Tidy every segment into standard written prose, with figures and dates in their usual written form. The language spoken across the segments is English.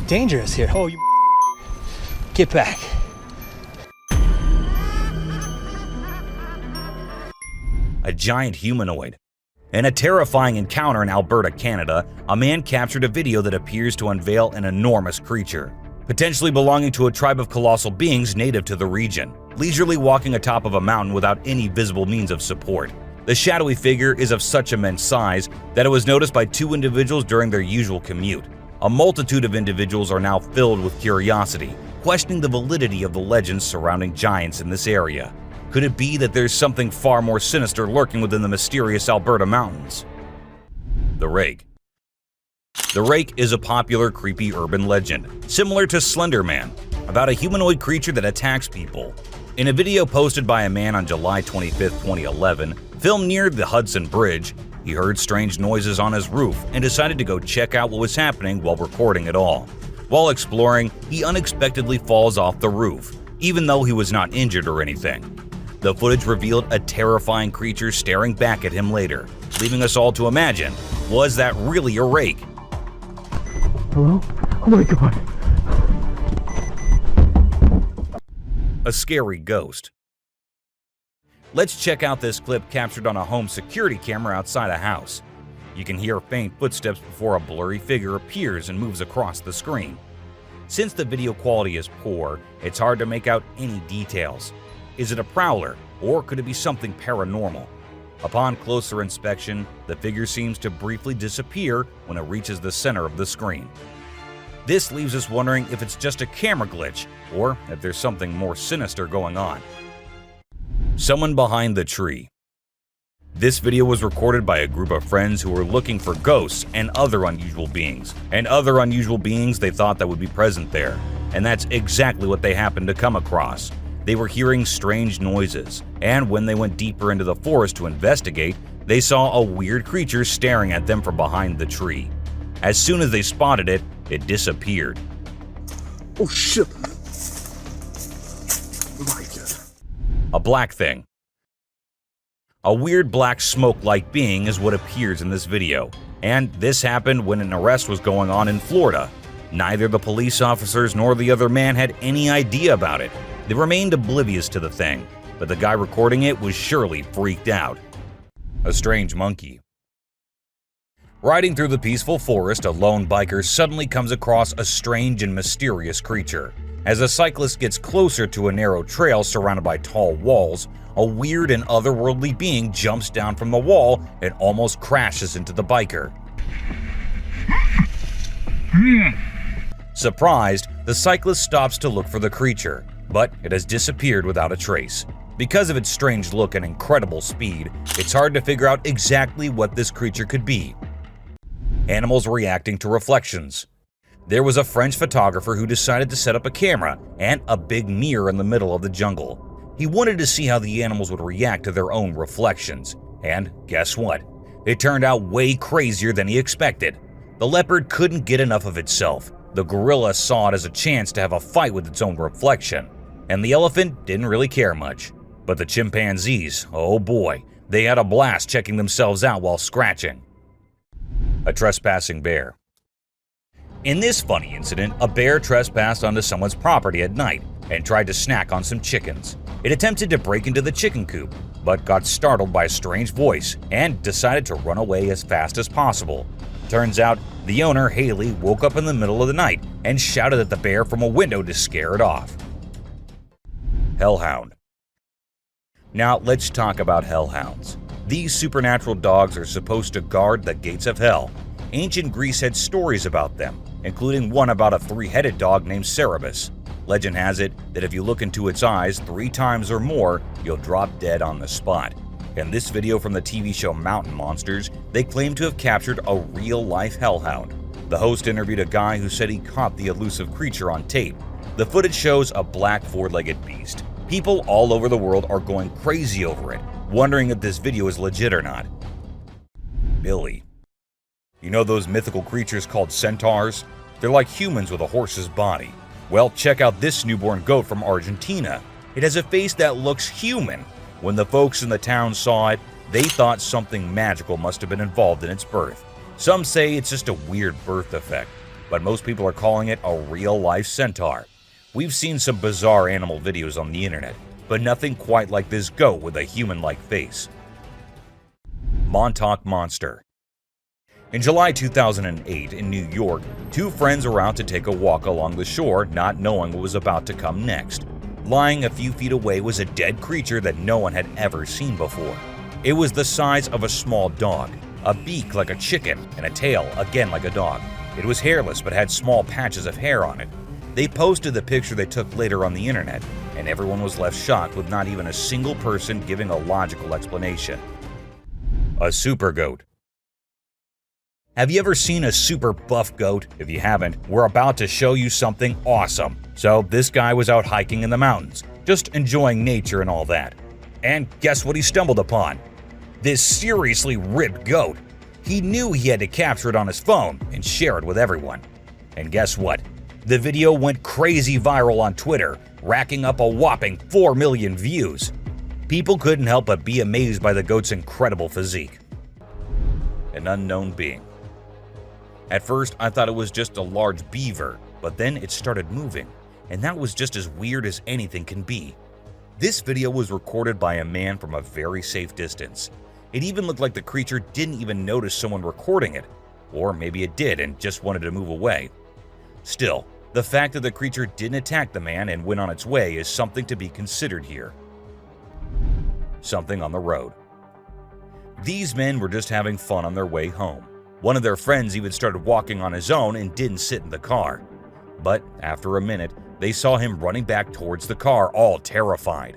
Dangerous here. Oh, you get back. A giant humanoid. In a terrifying encounter in Alberta, Canada, a man captured a video that appears to unveil an enormous creature, potentially belonging to a tribe of colossal beings native to the region, leisurely walking atop of a mountain without any visible means of support. The shadowy figure is of such immense size that it was noticed by 2 individuals during their usual commute. A multitude of individuals are now filled with curiosity, questioning the validity of the legends surrounding giants in this area. Could it be that there's something far more sinister lurking within the mysterious Alberta mountains? The Rake. The Rake is a popular creepy urban legend, similar to Slender Man, about a humanoid creature that attacks people. In a video posted by a man on July 25, 2011, filmed near the Hudson Bridge, he heard strange noises on his roof and decided to go check out what was happening while recording it all. While exploring, he unexpectedly falls off the roof, even though he was not injured or anything. The footage revealed a terrifying creature staring back at him later, leaving us all to imagine, was that really a rake? Hello? Oh my god. A scary ghost. Let's check out this clip captured on a home security camera outside a house. You can hear faint footsteps before a blurry figure appears and moves across the screen. Since the video quality is poor, it's hard to make out any details. Is it a prowler, or could it be something paranormal? Upon closer inspection, the figure seems to briefly disappear when it reaches the center of the screen. This leaves us wondering if it's just a camera glitch, or if there's something more sinister going on. Someone behind the tree. This video was recorded by a group of friends who were looking for ghosts and other unusual beings, they thought that would be present there. And that's exactly what they happened to come across. They were hearing strange noises, and when they went deeper into the forest to investigate, they saw a weird creature staring at them from behind the tree. As soon as they spotted it, it disappeared. Oh shit! Oh my god. A black thing. A weird black smoke-like being is what appears in this video, and this happened when an arrest was going on in Florida. Neither the police officers nor the other man had any idea about it. They remained oblivious to the thing, but the guy recording it was surely freaked out. A strange monkey. Riding through the peaceful forest, a lone biker suddenly comes across a strange and mysterious creature. As a cyclist gets closer to a narrow trail surrounded by tall walls, a weird and otherworldly being jumps down from the wall and almost crashes into the biker. Surprised, the cyclist stops to look for the creature, but it has disappeared without a trace. Because of its strange look and incredible speed, it's hard to figure out exactly what this creature could be. Animals reacting to reflections. There was a French photographer who decided to set up a camera and a big mirror in the middle of the jungle. He wanted to see how the animals would react to their own reflections, and guess what? It turned out way crazier than he expected. The leopard couldn't get enough of itself. The gorilla saw it as a chance to have a fight with its own reflection, and the elephant didn't really care much. But the chimpanzees, oh boy, they had a blast checking themselves out while scratching. A trespassing bear. In this funny incident, a bear trespassed onto someone's property at night and tried to snack on some chickens. It attempted to break into the chicken coop, but got startled by a strange voice and decided to run away as fast as possible. Turns out, the owner, Haley, woke up in the middle of the night and shouted at the bear from a window to scare it off. Hellhound. Now let's talk about hellhounds. These supernatural dogs are supposed to guard the gates of hell. Ancient Greece had stories about them, including one about a three-headed dog named Cerberus. Legend has it that if you look into its eyes 3 times or more, you'll drop dead on the spot. In this video from the TV show Mountain Monsters, they claim to have captured a real-life hellhound. The host interviewed a guy who said he caught the elusive creature on tape. The footage shows a black 4-legged beast. People all over the world are going crazy over it, wondering if this video is legit or not. Billy. You know those mythical creatures called centaurs? They're like humans with a horse's body. Well, check out this newborn goat from Argentina. It has a face that looks human. When the folks in the town saw it, They thought something magical must have been involved in its birth. Some say it's just a weird birth defect, but most people are calling it a real-life centaur. We've seen some bizarre animal videos on the internet, but nothing quite like this goat with a human-like face. Montauk Monster. In July 2008 in New York, two friends were out to take a walk along the shore, not knowing what was about to come next. Lying a few feet away was a dead creature that no one had ever seen before. It was the size of a small dog, a beak like a chicken, and a tail again like a dog. It was hairless but had small patches of hair on it. They posted the picture they took later on the internet, and everyone was left shocked with not even a single person giving a logical explanation. A super goat. Have you ever seen a super buff goat? If you haven't, we're about to show you something awesome. So this guy was out hiking in the mountains, just enjoying nature and all that. And guess what he stumbled upon? This seriously ripped goat. He knew he had to capture it on his phone and share it with everyone. And guess what? The video went crazy viral on Twitter, racking up a whopping 4 million views. People couldn't help but be amazed by the goat's incredible physique. An unknown being. At first, I thought it was just a large beaver, but then it started moving, and that was just as weird as anything can be. This video was recorded by a man from a very safe distance. It even looked like the creature didn't even notice someone recording it, or maybe it did and just wanted to move away. Still, the fact that the creature didn't attack the man and went on its way is something to be considered here. Something on the road. These men were just having fun on their way home. One of their friends even started walking on his own and didn't sit in the car. But after a minute, they saw him running back towards the car, all terrified.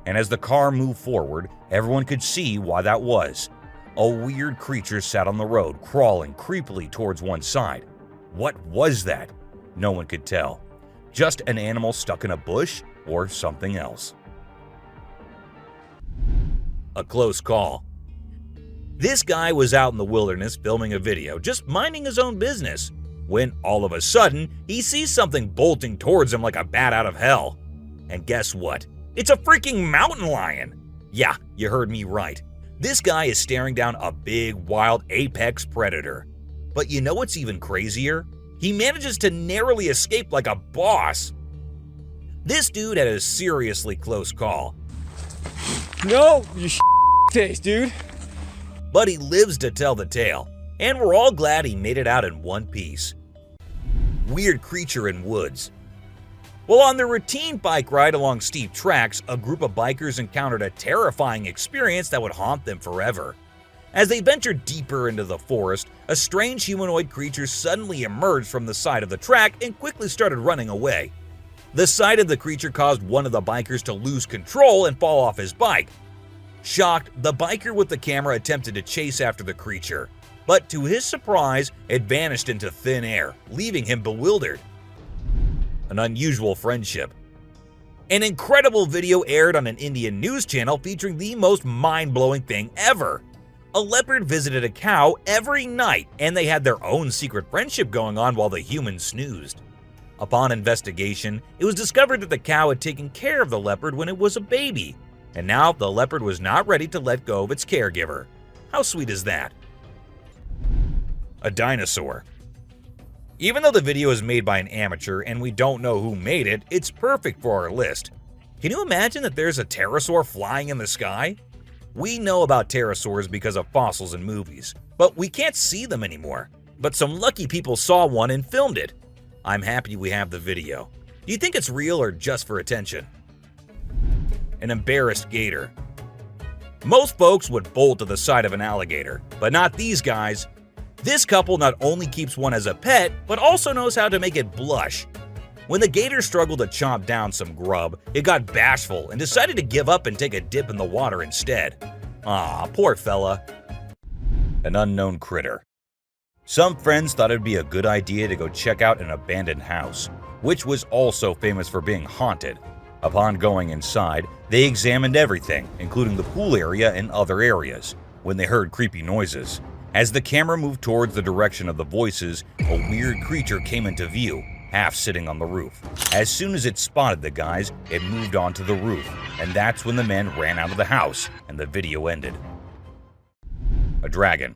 And as the car moved forward, everyone could see why that was. A weird creature sat on the road, crawling creepily towards one side. What was that? No one could tell. Just an animal stuck in a bush or something else. A close call. This guy was out in the wilderness filming a video, just minding his own business, when all of a sudden, he sees something bolting towards him like a bat out of hell. And guess what? It's a freaking mountain lion! Yeah, you heard me right. This guy is staring down a big, wild apex predator. But you know what's even crazier? He manages to narrowly escape like a boss. This dude had a seriously close call. No, you taste, dude. But he lives to tell the tale, and we're all glad he made it out in one piece. Weird creature in woods. Well, on their routine bike ride along steep tracks, a group of bikers encountered a terrifying experience that would haunt them forever. As they ventured deeper into the forest, a strange humanoid creature suddenly emerged from the side of the track and quickly started running away. The sight of the creature caused one of the bikers to lose control and fall off his bike. Shocked, the biker with the camera attempted to chase after the creature, but to his surprise, it vanished into thin air, leaving him bewildered. An unusual friendship. An incredible video aired on an Indian news channel featuring the most mind-blowing thing ever. A leopard visited a cow every night, and they had their own secret friendship going on while the humans snoozed. Upon investigation, it was discovered that the cow had taken care of the leopard when it was a baby, and now the leopard was not ready to let go of its caregiver. How sweet is that? A dinosaur. Even though the video is made by an amateur and we don't know who made it, it's perfect for our list. Can you imagine that there's a pterosaur flying in the sky? We know about pterosaurs because of fossils in movies, but we can't see them anymore. But some lucky people saw one and filmed it. I'm happy we have the video. Do you think it's real or just for attention? An embarrassed gator. Most folks would bolt to the side of an alligator, but not these guys. This couple not only keeps one as a pet, but also knows how to make it blush. When the gator struggled to chomp down some grub, it got bashful and decided to give up and take a dip in the water instead. Aw, poor fella. An unknown critter. Some friends thought it'd be a good idea to go check out an abandoned house, which was also famous for being haunted. Upon going inside, they examined everything, including the pool area and other areas, when they heard creepy noises. As the camera moved towards the direction of the voices, a weird creature came into view, half sitting on the roof. As soon as it spotted the guys, it moved onto the roof, and that's when the men ran out of the house and the video ended. A dragon.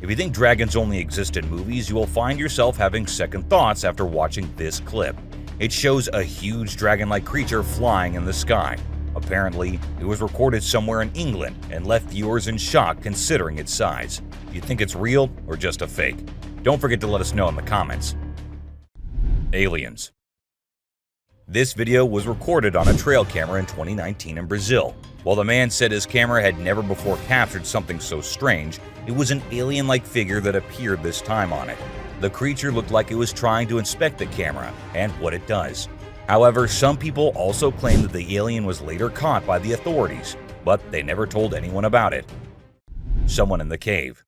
If you think dragons only exist in movies, you will find yourself having second thoughts after watching this clip. It shows a huge dragon-like creature flying in the sky. Apparently, it was recorded somewhere in England and left viewers in shock considering its size. Do you think it's real or just a fake? Don't forget to let us know in the comments. Aliens. This video was recorded on a trail camera in 2019 in Brazil. While the man said his camera had never before captured something so strange, it was an alien-like figure that appeared this time on it. The creature looked like it was trying to inspect the camera and what it does. However, some people also claim that the alien was later caught by the authorities, but they never told anyone about it. Someone in the cave.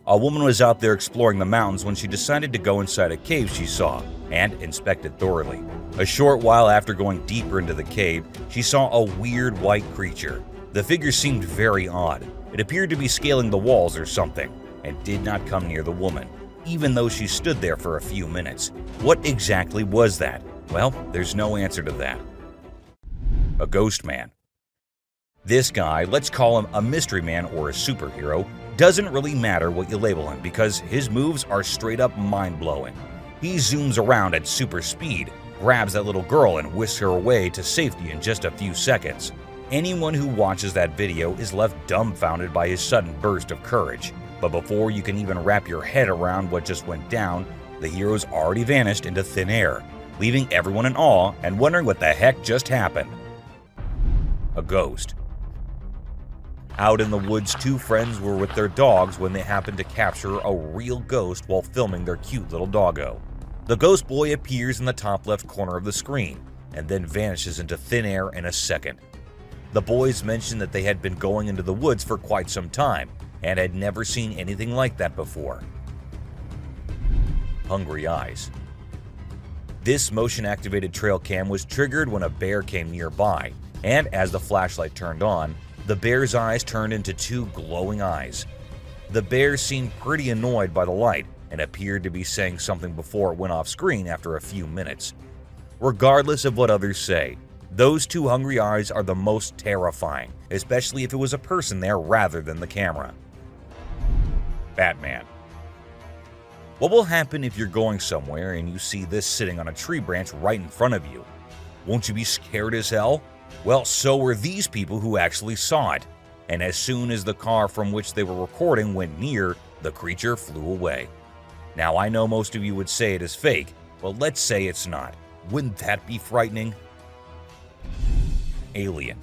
A woman was out there exploring the mountains when she decided to go inside a cave she saw and inspect it thoroughly. A short while after going deeper into the cave, she saw a weird white creature. The figure seemed very odd. It appeared to be scaling the walls or something and did not come near the woman, even though she stood there for a few minutes. What exactly was that? Well, there's no answer to that. A ghost man. This guy, let's call him a mystery man or a superhero, doesn't really matter what you label him because his moves are straight up mind-blowing. He zooms around at super speed, grabs that little girl and whisks her away to safety in just a few seconds. Anyone who watches that video is left dumbfounded by his sudden burst of courage. But before you can even wrap your head around what just went down, the hero's already vanished into thin air, leaving everyone in awe and wondering what the heck just happened. A ghost. Out in the woods, two friends were with their dogs when they happened to capture a real ghost while filming their cute little doggo. The ghost boy appears in the top left corner of the screen and then vanishes into thin air in a second. The boys mentioned that they had been going into the woods for quite some time and had never seen anything like that before. Hungry eyes. This motion-activated trail cam was triggered when a bear came nearby, and as the flashlight turned on, the bear's eyes turned into two glowing eyes. The bear seemed pretty annoyed by the light and appeared to be saying something before it went off screen after a few minutes. Regardless of what others say, those two hungry eyes are the most terrifying, especially if it was a person there rather than the camera. Batman. What will happen if you're going somewhere and you see this sitting on a tree branch right in front of you? Won't you be scared as hell? Well, so were these people who actually saw it. And as soon as the car from which they were recording went near, the creature flew away. Now, I know most of you would say it is fake, but let's say it's not. Wouldn't that be frightening? Alien.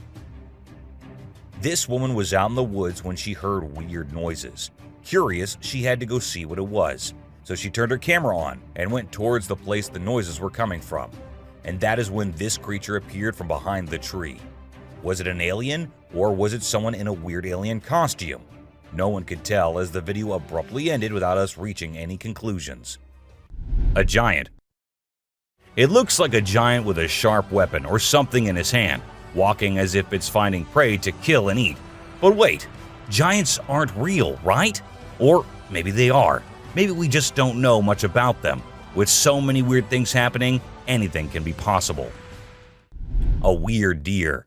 This woman was out in the woods when she heard weird noises. Curious, she had to go see what it was. So she turned her camera on and went towards the place the noises were coming from. And that is when this creature appeared from behind the tree. Was it an alien, or was it someone in a weird alien costume? No one could tell as the video abruptly ended without us reaching any conclusions. A giant. It looks like a giant with a sharp weapon or something in his hand, walking as if it's finding prey to kill and eat. But wait, giants aren't real, right? Or maybe they are. Maybe we just don't know much about them. With so many weird things happening, anything can be possible. A weird deer.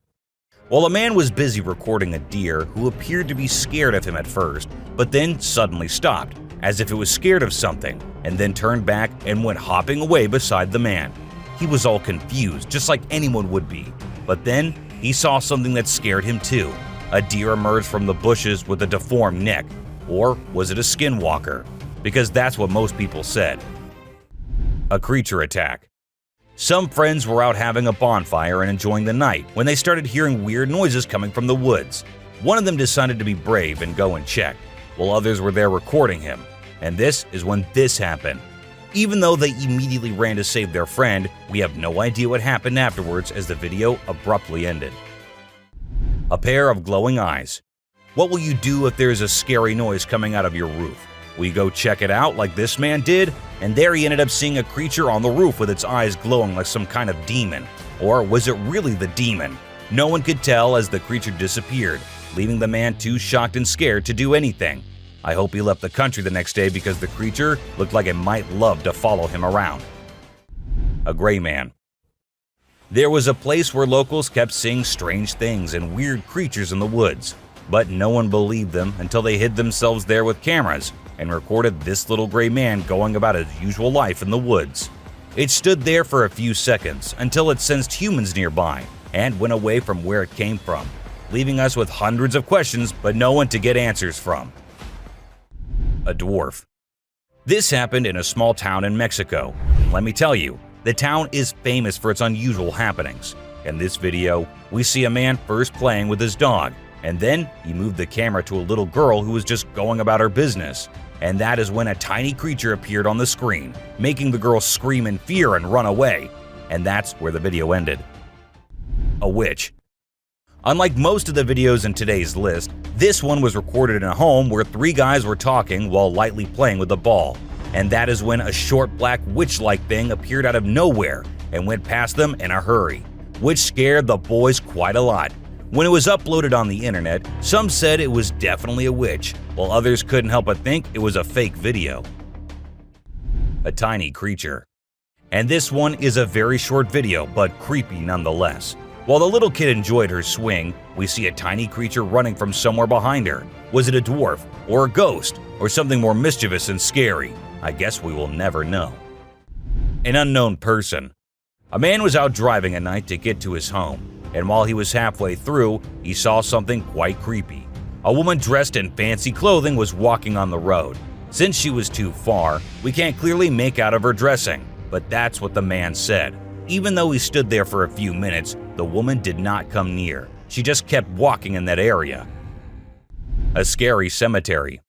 Well, a man was busy recording a deer who appeared to be scared of him at first, but then suddenly stopped, as if it was scared of something, and then turned back and went hopping away beside the man. He was all confused, just like anyone would be. But then he saw something that scared him too. A deer emerged from the bushes with a deformed neck. Or was it a skinwalker? Because that's what most people said. A creature attack. Some friends were out having a bonfire and enjoying the night when they started hearing weird noises coming from the woods. One of them decided to be brave and go and check, while others were there recording him. And this is when this happened. Even though they immediately ran to save their friend, we have no idea what happened afterwards as the video abruptly ended. A pair of glowing eyes. What will you do if there's a scary noise coming out of your roof? Will you go check it out like this man did? And there he ended up seeing a creature on the roof with its eyes glowing like some kind of demon. Or was it really the demon? No one could tell as the creature disappeared, leaving the man too shocked and scared to do anything. I hope he left the country the next day because the creature looked like it might love to follow him around. A gray man. There was a place where locals kept seeing strange things and weird creatures in the woods. But no one believed them until they hid themselves there with cameras and recorded this little gray man going about his usual life in the woods. It stood there for a few seconds until it sensed humans nearby and went away from where it came from, leaving us with hundreds of questions but no one to get answers from. A dwarf. This happened in a small town in Mexico. Let me tell you, the town is famous for its unusual happenings. In this video, we see a man first playing with his dog, and then he moved the camera to a little girl who was just going about her business. And that is when a tiny creature appeared on the screen, making the girl scream in fear and run away. And that's where the video ended. A witch. Unlike most of the videos in today's list, this one was recorded in a home where 3 guys were talking while lightly playing with a ball. And that is when a short black witch-like thing appeared out of nowhere and went past them in a hurry, which scared the boys quite a lot. When it was uploaded on the internet, some said it was definitely a witch, while others couldn't help but think it was a fake video. A tiny creature. And this one is a very short video, but creepy nonetheless. While the little kid enjoyed her swing, we see a tiny creature running from somewhere behind her. Was it a dwarf, or a ghost, or something more mischievous and scary? I guess we will never know. An unknown person. A man was out driving at night to get to his home, and while he was halfway through, he saw something quite creepy. A woman dressed in fancy clothing was walking on the road. Since she was too far, we can't clearly make out of her dressing, but that's what the man said. Even though he stood there for a few minutes, the woman did not come near. She just kept walking in that area. A scary cemetery.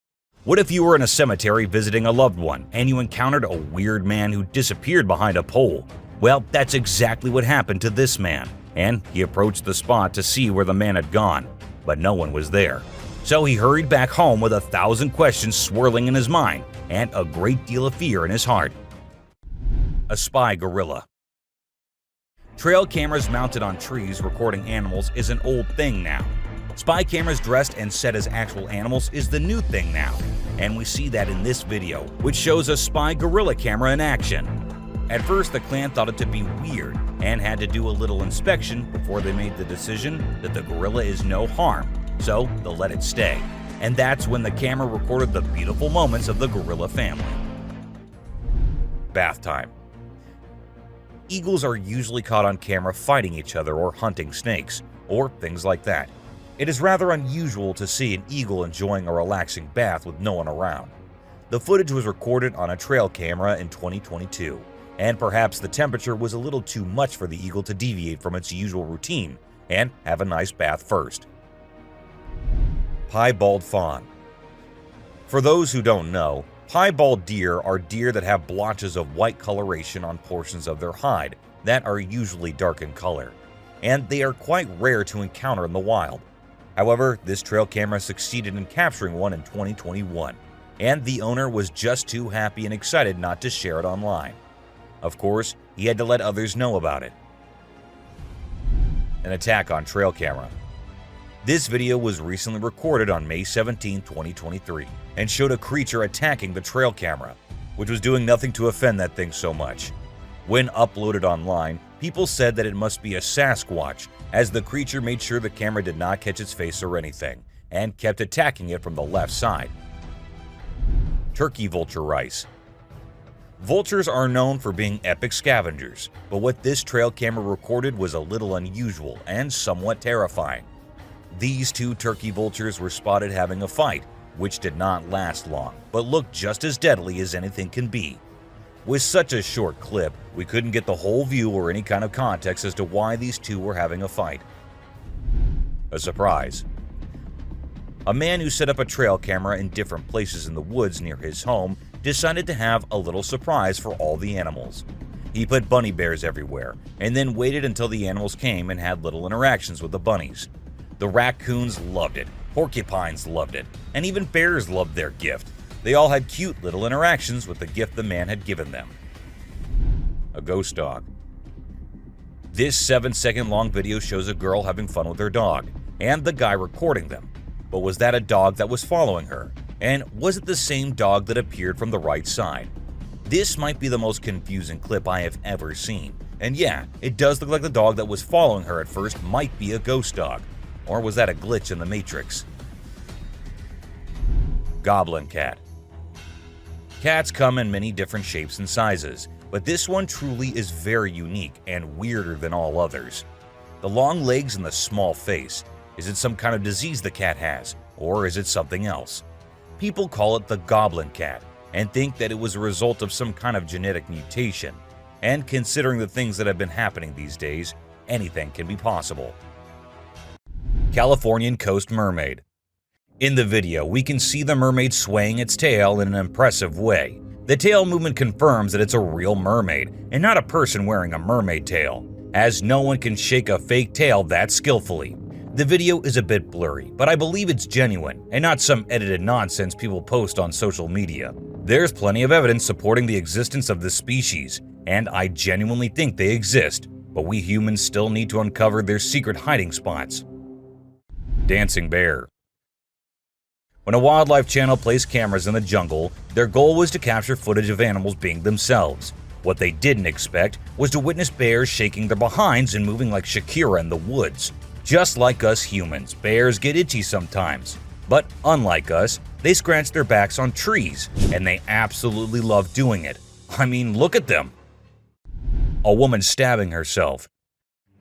What if you were in a cemetery visiting a loved one and you encountered a weird man who disappeared behind a pole? Well, that's exactly what happened to this man, and he approached the spot to see where the man had gone, but no one was there. So he hurried back home with 1,000 questions swirling in his mind and a great deal of fear in his heart. A spy gorilla. Trail cameras mounted on trees recording animals is an old thing now. Spy cameras dressed and set as actual animals is the new thing now, and we see that in this video, which shows a spy gorilla camera in action. At first, the clan thought it to be weird and had to do a little inspection before they made the decision that the gorilla is no harm, so they'll let it stay. And that's when the camera recorded the beautiful moments of the gorilla family. Bath time. Eagles are usually caught on camera fighting each other or hunting snakes, or things like that. It is rather unusual to see an eagle enjoying a relaxing bath with no one around. The footage was recorded on a trail camera in 2022, and perhaps the temperature was a little too much for the eagle to deviate from its usual routine and have a nice bath first. Piebald fawn. For those who don't know, piebald deer are deer that have blotches of white coloration on portions of their hide that are usually dark in color, and they are quite rare to encounter in the wild. However, this trail camera succeeded in capturing one in 2021, and the owner was just too happy and excited not to share it online. Of course, he had to let others know about it. An attack on trail camera. This video was recently recorded on May 17, 2023, and showed a creature attacking the trail camera, which was doing nothing to offend that thing so much. When uploaded online, people said that it must be a Sasquatch, as the creature made sure the camera did not catch its face or anything, and kept attacking it from the left side. Turkey vulture rice. Vultures are known for being epic scavengers, but what this trail camera recorded was a little unusual and somewhat terrifying. These 2 turkey vultures were spotted having a fight, which did not last long, but looked just as deadly as anything can be. With such a short clip, we couldn't get the whole view or any kind of context as to why these 2 were having a fight. A surprise. A man who set up a trail camera in different places in the woods near his home decided to have a little surprise for all the animals. He put bunny bears everywhere, and then waited until the animals came and had little interactions with the bunnies. The raccoons loved it, porcupines loved it, and even bears loved their gift. They all had cute little interactions with the gift the man had given them. A ghost dog. This 7-second long video shows a girl having fun with her dog, and the guy recording them. But was that a dog that was following her? And was it the same dog that appeared from the right side? This might be the most confusing clip I have ever seen. And yeah, it does look like the dog that was following her at first might be a ghost dog. Or was that a glitch in the Matrix? Goblin cat. Cats come in many different shapes and sizes, but this one truly is very unique and weirder than all others. The long legs and the small face. Is it some kind of disease the cat has, or is it something else? People call it the goblin cat and think that it was a result of some kind of genetic mutation. And considering the things that have been happening these days, anything can be possible. Californian coast mermaid. In the video, we can see the mermaid swaying its tail in an impressive way. The tail movement confirms that it's a real mermaid and not a person wearing a mermaid tail, as no one can shake a fake tail that skillfully. The video is a bit blurry, but I believe it's genuine and not some edited nonsense people post on social media. There's plenty of evidence supporting the existence of this species, and I genuinely think they exist, but we humans still need to uncover their secret hiding spots. Dancing bear. When a wildlife channel placed cameras in the jungle, their goal was to capture footage of animals being themselves. What they didn't expect was to witness bears shaking their behinds and moving like Shakira in the woods. Just like us humans, bears get itchy sometimes. But unlike us, they scratch their backs on trees, and they absolutely love doing it. I mean, look at them. A woman stabbing herself.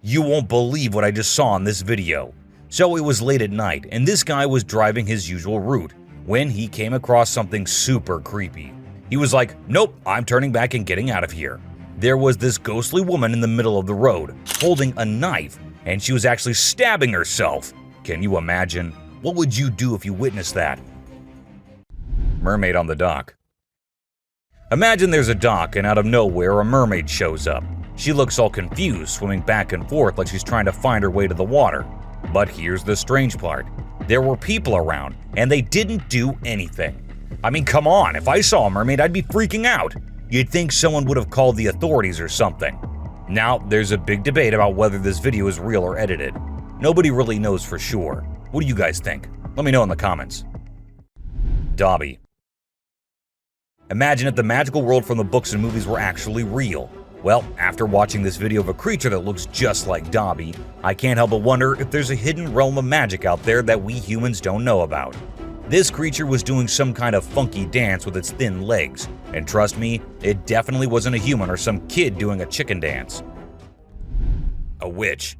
You won't believe what I just saw in this video. So it was late at night, and this guy was driving his usual route when he came across something super creepy. He was like, nope, I'm turning back and getting out of here. There was this ghostly woman in the middle of the road, holding a knife, and she was actually stabbing herself. Can you imagine? What would you do if you witnessed that? Mermaid on the dock. Imagine there's a dock and out of nowhere a mermaid shows up. She looks all confused, swimming back and forth like she's trying to find her way to the water. But here's the strange part. There were people around, and they didn't do anything. I mean, come on, if I saw a mermaid, I'd be freaking out. You'd think someone would have called the authorities or something. Now, there's a big debate about whether this video is real or edited. Nobody really knows for sure. What do you guys think? Let me know in the comments. Dobby. Imagine if the magical world from the books and movies were actually real. Well, after watching this video of a creature that looks just like Dobby, I can't help but wonder if there's a hidden realm of magic out there that we humans don't know about. This creature was doing some kind of funky dance with its thin legs, and trust me, it definitely wasn't a human or some kid doing a chicken dance. A witch.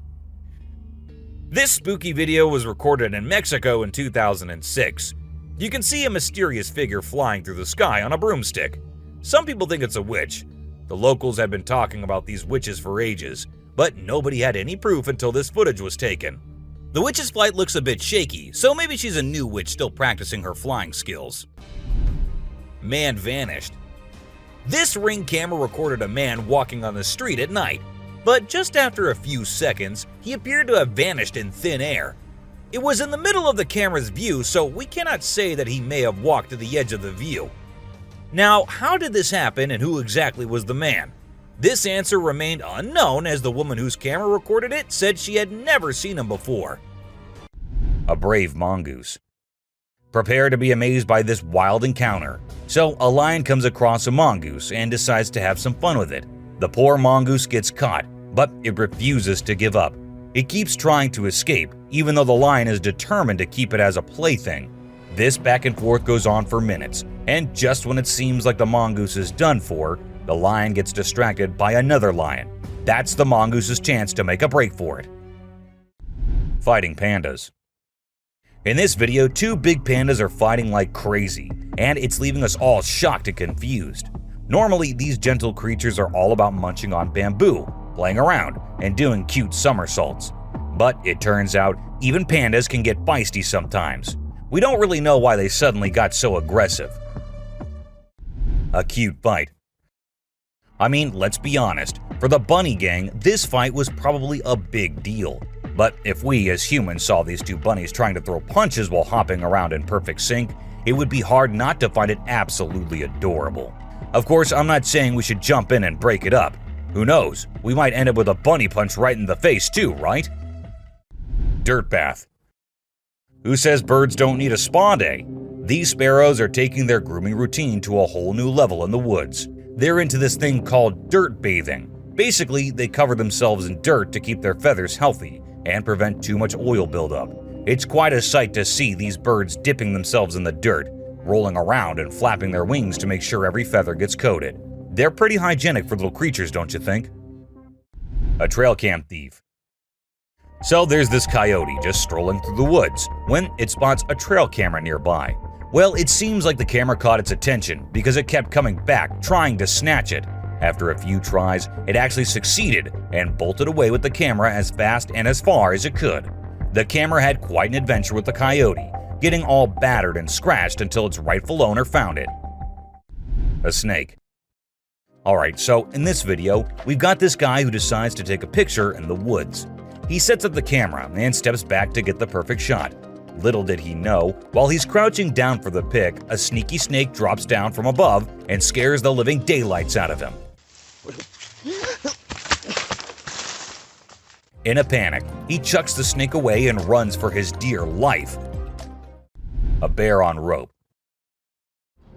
This spooky video was recorded in Mexico in 2006. You can see a mysterious figure flying through the sky on a broomstick. Some people think it's a witch. The locals had been talking about these witches for ages, but nobody had any proof until this footage was taken. The witch's flight looks a bit shaky, so maybe she's a new witch still practicing her flying skills. Man vanished. This Ring camera recorded a man walking on the street at night, but just after a few seconds, he appeared to have vanished in thin air. It was in the middle of the camera's view, so we cannot say that he may have walked to the edge of the view. Now, how did this happen and who exactly was the man? This answer remained unknown as the woman whose camera recorded it said she had never seen him before. A brave mongoose. Prepare to be amazed by this wild encounter. So, a lion comes across a mongoose and decides to have some fun with it. The poor mongoose gets caught, but it refuses to give up. It keeps trying to escape, even though the lion is determined to keep it as a plaything. This back and forth goes on for minutes, and just when it seems like the mongoose is done for, the lion gets distracted by another lion. That's the mongoose's chance to make a break for it. Fighting pandas. In this video, two big pandas are fighting like crazy, and it's leaving us all shocked and confused. Normally, these gentle creatures are all about munching on bamboo, playing around, and doing cute somersaults. But it turns out, even pandas can get feisty sometimes. We don't really know why they suddenly got so aggressive. A cute fight. I mean, let's be honest, for the bunny gang, this fight was probably a big deal. But if we as humans saw these two bunnies trying to throw punches while hopping around in perfect sync, it would be hard not to find it absolutely adorable. Of course, I'm not saying we should jump in and break it up. Who knows, we might end up with a bunny punch right in the face too, right? Dirt bath. Who says birds don't need a spa day? These sparrows are taking their grooming routine to a whole new level in the woods. They're into this thing called dirt bathing. Basically, they cover themselves in dirt to keep their feathers healthy and prevent too much oil buildup. It's quite a sight to see these birds dipping themselves in the dirt. rolling around and flapping their wings to make sure every feather gets coated. They're pretty hygienic for little creatures, don't you think? A trail cam thief. So there's this coyote just strolling through the woods when it spots a trail camera nearby. Well, it seems like the camera caught its attention because it kept coming back trying to snatch it. After a few tries, it actually succeeded and bolted away with the camera as fast and as far as it could. The camera had quite an adventure with the coyote, getting all battered and scratched until its rightful owner found it. A snake. Alright, so in this video, we've got this guy who decides to take a picture in the woods. He sets up the camera and steps back to get the perfect shot. Little did he know, while he's crouching down for the pic, a sneaky snake drops down from above and scares the living daylights out of him. In a panic, he chucks the snake away and runs for his dear life. A bear on rope.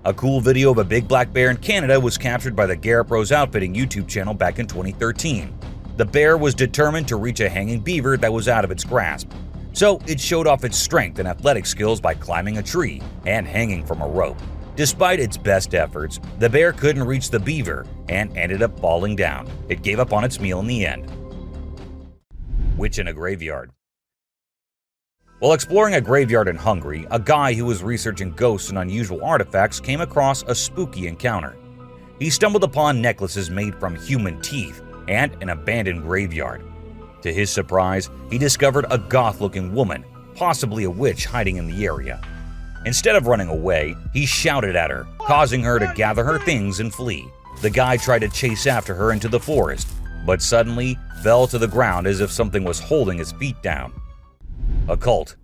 A cool video of a big black bear in Canada was captured by the Garrett Bros Outfitting YouTube channel back in 2013. The bear was determined to reach a hanging beaver that was out of its grasp. So it showed off its strength and athletic skills by climbing a tree and hanging from a rope. Despite its best efforts, the bear couldn't reach the beaver and ended up falling down. It gave up on its meal in the end. Witch in a graveyard. While exploring a graveyard in Hungary, a guy who was researching ghosts and unusual artifacts came across a spooky encounter. He stumbled upon necklaces made from human teeth and an abandoned graveyard. To his surprise, he discovered a goth-looking woman, possibly a witch hiding in the area. Instead of running away, he shouted at her, causing her to gather her things and flee. The guy tried to chase after her into the forest, but suddenly fell to the ground as if something was holding his feet down. A cult.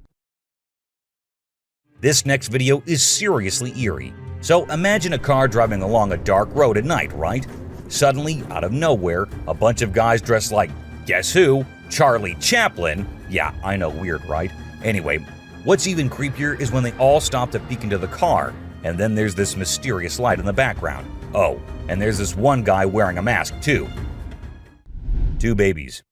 This next video is seriously eerie. So imagine a car driving along a dark road at night, right? Suddenly, out of nowhere, a bunch of guys dressed like, guess who? Charlie Chaplin. Yeah, I know, weird, right? Anyway, what's even creepier is when they all stop to peek into the car, and then there's this mysterious light in the background. Oh, and there's this one guy wearing a mask too. Two babies.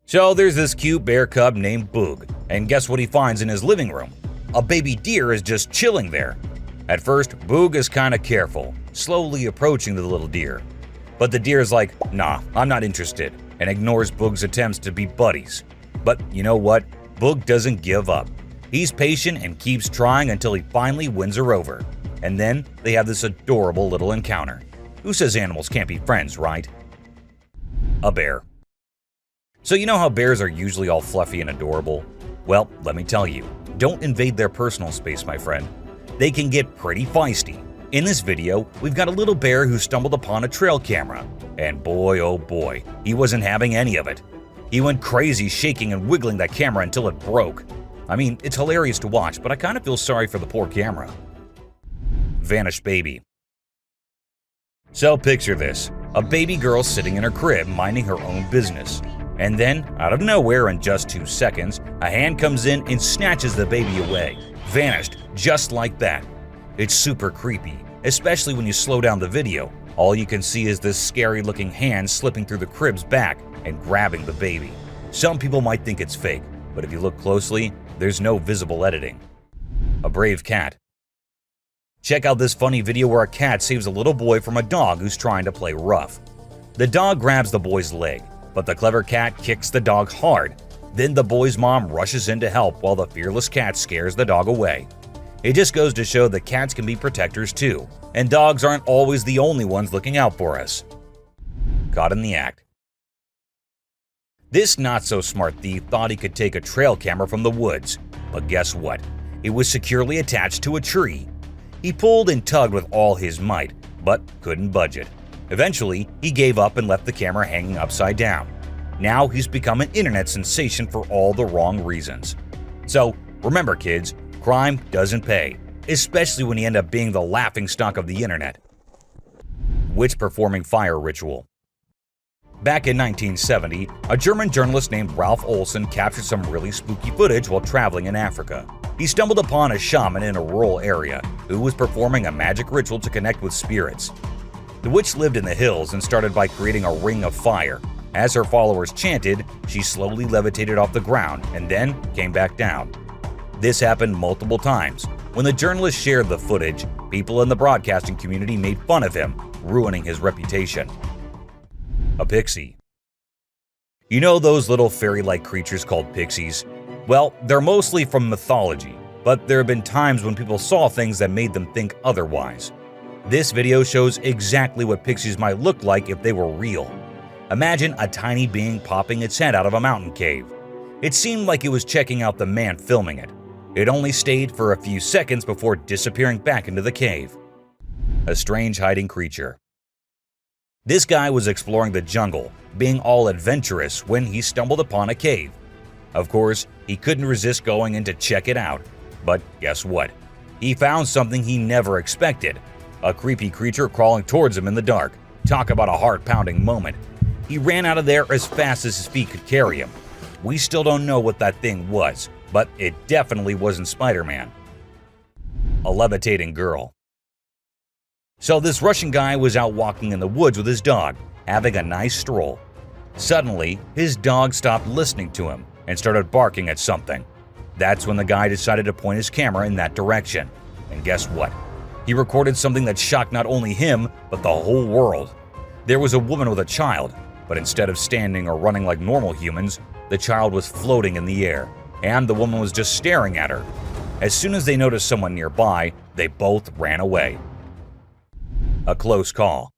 So there's this cute bear cub named Boog, and guess what he finds in his living room? A baby deer is just chilling there. At first, Boog is kinda careful, slowly approaching the little deer. But the deer is like, nah, I'm not interested, and ignores Boog's attempts to be buddies. But you know what? Boog doesn't give up. He's patient and keeps trying until he finally wins her over. And then they have this adorable little encounter. Who says animals can't be friends, right? A bear. So you know how bears are usually all fluffy and adorable? Well, let me tell you, don't invade their personal space, my friend. They can get pretty feisty. In this video, we've got a little bear who stumbled upon a trail camera. And boy, oh boy, he wasn't having any of it. He went crazy shaking and wiggling that camera until it broke. I mean, it's hilarious to watch, but I kind of feel sorry for the poor camera. Vanished baby. So picture this, a baby girl sitting in her crib minding her own business. And then, out of nowhere in just 2 seconds, a hand comes in and snatches the baby away. Vanished, just like that. It's super creepy, especially when you slow down the video. All you can see is this scary looking hand slipping through the crib's back and grabbing the baby. Some people might think it's fake, but if you look closely, there's no visible editing. A brave cat. Check out this funny video where a cat saves a little boy from a dog who's trying to play rough. The dog grabs the boy's leg, but the clever cat kicks the dog hard. Then the boy's mom rushes in to help while the fearless cat scares the dog away. It just goes to show that cats can be protectors too, and dogs aren't always the only ones looking out for us. Caught in the act. This not-so-smart thief thought he could take a trail camera from the woods, but guess what? It was securely attached to a tree. He pulled and tugged with all his might, but couldn't budge it. Eventually, he gave up and left the camera hanging upside down. Now he's become an internet sensation for all the wrong reasons. So, remember kids, crime doesn't pay, especially when you end up being the laughingstock of the internet. Witch performing fire ritual. Back in 1970, a German journalist named Ralph Olsen captured some really spooky footage while traveling in Africa. He stumbled upon a shaman in a rural area who was performing a magic ritual to connect with spirits. The witch lived in the hills and started by creating a ring of fire. As her followers chanted, she slowly levitated off the ground and then came back down. This happened multiple times, When the journalist shared the footage, people in the broadcasting community made fun of him, ruining his reputation. A pixie. You know those little fairy-like creatures called pixies? Well, they're mostly from mythology, but there have been times when people saw things that made them think otherwise. This video shows exactly what pixies might look like if they were real. Imagine a tiny being popping its head out of a mountain cave. It seemed like it was checking out the man filming it. It only stayed for a few seconds before disappearing back into the cave. A strange hiding creature. This guy was exploring the jungle, being all adventurous when he stumbled upon a cave. Of course, he couldn't resist going in to check it out. But guess what? He found something he never expected. A creepy creature crawling towards him in the dark. Talk about a heart-pounding moment. He ran out of there as fast as his feet could carry him. We still don't know what that thing was, but it definitely wasn't Spider-Man. A levitating girl. So this Russian guy was out walking in the woods with his dog, having a nice stroll. Suddenly, his dog stopped listening to him and started barking at something. That's when the guy decided to point his camera in that direction. And guess what? He recorded something that shocked not only him, but the whole world. There was a woman with a child, but instead of standing or running like normal humans, the child was floating in the air, and the woman was just staring at her. As soon as they noticed someone nearby, they both ran away. A close call.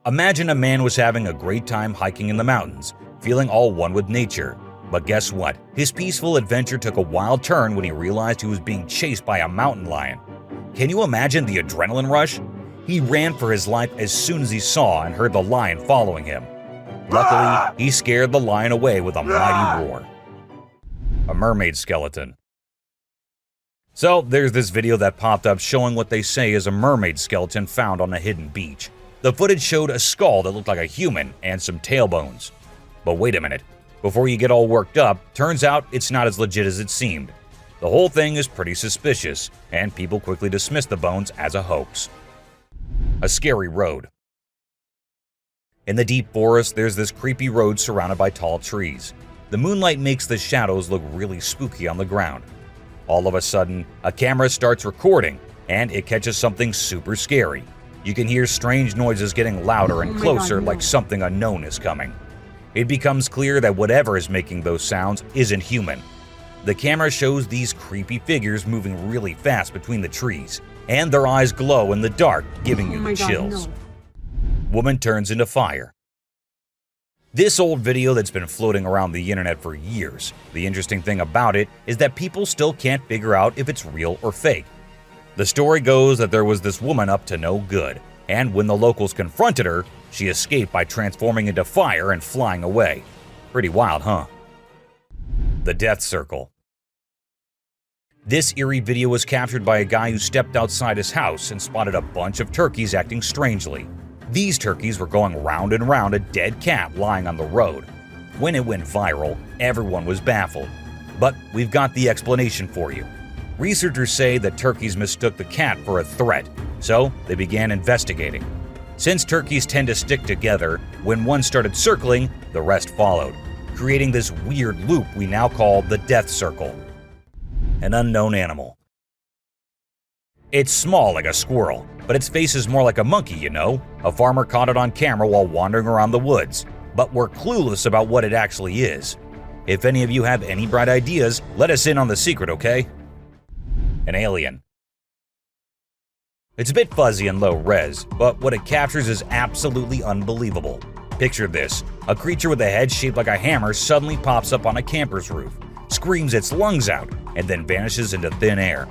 Imagine a man was having a great time hiking in the mountains, feeling all one with nature. But guess what? His peaceful adventure took a wild turn when he realized he was being chased by a mountain lion. Can you imagine the adrenaline rush? He ran for his life as soon as he saw and heard the lion following him. Luckily, he scared the lion away with a mighty roar. A mermaid skeleton. So there's this video that popped up showing what they say is a mermaid skeleton found on a hidden beach. The footage showed a skull that looked like a human and some tailbones. But wait a minute, before you get all worked up, turns out it's not as legit as it seemed. The whole thing is pretty suspicious, and people quickly dismiss the bones as a hoax. A scary road. In the deep forest, there's this creepy road surrounded by tall trees. The moonlight makes the shadows look really spooky on the ground. All of a sudden, a camera starts recording, and it catches something super scary. You can hear strange noises getting louder and closer, like something unknown is coming. It becomes clear that whatever is making those sounds isn't human. The camera shows these creepy figures moving really fast between the trees, and their eyes glow in the dark, giving you the chills. Woman turns into fire. This old video that's been floating around the internet for years. The interesting thing about it is that people still can't figure out if it's real or fake. The story goes that there was this woman up to no good, and when the locals confronted her, she escaped by transforming into fire and flying away. Pretty wild, huh? The Death Circle. This eerie video was captured by a guy who stepped outside his house and spotted a bunch of turkeys acting strangely. These turkeys were going round and round a dead cat lying on the road. When it went viral, everyone was baffled. But we've got the explanation for you. Researchers say that turkeys mistook the cat for a threat, so they began investigating. Since turkeys tend to stick together, when one started circling, the rest followed, creating this weird loop we now call the Death Circle. An unknown animal. It's small like a squirrel, but its face is more like a monkey, you know? A farmer caught it on camera while wandering around the woods, but we're clueless about what it actually is. If any of you have any bright ideas, let us in on the secret, okay? An alien. It's a bit fuzzy and low res, but what it captures is absolutely unbelievable. Picture this: a creature with a head shaped like a hammer suddenly pops up on a camper's roof, screams its lungs out, and then vanishes into thin air.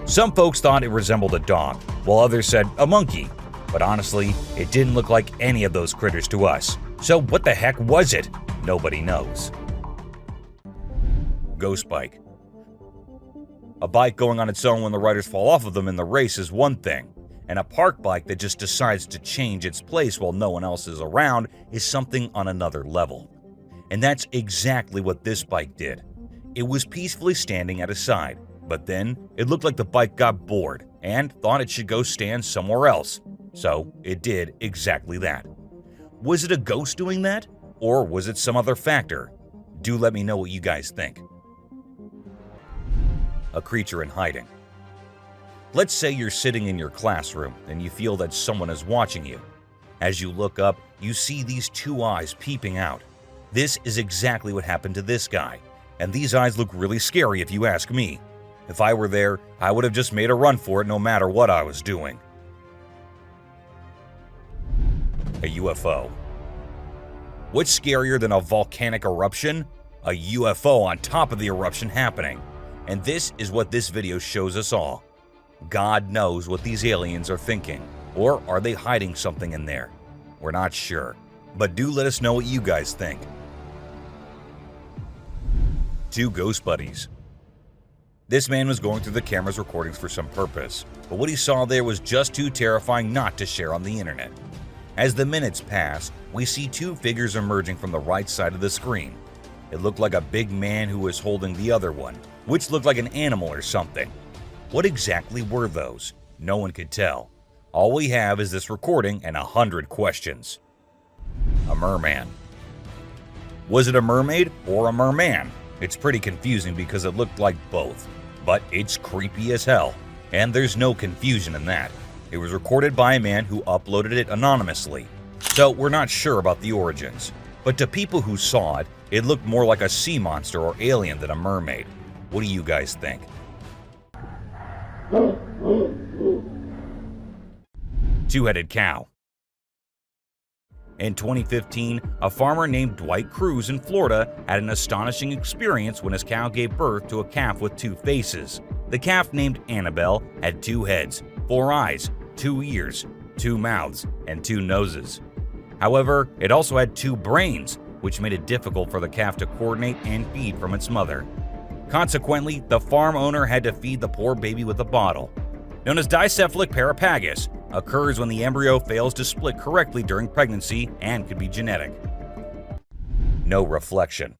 Some folks thought it resembled a dog, while others said a monkey. But honestly, it didn't look like any of those critters to us. So what the heck was it? Nobody knows. Ghost bike. A bike going on its own when the riders fall off of them in the race is one thing, and a park bike that just decides to change its place while no one else is around is something on another level. And that's exactly what this bike did. It was peacefully standing at a side, but then it looked like the bike got bored and thought it should go stand somewhere else. So it did exactly that. Was it a ghost doing that? Or was it some other factor? Do let me know what you guys think. a creature in hiding. Let's say you're sitting in your classroom and you feel that someone is watching you. As you look up, you see these two eyes peeping out. This is exactly what happened to this guy, and these eyes look really scary if you ask me. If I were there, I would have just made a run for it no matter what I was doing. A UFO. What's scarier than a volcanic eruption? A UFO on top of the eruption happening. And this is what this video shows us all. God knows what these aliens are thinking. Or are they hiding something in there? We're not sure. But do let us know what you guys think. Two ghost buddies. This man was going through the camera's recordings for some purpose, but what he saw there was just too terrifying not to share on the internet. As the minutes pass, we see two figures emerging from the right side of the screen. It looked like a big man who was holding the other one, which looked like an animal or something. What exactly were those? No one could tell. All we have is this recording and 100 questions. A merman. Was it a mermaid or a merman? It's pretty confusing because it looked like both, but it's creepy as hell, and there's no confusion in that. It was recorded by a man who uploaded it anonymously, so we're not sure about the origins. But to people who saw it, it looked more like a sea monster or alien than a mermaid. What do you guys think? Two-headed cow. In 2015, a farmer named Dwight Cruz in Florida had an astonishing experience when his cow gave birth to a calf with two faces. The calf, named Annabelle, had 2 heads, 4 eyes, 2 ears, 2 mouths, and 2 noses. However, it also had 2 brains, which made it difficult for the calf to coordinate and feed from its mother. Consequently, the farm owner had to feed the poor baby with a bottle. Known as dicephalic parapagus, occurs when the embryo fails to split correctly during pregnancy and could be genetic. No reflection.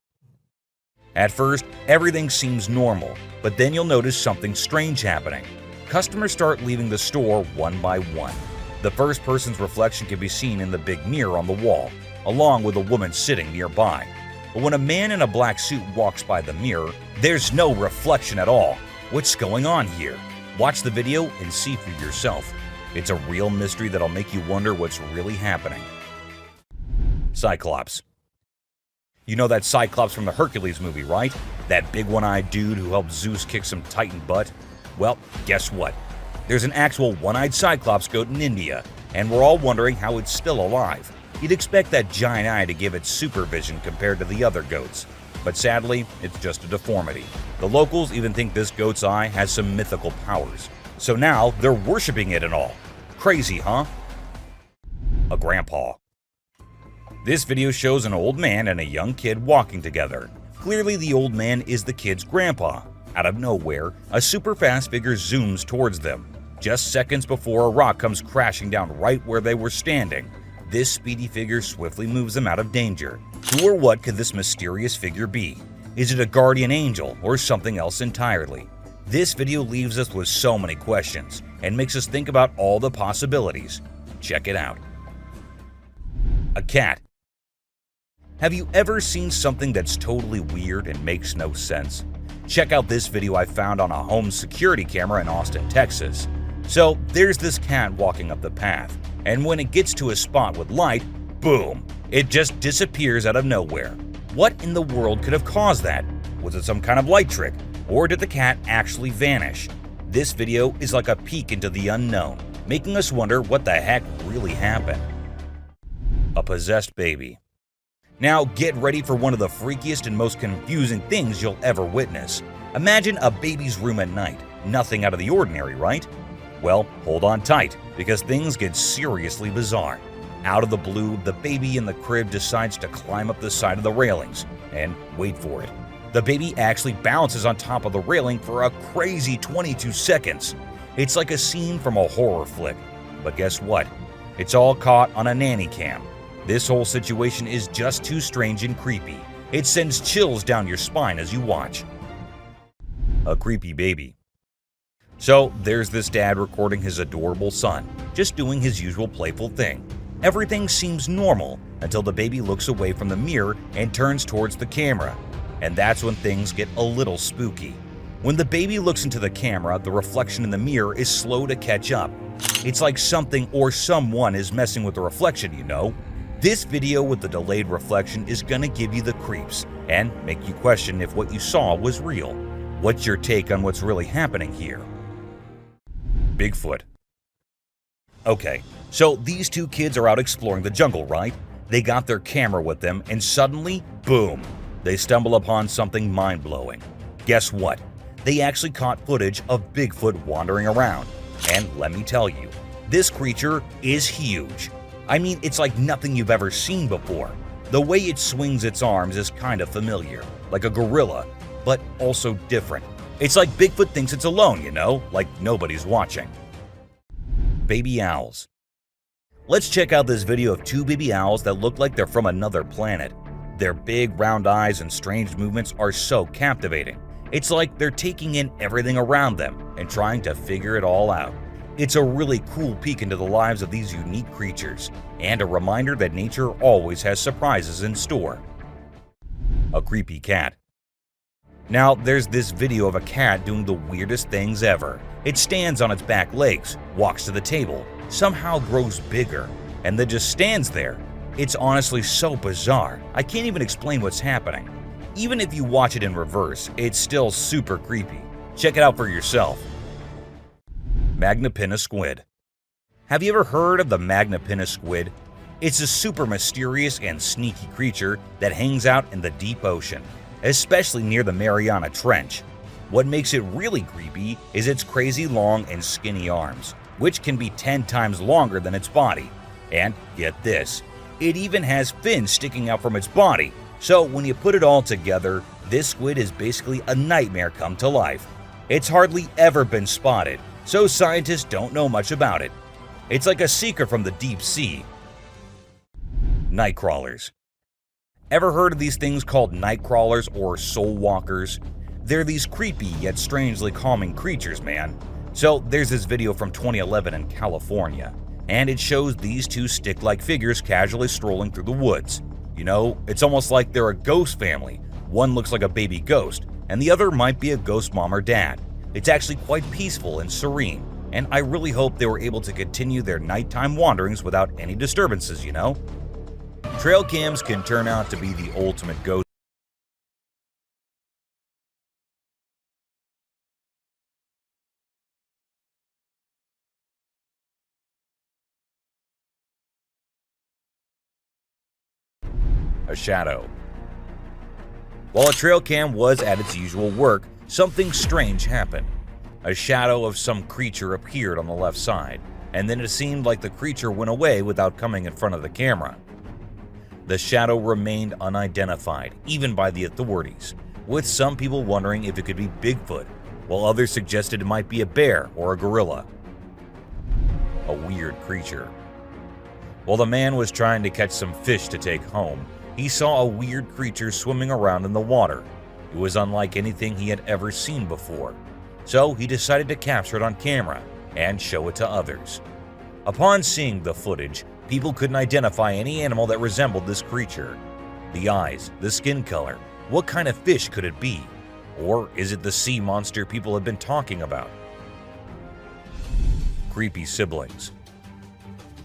At first, everything seems normal, but then you'll notice something strange happening. Customers start leaving the store one by one. The first person's reflection can be seen in the big mirror on the wall, along with a woman sitting nearby. But when a man in a black suit walks by the mirror, there's no reflection at all. What's going on here? Watch the video and see for yourself. It's a real mystery that'll make you wonder what's really happening. Cyclops. You know that Cyclops from the Hercules movie, right? That big one-eyed dude who helped Zeus kick some Titan butt? Well, guess what? There's an actual one-eyed Cyclops goat in India, and we're all wondering how it's still alive. You'd expect that giant eye to give it supervision compared to the other goats. But sadly, it's just a deformity. The locals even think this goat's eye has some mythical powers. So now they're worshipping it and all. Crazy, huh? A grandpa. This video shows an old man and a young kid walking together. Clearly the old man is the kid's grandpa. Out of nowhere, a super fast figure zooms towards them, just seconds before a rock comes crashing down right where they were standing. This speedy figure swiftly moves them out of danger. Who or what could this mysterious figure be? Is it a guardian angel or something else entirely? This video leaves us with so many questions and makes us think about all the possibilities. Check it out. A cat. Have you ever seen something that's totally weird and makes no sense? Check out this video I found on a home security camera in Austin, Texas. So there's this cat walking up the path, and when it gets to a spot with light, boom, it just disappears out of nowhere. What in the world could have caused that? Was it some kind of light trick, or did the cat actually vanish? This video is like a peek into the unknown, making us wonder what the heck really happened. A possessed baby. Now get ready for one of the freakiest and most confusing things you'll ever witness. Imagine a baby's room at night. Nothing out of the ordinary, right? Well, hold on tight, because things get seriously bizarre. Out of the blue, the baby in the crib decides to climb up the side of the railings, and wait for it. The baby actually bounces on top of the railing for a crazy 22 seconds. It's like a scene from a horror flick. But guess what? It's all caught on a nanny cam. This whole situation is just too strange and creepy. It sends chills down your spine as you watch. A creepy baby. So there's this dad recording his adorable son, just doing his usual playful thing. Everything seems normal until the baby looks away from the mirror and turns towards the camera. And that's when things get a little spooky. When the baby looks into the camera, the reflection in the mirror is slow to catch up. It's like something or someone is messing with the reflection, you know? This video with the delayed reflection is gonna give you the creeps and make you question if what you saw was real. What's your take on what's really happening here? Bigfoot. Okay, so these two kids are out exploring the jungle, right? They got their camera with them and suddenly, boom, they stumble upon something mind-blowing. Guess what? They actually caught footage of Bigfoot wandering around. And let me tell you, this creature is huge. I mean, it's like nothing you've ever seen before. The way it swings its arms is kind of familiar, like a gorilla, but also different. It's like Bigfoot thinks it's alone, you know, like nobody's watching. Baby owls. Let's check out this video of two baby owls that look like they're from another planet. Their big round eyes and strange movements are so captivating. It's like they're taking in everything around them and trying to figure it all out. It's a really cool peek into the lives of these unique creatures, and a reminder that nature always has surprises in store. A creepy cat. Now, there's this video of a cat doing the weirdest things ever. It stands on its back legs, walks to the table, somehow grows bigger, and then just stands there. It's honestly so bizarre, I can't even explain what's happening. Even if you watch it in reverse, it's still super creepy. Check it out for yourself. Magnapinna squid. Have you ever heard of the Magnapinna squid? It's a super mysterious and sneaky creature that hangs out in the deep ocean, especially near the Mariana Trench. What makes it really creepy is its crazy long and skinny arms, which can be 10 times longer than its body. And get this, it even has fins sticking out from its body. So when you put it all together, this squid is basically a nightmare come to life. It's hardly ever been spotted, so scientists don't know much about it. It's like a secret from the deep sea. Nightcrawlers. Ever heard of these things called Nightcrawlers or soul walkers? They're these creepy yet strangely calming creatures, man. So there's this video from 2011 in California, and it shows these two stick-like figures casually strolling through the woods. You know, it's almost like they're a ghost family. One looks like a baby ghost, and the other might be a ghost mom or dad. It's actually quite peaceful and serene, and I really hope they were able to continue their nighttime wanderings without any disturbances, you know? Trail cams can turn out to be the ultimate ghost. A shadow. While a trail cam was at its usual work, something strange happened. A shadow of some creature appeared on the left side, and then it seemed like the creature went away without coming in front of the camera. The shadow remained unidentified, even by the authorities, with some people wondering if it could be Bigfoot, while others suggested it might be a bear or a gorilla. A weird creature. While the man was trying to catch some fish to take home, he saw a weird creature swimming around in the water. It was unlike anything he had ever seen before, so he decided to capture it on camera and show it to others. Upon seeing the footage, people couldn't identify any animal that resembled this creature. The eyes, the skin color, what kind of fish could it be? Or is it the sea monster people have been talking about? Creepy siblings.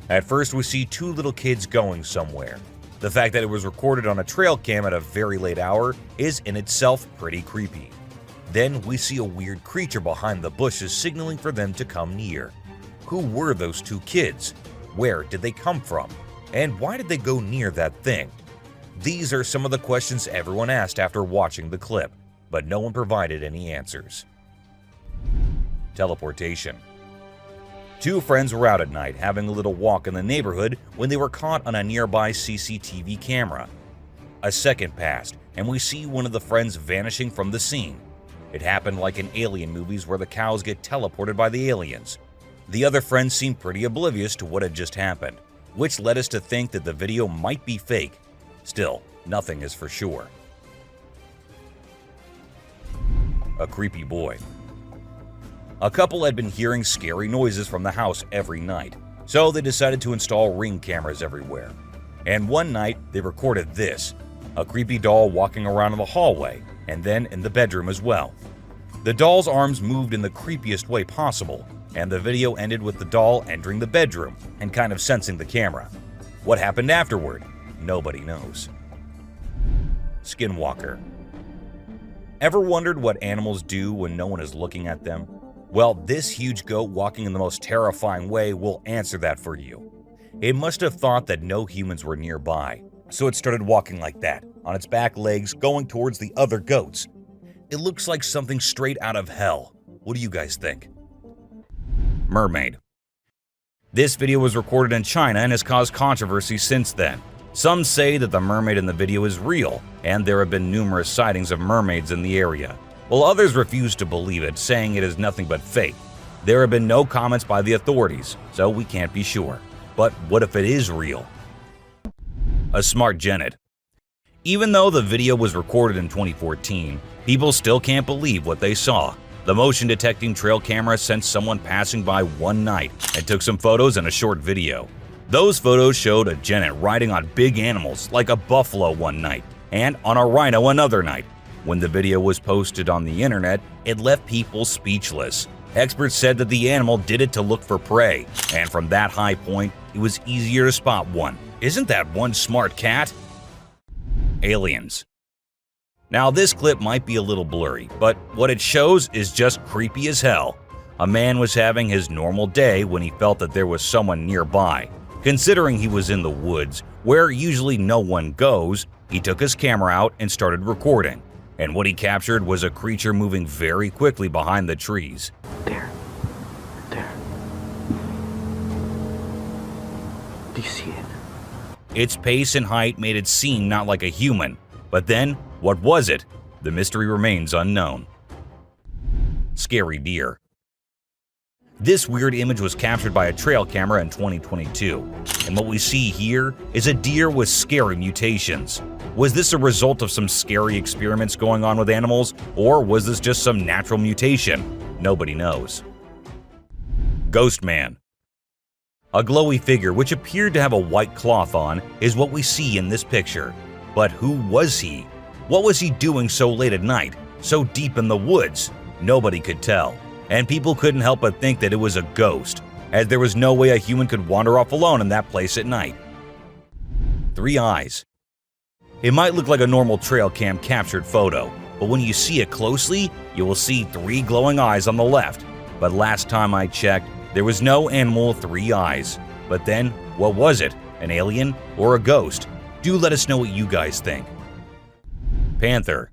At first we see two little kids going somewhere. The fact that it was recorded on a trail cam at a very late hour is in itself pretty creepy. Then we see a weird creature behind the bushes signaling for them to come near. Who were those two kids? Where did they come from? And why did they go near that thing? These are some of the questions everyone asked after watching the clip, but no one provided any answers. Teleportation. Two friends were out at night having a little walk in the neighborhood when they were caught on a nearby CCTV camera. A second passed, and we see one of the friends vanishing from the scene. It happened like in alien movies where the cows get teleported by the aliens. The other friends seemed pretty oblivious to what had just happened, which led us to think that the video might be fake. Still, nothing is for sure. A creepy boy. A couple had been hearing scary noises from the house every night, so they decided to install Ring cameras everywhere. And one night, they recorded this, a creepy doll walking around in the hallway, and then in the bedroom as well. The doll's arms moved in the creepiest way possible, and the video ended with the doll entering the bedroom and kind of sensing the camera. What happened afterward? Nobody knows. Skinwalker. Ever wondered what animals do when no one is looking at them? Well, this huge goat walking in the most terrifying way will answer that for you. It must have thought that no humans were nearby, so it started walking like that, on its back legs going towards the other goats. It looks like something straight out of hell. What do you guys think? Mermaid. This video was recorded in China and has caused controversy since then. Some say that the mermaid in the video is real, and there have been numerous sightings of mermaids in the area, while others refuse to believe it, saying it is nothing but fake. There have been no comments by the authorities, so we can't be sure. But what if it is real? A smart genet. Even though the video was recorded in 2014, people still can't believe what they saw. The motion detecting trail camera sent someone passing by one night and took some photos and a short video. Those photos showed a genet riding on big animals like a buffalo one night and on a rhino another night. When the video was posted on the internet, it left people speechless. Experts said that the animal did it to look for prey, and from that high point, it was easier to spot one. Isn't that one smart cat? Aliens. Now this clip might be a little blurry, but what it shows is just creepy as hell. A man was having his normal day when he felt that there was someone nearby. Considering he was in the woods, where usually no one goes, he took his camera out and started recording. And what he captured was a creature moving very quickly behind the trees. There. Do you see it? Its pace and height made it seem not like a human. But then, what was it? The mystery remains unknown. Scary deer. This weird image was captured by a trail camera in 2022, and what we see here is a deer with scary mutations. Was this a result of some scary experiments going on with animals, or was this just some natural mutation? Nobody knows. Ghost Man. A glowy figure which appeared to have a white cloth on is what we see in this picture. But who was he? What was he doing so late at night, so deep in the woods? Nobody could tell. And people couldn't help but think that it was a ghost, as there was no way a human could wander off alone in that place at night. 3 eyes. It might look like a normal trail cam captured photo, but when you see it closely, you will see 3 glowing eyes on the left. But last time I checked, there was no animal with 3 eyes. But then, what was it? An alien or a ghost? Do let us know what you guys think. Panther.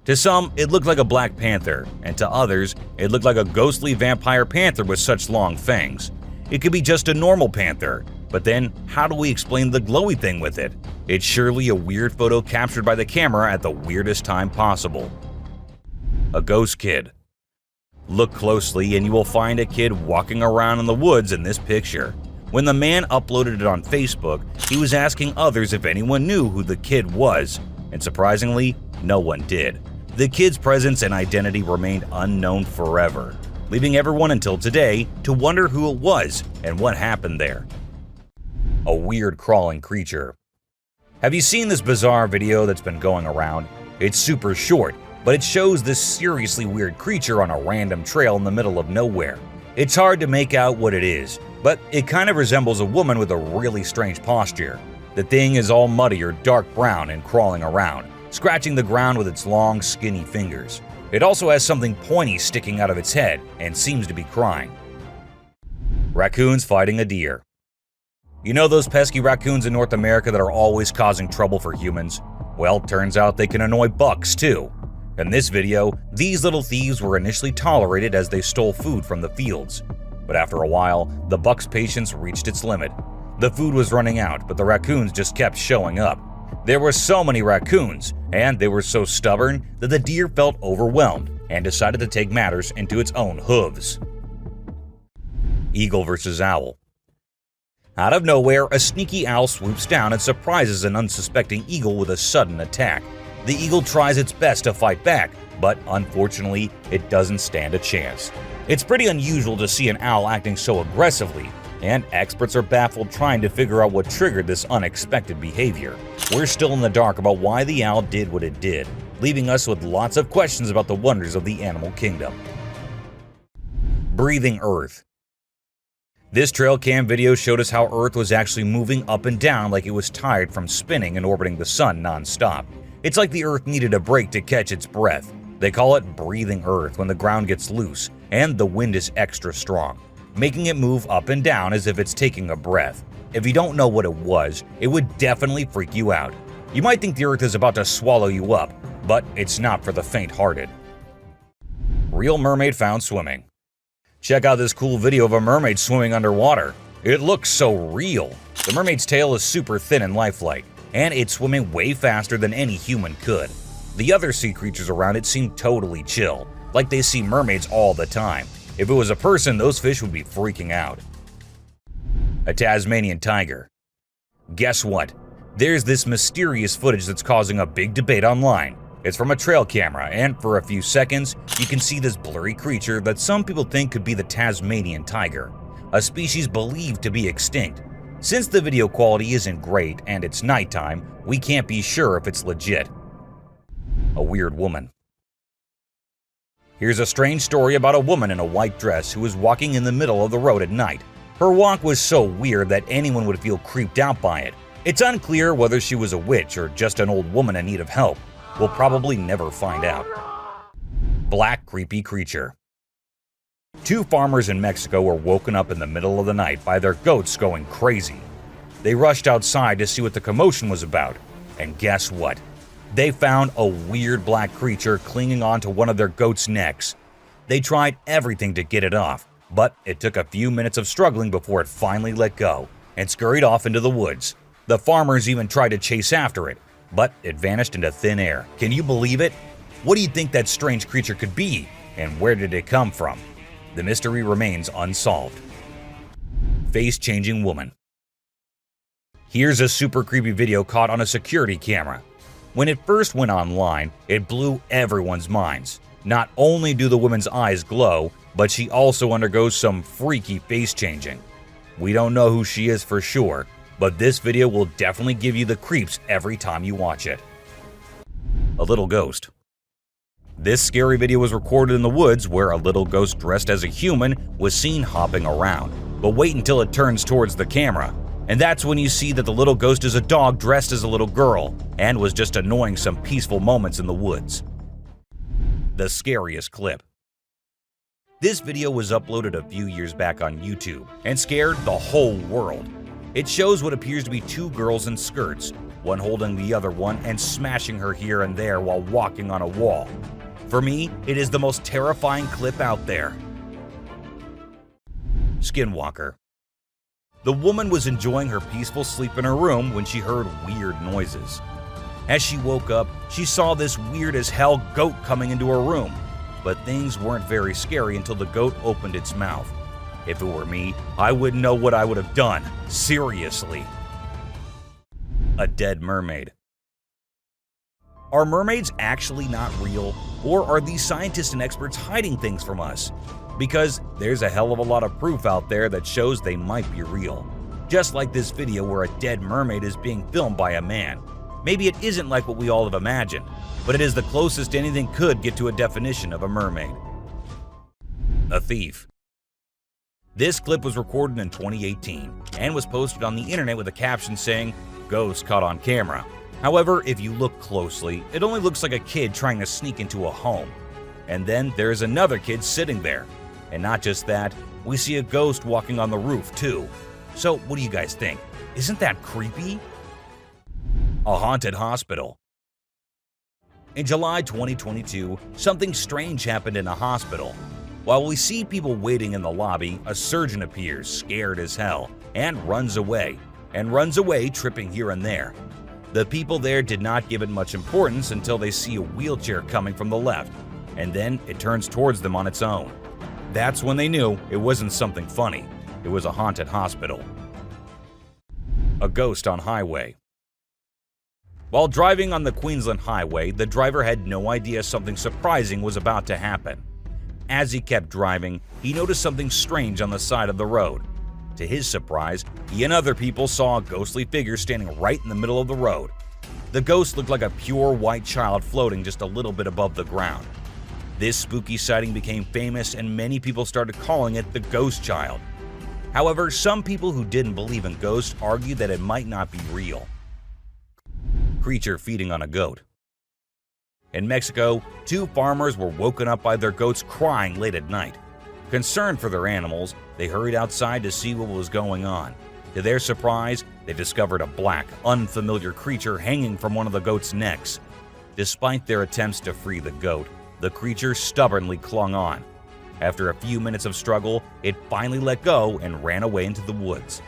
To some, it looked like a black panther, and to others, it looked like a ghostly vampire panther with such long fangs. It could be just a normal panther, but then how do we explain the glowy thing with it? It's surely a weird photo captured by the camera at the weirdest time possible. A ghost kid. Look closely and you will find a kid walking around in the woods in this picture. When the man uploaded it on Facebook, he was asking others if anyone knew who the kid was, and surprisingly, no one did. The kid's presence and identity remained unknown forever, leaving everyone until today to wonder who it was and what happened there. A weird crawling creature. Have you seen this bizarre video that's been going around? It's super short, but it shows this seriously weird creature on a random trail in the middle of nowhere. It's hard to make out what it is, but it kind of resembles a woman with a really strange posture. The thing is all muddy or dark brown and crawling around, scratching the ground with its long, skinny fingers. It also has something pointy sticking out of its head and seems to be crying. Raccoons fighting a deer. You know those pesky raccoons in North America that are always causing trouble for humans? Well, turns out they can annoy bucks too. In this video, these little thieves were initially tolerated as they stole food from the fields. But after a while, the buck's patience reached its limit. The food was running out, but the raccoons just kept showing up. There were so many raccoons, and they were so stubborn that the deer felt overwhelmed and decided to take matters into its own hooves. Eagle versus owl. Out of nowhere, a sneaky owl swoops down and surprises an unsuspecting eagle with a sudden attack. The eagle tries its best to fight back, but unfortunately, it doesn't stand a chance. It's pretty unusual to see an owl acting so aggressively, and experts are baffled trying to figure out what triggered this unexpected behavior. We're still in the dark about why the owl did what it did, leaving us with lots of questions about the wonders of the animal kingdom. Breathing Earth. This trail cam video showed us how Earth was actually moving up and down like it was tired from spinning and orbiting the sun non-stop. It's like the Earth needed a break to catch its breath. They call it breathing Earth when the ground gets loose and the wind is extra strong, making it move up and down as if it's taking a breath. If you don't know what it was, it would definitely freak you out. You might think the Earth is about to swallow you up, but it's not for the faint-hearted. Real mermaid found swimming. Check out this cool video of a mermaid swimming underwater. It looks so real. The mermaid's tail is super thin and lifelike, and it's swimming way faster than any human could. The other sea creatures around it seem totally chill, like they see mermaids all the time. If it was a person, those fish would be freaking out. A Tasmanian tiger. Guess what? There's this mysterious footage that's causing a big debate online. It's from a trail camera, and for a few seconds, you can see this blurry creature that some people think could be the Tasmanian tiger, a species believed to be extinct. Since the video quality isn't great and it's nighttime, we can't be sure if it's legit. A weird woman. Here's a strange story about a woman in a white dress who was walking in the middle of the road at night. Her walk was so weird that anyone would feel creeped out by it. It's unclear whether she was a witch or just an old woman in need of help. We'll probably never find out. Black creepy creature. Two farmers in Mexico were woken up in the middle of the night by their goats going crazy. They rushed outside to see what the commotion was about, and guess what? They found a weird black creature clinging onto one of their goats' necks. They tried everything to get it off, but it took a few minutes of struggling before it finally let go and scurried off into the woods. The farmers even tried to chase after it, but it vanished into thin air. Can you believe it? What do you think that strange creature could be, and where did it come from? The mystery remains unsolved. Face-changing woman. Here's a super creepy video caught on a security camera. When it first went online, it blew everyone's minds. Not only do the woman's eyes glow, but she also undergoes some freaky face changing. We don't know who she is for sure, but this video will definitely give you the creeps every time you watch it. A little ghost. This scary video was recorded in the woods where a little ghost dressed as a human was seen hopping around. But wait until it turns towards the camera, and that's when you see that the little ghost is a dog dressed as a little girl and was just annoying some peaceful moments in the woods. The scariest clip. This video was uploaded a few years back on YouTube and scared the whole world. It shows what appears to be two girls in skirts, one holding the other one and smashing her here and there while walking on a wall. For me, it is the most terrifying clip out there. Skinwalker. The woman was enjoying her peaceful sleep in her room when she heard weird noises. As she woke up, she saw this weird as hell goat coming into her room, but things weren't very scary until the goat opened its mouth. If it were me, I wouldn't know what I would have done. Seriously. A dead mermaid. Are mermaids actually not real, or are these scientists and experts hiding things from us? Because there's a hell of a lot of proof out there that shows they might be real. Just like this video where a dead mermaid is being filmed by a man. Maybe it isn't like what we all have imagined, but it is the closest anything could get to a definition of a mermaid. A thief. This clip was recorded in 2018 and was posted on the internet with a caption saying, "Ghost caught on camera." However, if you look closely, it only looks like a kid trying to sneak into a home. And then there's another kid sitting there. And not just that, we see a ghost walking on the roof too. So what do you guys think? Isn't that creepy? A haunted hospital. In July 2022, something strange happened in a hospital. While we see people waiting in the lobby, a surgeon appears, scared as hell, and runs away tripping here and there. The people there did not give it much importance until they see a wheelchair coming from the left, and then it turns towards them on its own. That's when they knew it wasn't something funny. It was a haunted hospital. A ghost on highway. While driving on the Queensland highway, the driver had no idea something surprising was about to happen. As he kept driving, he noticed something strange on the side of the road. To his surprise, he and other people saw a ghostly figure standing right in the middle of the road. The ghost looked like a pure white child floating just a little bit above the ground. This spooky sighting became famous and many people started calling it the ghost child. However, some people who didn't believe in ghosts argued that it might not be real. Creature feeding on a goat. In Mexico, 2 farmers were woken up by their goats crying late at night. Concerned for their animals, they hurried outside to see what was going on. To their surprise, they discovered a black, unfamiliar creature hanging from one of the goat's necks. Despite their attempts to free the goat, the creature stubbornly clung on. After a few minutes of struggle, it finally let go and ran away into the woods.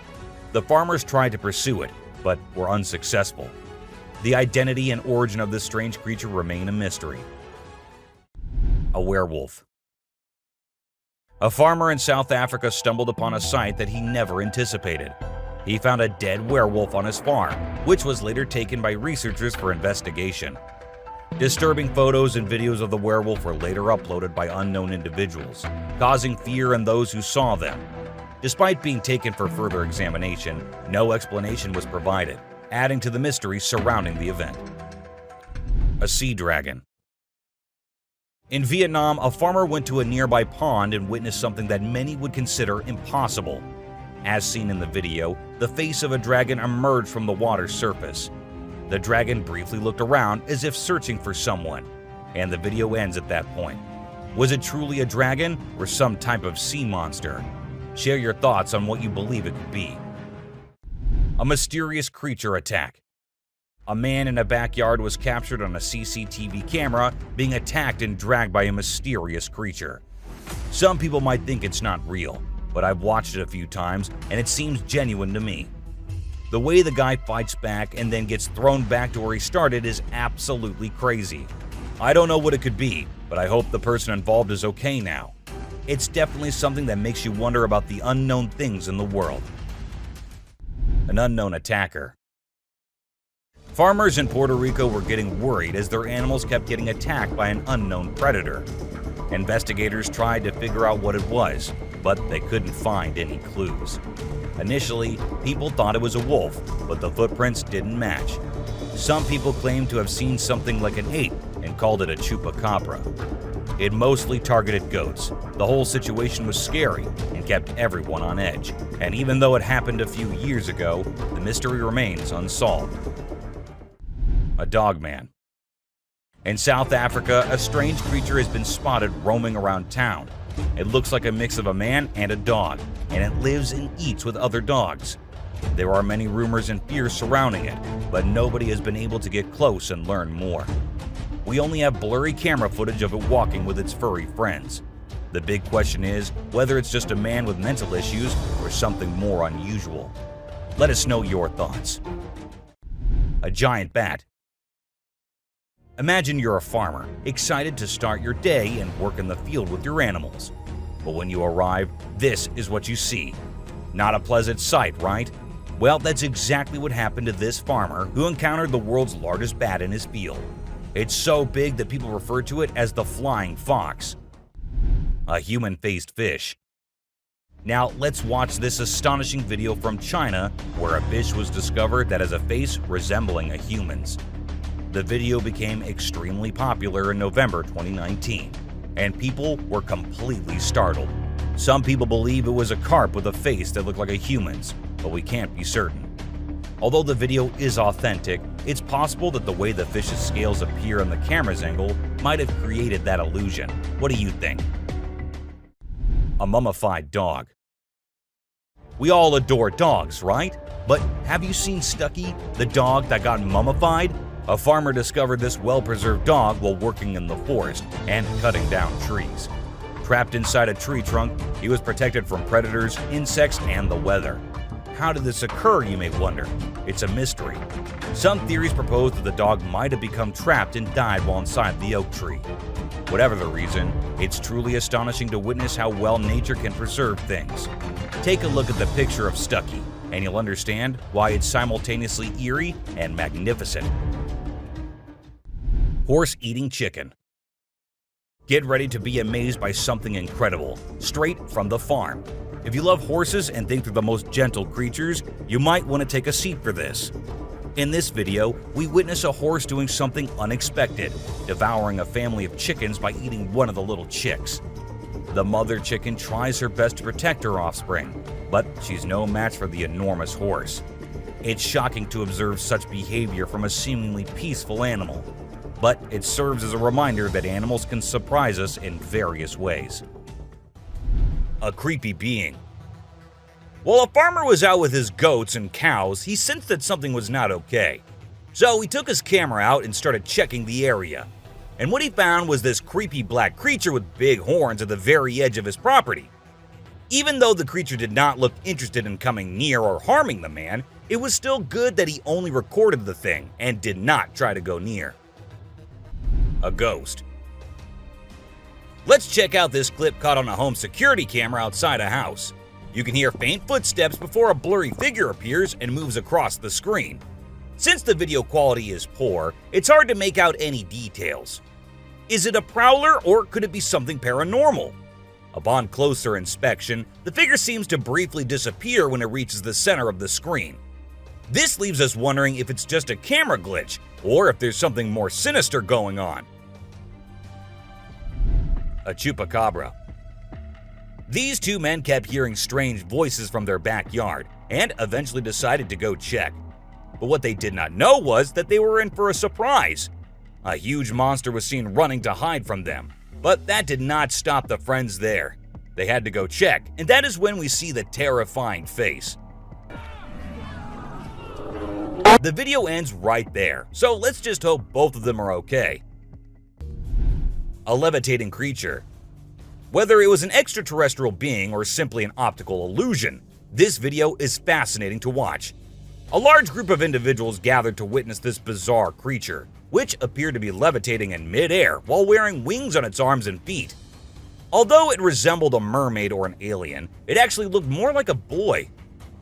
The farmers tried to pursue it, but were unsuccessful. The identity and origin of this strange creature remain a mystery. A werewolf. A farmer in South Africa stumbled upon a sight that he never anticipated. He found a dead werewolf on his farm, which was later taken by researchers for investigation. Disturbing photos and videos of the werewolf were later uploaded by unknown individuals, causing fear in those who saw them. Despite being taken for further examination, no explanation was provided, adding to the mystery surrounding the event. A sea dragon. In Vietnam, a farmer went to a nearby pond and witnessed something that many would consider impossible. As seen in the video, the face of a dragon emerged from the water's surface. The dragon briefly looked around as if searching for someone, and the video ends at that point. Was it truly a dragon or some type of sea monster? Share your thoughts on what you believe it could be. A mysterious creature attack. A man in a backyard was captured on a CCTV camera being attacked and dragged by a mysterious creature. Some people might think it's not real, but I've watched it a few times and it seems genuine to me. The way the guy fights back and then gets thrown back to where he started is absolutely crazy. I don't know what it could be, but I hope the person involved is okay now. It's definitely something that makes you wonder about the unknown things in the world. An unknown attacker. Farmers in Puerto Rico were getting worried as their animals kept getting attacked by an unknown predator. Investigators tried to figure out what it was, but they couldn't find any clues. Initially, people thought it was a wolf, but the footprints didn't match. Some people claimed to have seen something like an ape and called it a chupacabra. It mostly targeted goats. The whole situation was scary and kept everyone on edge. And even though it happened a few years ago, the mystery remains unsolved. A dogman. In South Africa, a strange creature has been spotted roaming around town. It looks like a mix of a man and a dog, and it lives and eats with other dogs. There are many rumors and fears surrounding it, but nobody has been able to get close and learn more. We only have blurry camera footage of it walking with its furry friends. The big question is whether it's just a man with mental issues or something more unusual. Let us know your thoughts. A giant bat. Imagine you're a farmer, excited to start your day and work in the field with your animals. But when you arrive, this is what you see. Not a pleasant sight, right? Well, that's exactly what happened to this farmer who encountered the world's largest bat in his field. It's so big that people refer to it as the flying fox. A human-faced fish. Now, let's watch this astonishing video from China where a fish was discovered that has a face resembling a human's. The video became extremely popular in November 2019, and people were completely startled. Some people believe it was a carp with a face that looked like a human's, but we can't be certain. Although the video is authentic, it's possible that the way the fish's scales appear on the camera's angle might have created that illusion. What do you think? A mummified dog. We all adore dogs, right? But have you seen Stucky, the dog that got mummified? A farmer discovered this well-preserved dog while working in the forest and cutting down trees. Trapped inside a tree trunk, he was protected from predators, insects, and the weather. How did this occur, you may wonder? It's a mystery. Some theories propose that the dog might have become trapped and died while inside the oak tree. Whatever the reason, it's truly astonishing to witness how well nature can preserve things. Take a look at the picture of Stucky, and you'll understand why it's simultaneously eerie and magnificent. Horse-eating chicken. Get ready to be amazed by something incredible, straight from the farm. If you love horses and think they're the most gentle creatures, you might want to take a seat for this. In this video, we witness a horse doing something unexpected, devouring a family of chickens by eating one of the little chicks. The mother chicken tries her best to protect her offspring, but she's no match for the enormous horse. It's shocking to observe such behavior from a seemingly peaceful animal, but it serves as a reminder that animals can surprise us in various ways. A creepy being. While a farmer was out with his goats and cows, he sensed that something was not okay. So he took his camera out and started checking the area. And what he found was this creepy black creature with big horns at the very edge of his property. Even though the creature did not look interested in coming near or harming the man, it was still good that he only recorded the thing and did not try to go near. A ghost. Let's check out this clip caught on a home security camera outside a house. You can hear faint footsteps before a blurry figure appears and moves across the screen. Since the video quality is poor, it's hard to make out any details. Is it a prowler or could it be something paranormal? Upon closer inspection, the figure seems to briefly disappear when it reaches the center of the screen. This leaves us wondering if it's just a camera glitch or if there's something more sinister going on. A chupacabra. These two men kept hearing strange voices from their backyard and eventually decided to go check. But what they did not know was that they were in for a surprise. A huge monster was seen running to hide from them, but that did not stop the friends there. They had to go check, and that is when we see the terrifying face. The video ends right there, so let's just hope both of them are okay. A levitating creature. Whether it was an extraterrestrial being or simply an optical illusion, this video is fascinating to watch. A large group of individuals gathered to witness this bizarre creature, which appeared to be levitating in mid-air while wearing wings on its arms and feet. Although it resembled a mermaid or an alien, it actually looked more like a boy.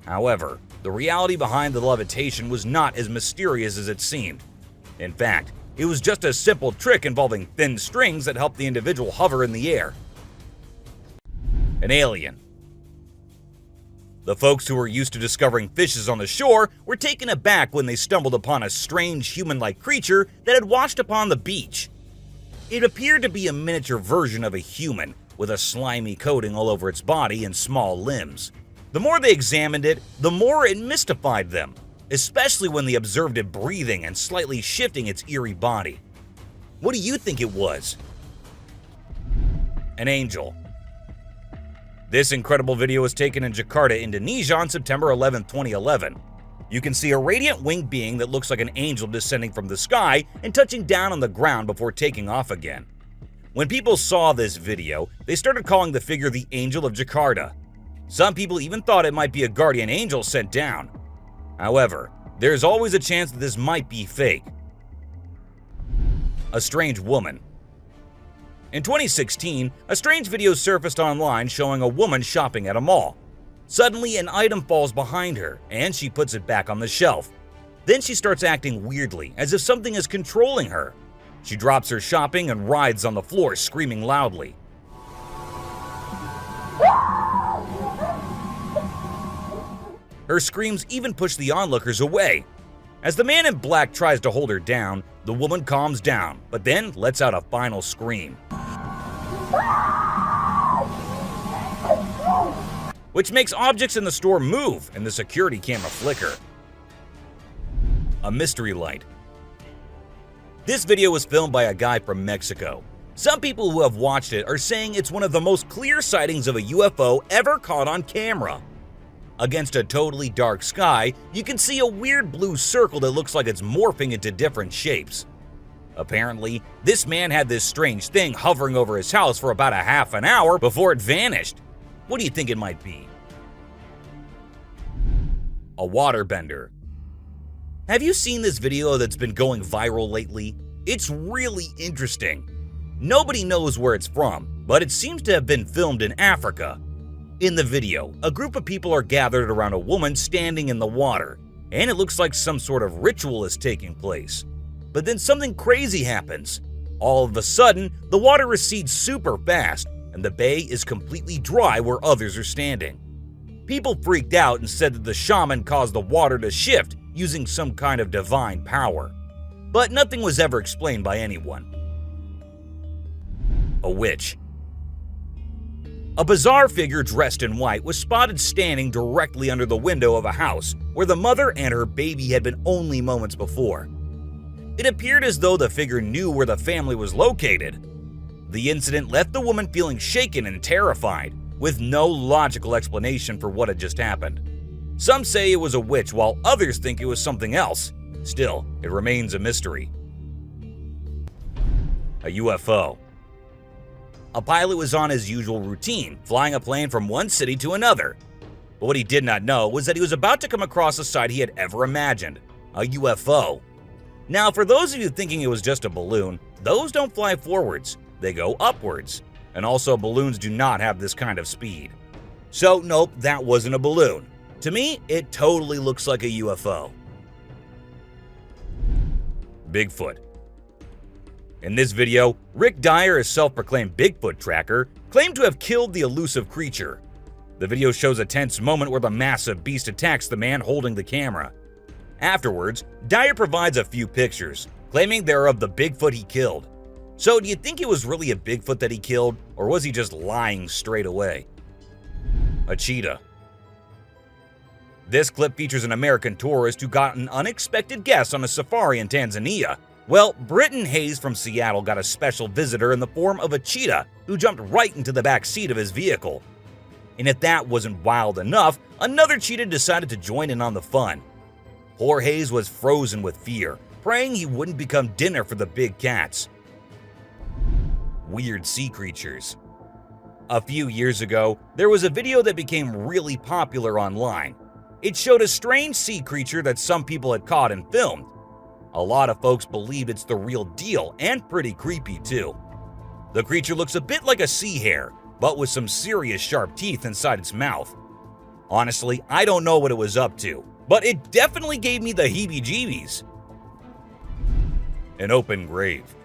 However, the reality behind the levitation was not as mysterious as it seemed. In fact, it was just a simple trick involving thin strings that helped the individual hover in the air. An alien. The folks who were used to discovering fishes on the shore were taken aback when they stumbled upon a strange human-like creature that had washed upon the beach. It appeared to be a miniature version of a human, with a slimy coating all over its body and small limbs. The more they examined it, the more it mystified them, especially when they observed it breathing and slightly shifting its eerie body. What do you think it was? An angel. This incredible video was taken in Jakarta, Indonesia on September 11, 2011. You can see a radiant winged being that looks like an angel descending from the sky and touching down on the ground before taking off again. When people saw this video, they started calling the figure the Angel of Jakarta. Some people even thought it might be a guardian angel sent down. However, there's always a chance that this might be fake. A strange woman. In 2016, a strange video surfaced online showing a woman shopping at a mall. Suddenly, an item falls behind her, and she puts it back on the shelf. Then she starts acting weirdly, as if something is controlling her. She drops her shopping and writhes on the floor, screaming loudly. Her screams even push the onlookers away. As the man in black tries to hold her down, the woman calms down, but then lets out a final scream, which makes objects in the store move and the security camera flicker. A mystery light. This video was filmed by a guy from Mexico. Some people who have watched it are saying it's one of the most clear sightings of a UFO ever caught on camera. Against a totally dark sky, you can see a weird blue circle that looks like it's morphing into different shapes. Apparently, this man had this strange thing hovering over his house for about a half an hour before it vanished. What do you think it might be? A waterbender. Have you seen this video that's been going viral lately? It's really interesting. Nobody knows where it's from, but it seems to have been filmed in Africa. In the video, a group of people are gathered around a woman standing in the water, and it looks like some sort of ritual is taking place. But then something crazy happens. All of a sudden, the water recedes super fast, and the bay is completely dry where others are standing. People freaked out and said that the shaman caused the water to shift, using some kind of divine power. But nothing was ever explained by anyone. A witch. A bizarre figure dressed in white was spotted standing directly under the window of a house where the mother and her baby had been only moments before. It appeared as though the figure knew where the family was located. The incident left the woman feeling shaken and terrified, with no logical explanation for what had just happened. Some say it was a witch, while others think it was something else. Still, it remains a mystery. A UFO. A pilot was on his usual routine, flying a plane from one city to another. But what he did not know was that he was about to come across a sight he had ever imagined, a UFO. Now, for those of you thinking it was just a balloon, those don't fly forwards, they go upwards. And also, balloons do not have this kind of speed. So, nope, that wasn't a balloon. To me, it totally looks like a UFO. Bigfoot. In this video, Rick Dyer, a self-proclaimed Bigfoot tracker, claimed to have killed the elusive creature. The video shows a tense moment where the massive beast attacks the man holding the camera. Afterwards, Dyer provides a few pictures, claiming they're of the Bigfoot he killed. So do you think it was really a Bigfoot that he killed, or was he just lying straight away? A cheetah. This clip features an American tourist who got an unexpected guest on a safari in Tanzania. Well, Britton Hayes from Seattle got a special visitor in the form of a cheetah who jumped right into the back seat of his vehicle. And if that wasn't wild enough, another cheetah decided to join in on the fun. Poor Hayes was frozen with fear, praying he wouldn't become dinner for the big cats. Weird sea creatures. A few years ago, there was a video that became really popular online. It showed a strange sea creature that some people had caught and filmed. A lot of folks believe it's the real deal, and pretty creepy too. The creature looks a bit like a sea hare, but with some serious sharp teeth inside its mouth. Honestly, I don't know what it was up to, but it definitely gave me the heebie-jeebies. An open grave.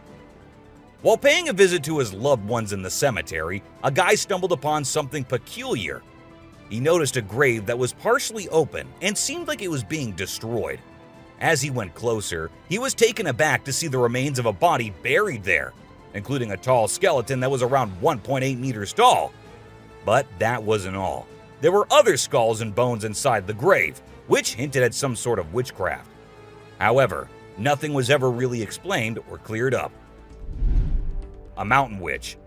While paying a visit to his loved ones in the cemetery, a guy stumbled upon something peculiar. He noticed a grave that was partially open and seemed like it was being destroyed. As he went closer, he was taken aback to see the remains of a body buried there, including a tall skeleton that was around 1.8 meters tall. But that wasn't all. There were other skulls and bones inside the grave, which hinted at some sort of witchcraft. However, nothing was ever really explained or cleared up. A mountain witch.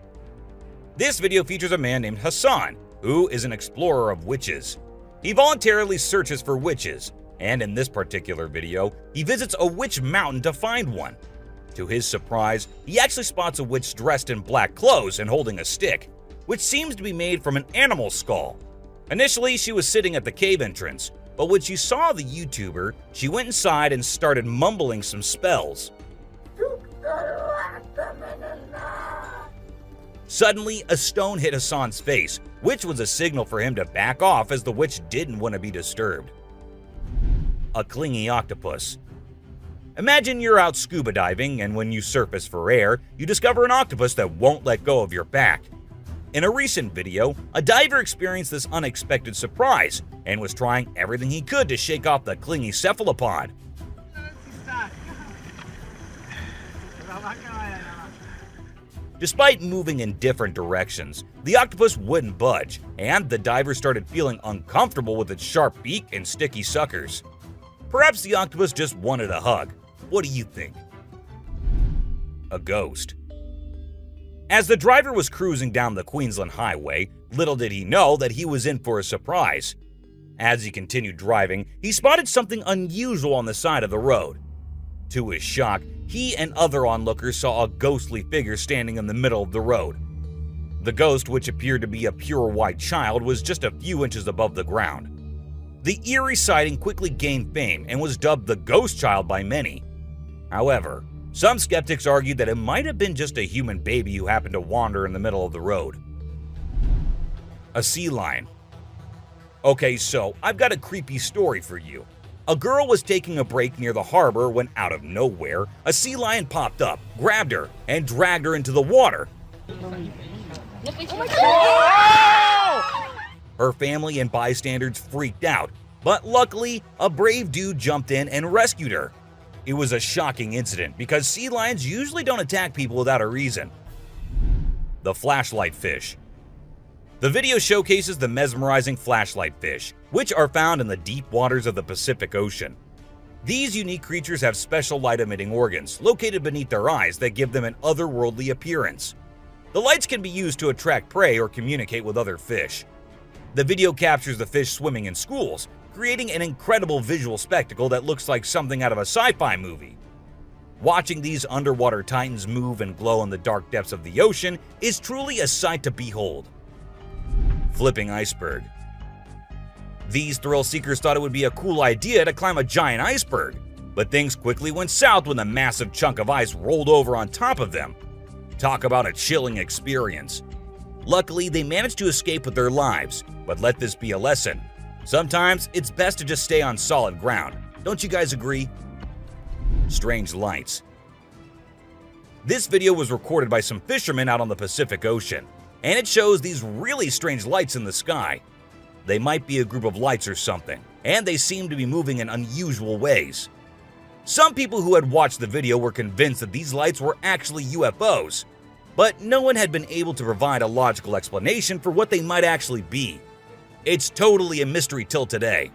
This video features a man named Hassan, who is an explorer of witches. He voluntarily searches for witches, and in this particular video, he visits a witch mountain to find one. To his surprise, he actually spots a witch dressed in black clothes and holding a stick, which seems to be made from an animal skull. Initially, she was sitting at the cave entrance, but when she saw the YouTuber, she went inside and started mumbling some spells. Suddenly, a stone hit Hassan's face, which was a signal for him to back off as the witch didn't want to be disturbed. A clingy octopus. Imagine you're out scuba diving, and when you surface for air, you discover an octopus that won't let go of your back. In a recent video, a diver experienced this unexpected surprise and was trying everything he could to shake off the clingy cephalopod. Despite moving in different directions, the octopus wouldn't budge, and the diver started feeling uncomfortable with its sharp beak and sticky suckers. Perhaps the octopus just wanted a hug. What do you think? A ghost. As the driver was cruising down the Queensland Highway, little did he know that he was in for a surprise. As he continued driving, he spotted something unusual on the side of the road. To his shock, he and other onlookers saw a ghostly figure standing in the middle of the road. The ghost, which appeared to be a pure white child, was just a few inches above the ground. The eerie sighting quickly gained fame and was dubbed the Ghost Child by many. However, some skeptics argued that it might have been just a human baby who happened to wander in the middle of the road. A sea lion. Okay, so I've got a creepy story for you. A girl was taking a break near the harbor when, out of nowhere, a sea lion popped up, grabbed her, and dragged her into the water. Her family and bystanders freaked out, but luckily, a brave dude jumped in and rescued her. It was a shocking incident because sea lions usually don't attack people without a reason. The flashlight fish. The video showcases the mesmerizing flashlight fish, which are found in the deep waters of the Pacific Ocean. These unique creatures have special light-emitting organs located beneath their eyes that give them an otherworldly appearance. The lights can be used to attract prey or communicate with other fish. The video captures the fish swimming in schools, creating an incredible visual spectacle that looks like something out of a sci-fi movie. Watching these underwater titans move and glow in the dark depths of the ocean is truly a sight to behold. Flipping iceberg. These thrill seekers thought it would be a cool idea to climb a giant iceberg, but things quickly went south when a massive chunk of ice rolled over on top of them. Talk about a chilling experience. Luckily, they managed to escape with their lives, but let this be a lesson. Sometimes it's best to just stay on solid ground. Don't you guys agree? Strange lights. This video was recorded by some fishermen out on the Pacific Ocean, and it shows these really strange lights in the sky. They might be a group of lights or something, and they seem to be moving in unusual ways. Some people who had watched the video were convinced that these lights were actually UFOs, but no one had been able to provide a logical explanation for what they might actually be. It's totally a mystery till today.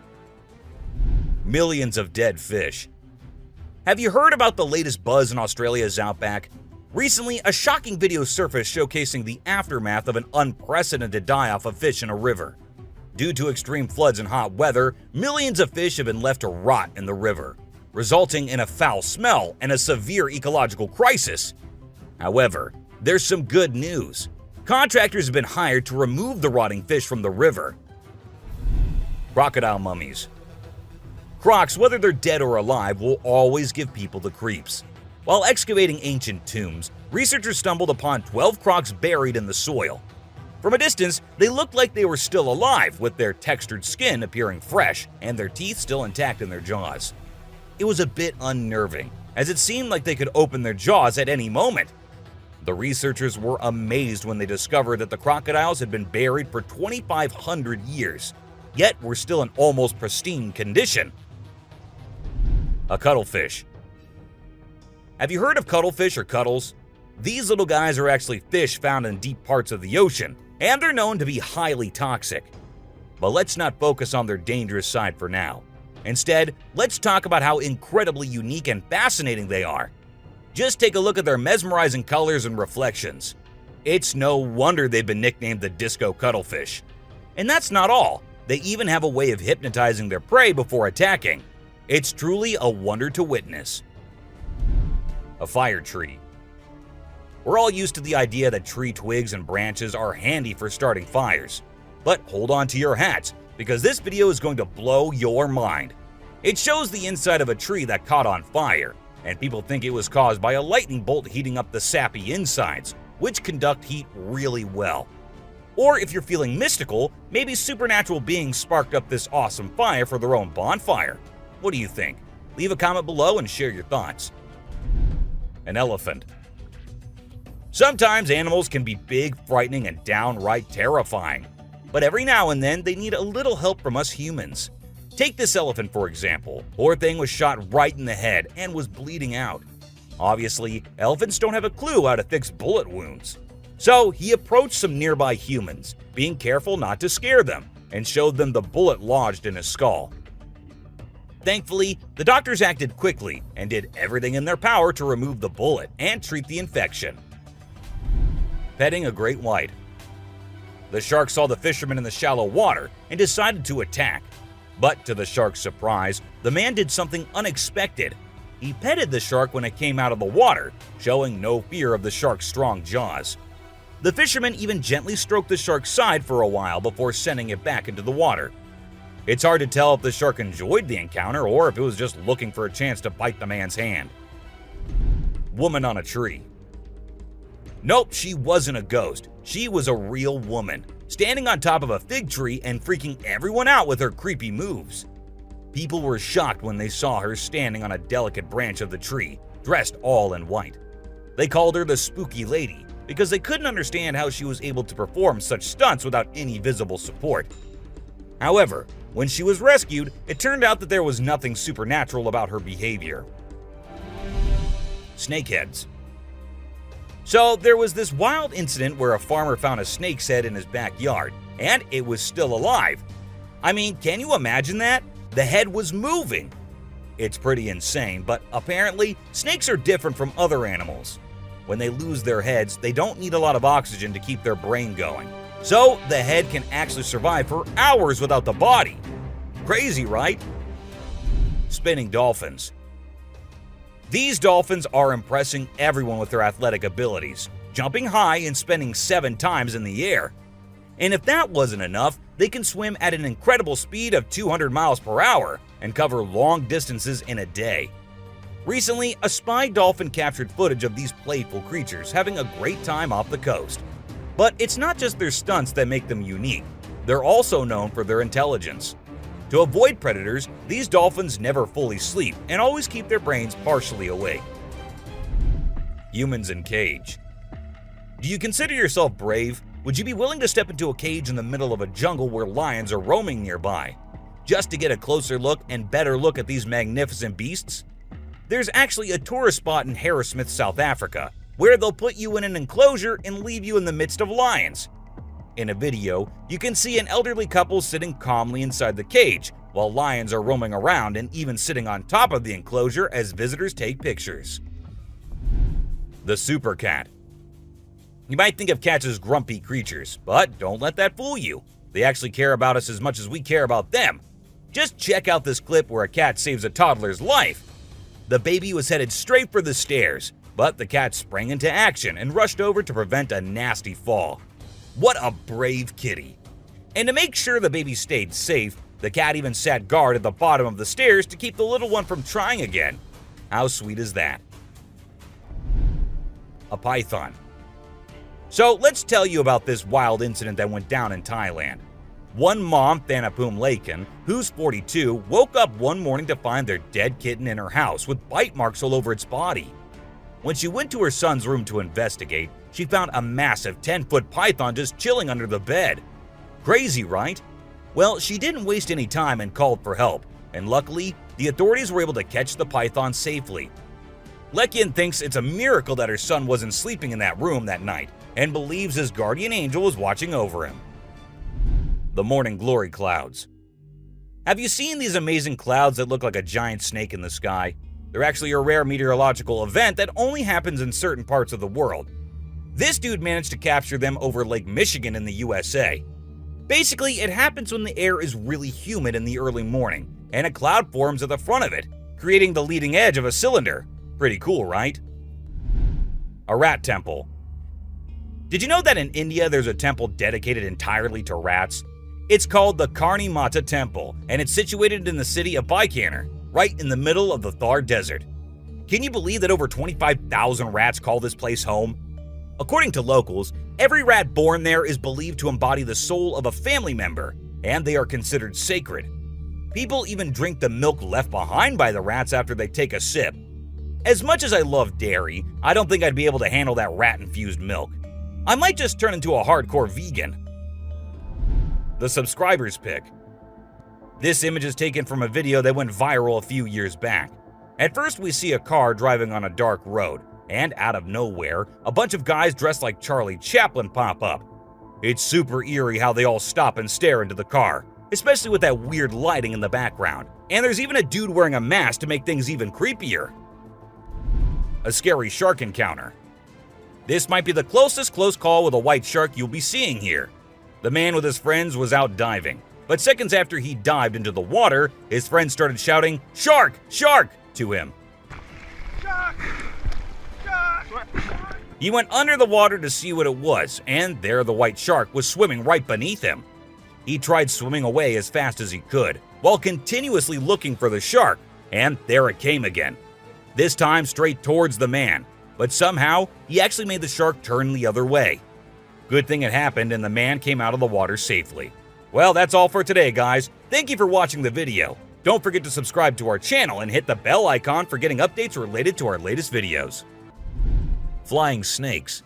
Millions of dead fish. Have you heard about the latest buzz in Australia's outback? Recently, a shocking video surfaced showcasing the aftermath of an unprecedented die-off of fish in a river. Due to extreme floods and hot weather, millions of fish have been left to rot in the river, resulting in a foul smell and a severe ecological crisis. However, there's some good news. Contractors have been hired to remove the rotting fish from the river. Crocodile mummies. Crocs, whether they're dead or alive, will always give people the creeps. While excavating ancient tombs, researchers stumbled upon 12 crocs buried in the soil. From a distance, they looked like they were still alive, with their textured skin appearing fresh and their teeth still intact in their jaws. It was a bit unnerving, as it seemed like they could open their jaws at any moment. The researchers were amazed when they discovered that the crocodiles had been buried for 2,500 years, yet were still in almost pristine condition. A cuttlefish. Have you heard of cuttlefish or cuttles? These little guys are actually fish found in deep parts of the ocean, and they're known to be highly toxic. But let's not focus on their dangerous side for now. Instead, let's talk about how incredibly unique and fascinating they are. Just take a look at their mesmerizing colors and reflections. It's no wonder they've been nicknamed the disco cuttlefish. And that's not all. They even have a way of hypnotizing their prey before attacking. It's truly a wonder to witness. A fire tree. We're all used to the idea that tree twigs and branches are handy for starting fires. But hold on to your hats, because this video is going to blow your mind. It shows the inside of a tree that caught on fire, and people think it was caused by a lightning bolt heating up the sappy insides, which conduct heat really well. Or if you're feeling mystical, maybe supernatural beings sparked up this awesome fire for their own bonfire. What do you think? Leave a comment below and share your thoughts. An elephant. Sometimes animals can be big, frightening, and downright terrifying. But every now and then, they need a little help from us humans. Take this elephant for example. Poor thing was shot right in the head and was bleeding out. Obviously, elephants don't have a clue how to fix bullet wounds. So he approached some nearby humans, being careful not to scare them, and showed them the bullet lodged in his skull. Thankfully, the doctors acted quickly and did everything in their power to remove the bullet and treat the infection. Petting a great white. The shark saw the fisherman in the shallow water and decided to attack. But to the shark's surprise, the man did something unexpected. He petted the shark when it came out of the water, showing no fear of the shark's strong jaws. The fisherman even gently stroked the shark's side for a while before sending it back into the water. It's hard to tell if the shark enjoyed the encounter or if it was just looking for a chance to bite the man's hand. Woman on a tree. Nope, she wasn't a ghost. She was a real woman, standing on top of a fig tree and freaking everyone out with her creepy moves. People were shocked when they saw her standing on a delicate branch of the tree, dressed all in white. They called her the Spooky Lady because they couldn't understand how she was able to perform such stunts without any visible support. However, When she was rescued, it turned out that there was nothing supernatural about her behavior. Snakeheads. So there was this wild incident where a farmer found a snake's head in his backyard, and it was still alive. I mean, can you imagine that? The head was moving. It's pretty insane, but apparently snakes are different from other animals. When they lose their heads, they don't need a lot of oxygen to keep their brain going. So the head can actually survive for hours without the body. Crazy, right? Spinning dolphins. These dolphins are impressing everyone with their athletic abilities, jumping high and spinning 7 times in the air. And if that wasn't enough, they can swim at an incredible speed of 200 miles per hour and cover long distances in a day. Recently, a spy dolphin captured footage of these playful creatures having a great time off the coast. But it's not just their stunts that make them unique. They're also known for their intelligence. To avoid predators, these dolphins never fully sleep and always keep their brains partially awake. Humans in cage. Do you consider yourself brave? Would you be willing to step into a cage in the middle of a jungle where lions are roaming nearby, just to get a closer look and better look at these magnificent beasts? There's actually a tourist spot in Harrismith, South Africa, where they'll put you in an enclosure and leave you in the midst of lions. In a video, you can see an elderly couple sitting calmly inside the cage, while lions are roaming around and even sitting on top of the enclosure as visitors take pictures. The super cat. You might think of cats as grumpy creatures, but don't let that fool you. They actually care about us as much as we care about them. Just check out this clip where a cat saves a toddler's life. The baby was headed straight for the stairs, but the cat sprang into action and rushed over to prevent a nasty fall. What a brave kitty. And to make sure the baby stayed safe, the cat even sat guard at the bottom of the stairs to keep the little one from trying again. How sweet is that? A python. So let's tell you about this wild incident that went down in Thailand. One mom, Thanapum Laken, who's 42, woke up one morning to find their dead kitten in her house with bite marks all over its body. When she went to her son's room to investigate, she found a massive 10-foot python just chilling under the bed. Crazy, right? Well, she didn't waste any time and called for help, and luckily, the authorities were able to catch the python safely. Lekian thinks it's a miracle that her son wasn't sleeping in that room that night, and believes his guardian angel was watching over him. The morning glory clouds. Have you seen these amazing clouds that look like a giant snake in the sky? They're actually a rare meteorological event that only happens in certain parts of the world. This dude managed to capture them over Lake Michigan in the USA. Basically, it happens when the air is really humid in the early morning, and a cloud forms at the front of it, creating the leading edge of a cylinder. Pretty cool, right? A rat temple. Did you know that in India there's a temple dedicated entirely to rats? It's called the Karni Mata Temple, and it's situated in the city of Bikaner, right in the middle of the Thar Desert. Can you believe that over 25,000 rats call this place home? According to locals, every rat born there is believed to embody the soul of a family member, and they are considered sacred. People even drink the milk left behind by the rats after they take a sip. As much as I love dairy, I don't think I'd be able to handle that rat-infused milk. I might just turn into a hardcore vegan. The subscriber's pick. This image is taken from a video that went viral a few years back. At first, we see a car driving on a dark road, and out of nowhere, a bunch of guys dressed like Charlie Chaplin pop up. It's super eerie how they all stop and stare into the car, especially with that weird lighting in the background. And there's even a dude wearing a mask to make things even creepier. A scary shark encounter. This might be the closest close call with a white shark you'll be seeing here. The man with his friends was out diving, but seconds after he dived into the water, his friends started shouting, "Shark! Shark!" to him. Shark! Shark! He went under the water to see what it was, and there the white shark was swimming right beneath him. He tried swimming away as fast as he could, while continuously looking for the shark, and there it came again. This time straight towards the man, but somehow he actually made the shark turn the other way. Good thing it happened and the man came out of the water safely. Well, that's all for today, guys. Thank you for watching the video. Don't forget to subscribe to our channel and hit the bell icon for getting updates related to our latest videos. Flying snakes.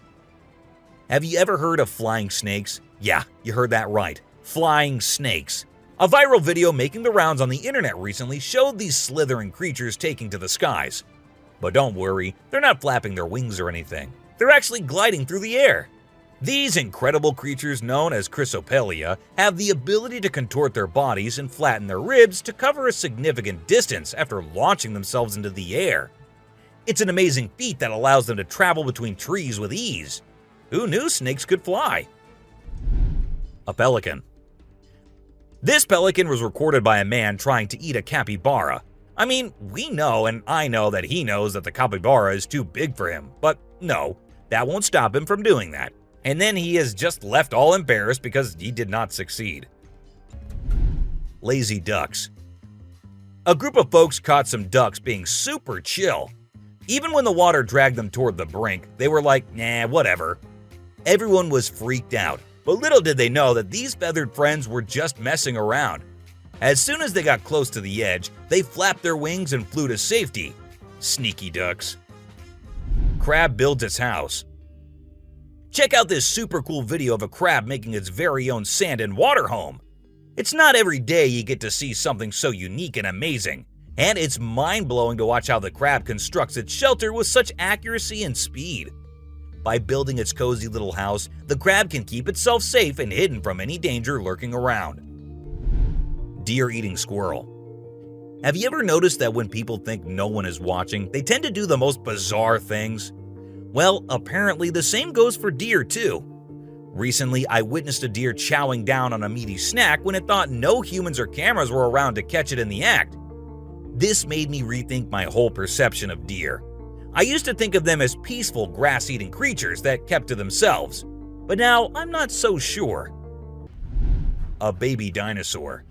Have you ever heard of flying snakes? Yeah, you heard that right. Flying snakes. A viral video making the rounds on the internet recently showed these slithering creatures taking to the skies. But don't worry, they're not flapping their wings or anything. They're actually gliding through the air. These incredible creatures known as Chrysopelia have the ability to contort their bodies and flatten their ribs to cover a significant distance after launching themselves into the air. It's an amazing feat that allows them to travel between trees with ease. Who knew snakes could fly? A pelican. This pelican was recorded by a man trying to eat a capybara. I mean, we know and I know that he knows that the capybara is too big for him, but no, that won't stop him from doing that. And then he is just left all embarrassed because he did not succeed. Lazy ducks. A group of folks caught some ducks being super chill. Even when the water dragged them toward the brink, they were like, nah, whatever. Everyone was freaked out, but little did they know that these feathered friends were just messing around. As soon as they got close to the edge, they flapped their wings and flew to safety. Sneaky ducks. Crab builds its house. Check out this super cool video of a crab making its very own sand and water home. It's not every day you get to see something so unique and amazing, and it's mind-blowing to watch how the crab constructs its shelter with such accuracy and speed. By building its cozy little house, the crab can keep itself safe and hidden from any danger lurking around. Deer eating squirrel. Have you ever noticed that when people think no one is watching, they tend to do the most bizarre things? Well, apparently the same goes for deer too. Recently, I witnessed a deer chowing down on a meaty snack when it thought no humans or cameras were around to catch it in the act. This made me rethink my whole perception of deer. I used to think of them as peaceful, grass-eating creatures that kept to themselves, but now I'm not so sure. A baby dinosaur.